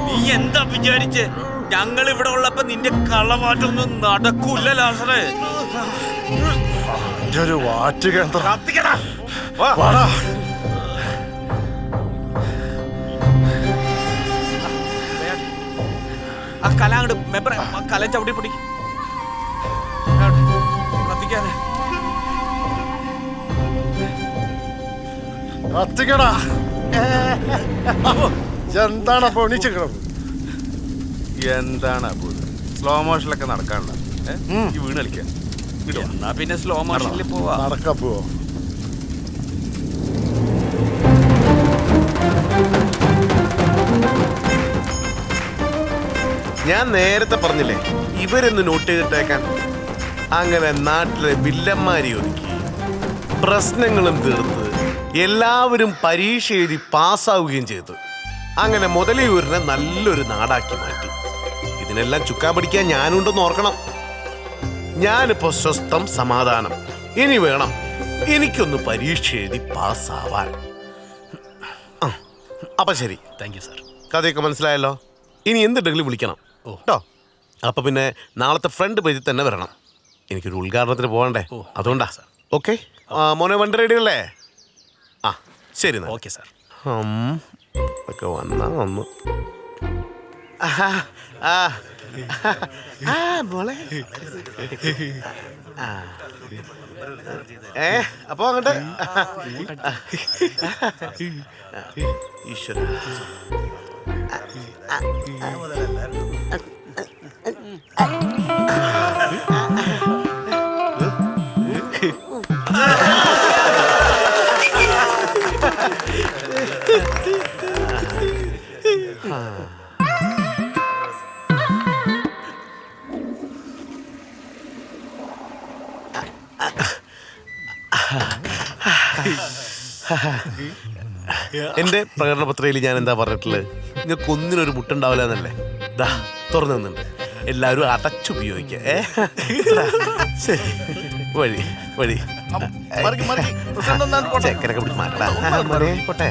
നീ എന്താ വിചാരിച്ച് ഞങ്ങൾ ഇവിടെ ഉള്ളപ്പോ നിന്റെ കളമാറ്റൊന്നും നടക്കൂല ലാസറേ. ഒരു വാറ്റ് കേന്ദ്രം ആ കല അങ്ങോട്ട് മെമ്പറെ ആ കല ചവിട്ടി പിടിക്കും കത്തിക്കാതെ കത്തിക്കടാ. എന്താണ് അപ്പൊ എണീച്ചിക്കണം? എന്താണ് സ്ലോ മോഷനിലൊക്കെ നടക്കാനുള്ള ഈ വീണ് കളിക്കാൻ എന്നാ പിന്നെ സ്ലോ മോഷനിൽ പോവാ. നടക്കാൻ പോവോ? ഞാൻ നേരത്തെ പറഞ്ഞില്ലേ ഇവരൊന്ന് നോട്ട് ചെയ്തിട്ടേക്കാൻ. അങ്ങനെ നാട്ടിലെ വില്ലന്മാരി ഒതുക്കി പ്രശ്നങ്ങളും തീർത്ത് എല്ലാവരും പരീക്ഷ എഴുതി പാസ്സാവുകയും ചെയ്തു. അങ്ങനെ മുതലയൂരിനെ നല്ലൊരു നാടാക്കി മാറ്റി. ഇതിനെല്ലാം ചുക്കാൻ പിടിക്കാൻ ഞാനുണ്ടെന്ന് ഓർക്കണം. ഞാനിപ്പോ സ്വസ്ഥം സമാധാനം. ഇനി വേണം എനിക്കൊന്ന് പരീക്ഷ എഴുതി പാസ്സാവാൻ. അപ്പൊ ശരി, താങ്ക് യു സാർ. കഥയൊക്കെ മനസ്സിലായല്ലോ. ഇനി എന്തുണ്ടെങ്കിലും വിളിക്കണം കേട്ടോ. അപ്പൊ പിന്നെ നാളത്തെ ഫ്രണ്ട് പേജിൽ തന്നെ വരണം. എനിക്കൊരു ഉദ്ഘാടനത്തിന് പോകണ്ടേ, അതുകൊണ്ടാ. ഓക്കെ മോനെ, വണ്ടി റെഡി അല്ലേ? ആ ശരി. Okay sir. ഒക്കെ വന്നാ വന്നു. മോളെ അപ്പൊ അങ്ങോട്ട് ഈശ്വര. എന്റെ പ്രകടന പത്രികയിൽ ഞാൻ എന്താ പറഞ്ഞിട്ടുള്ളത്? നിങ്ങൾക്ക് ഒന്നിനൊരു മുട്ടുണ്ടാവില്ല എന്നല്ലേ? ദാ തുറന്നു നിന്നുണ്ട്. എല്ലാവരും അടച്ചുപയോഗിക്ക. ശരി, വഴി വഴി ചെക്കനൊക്കെ പിടിച്ച് മാറ്റടാ. പോട്ടെ.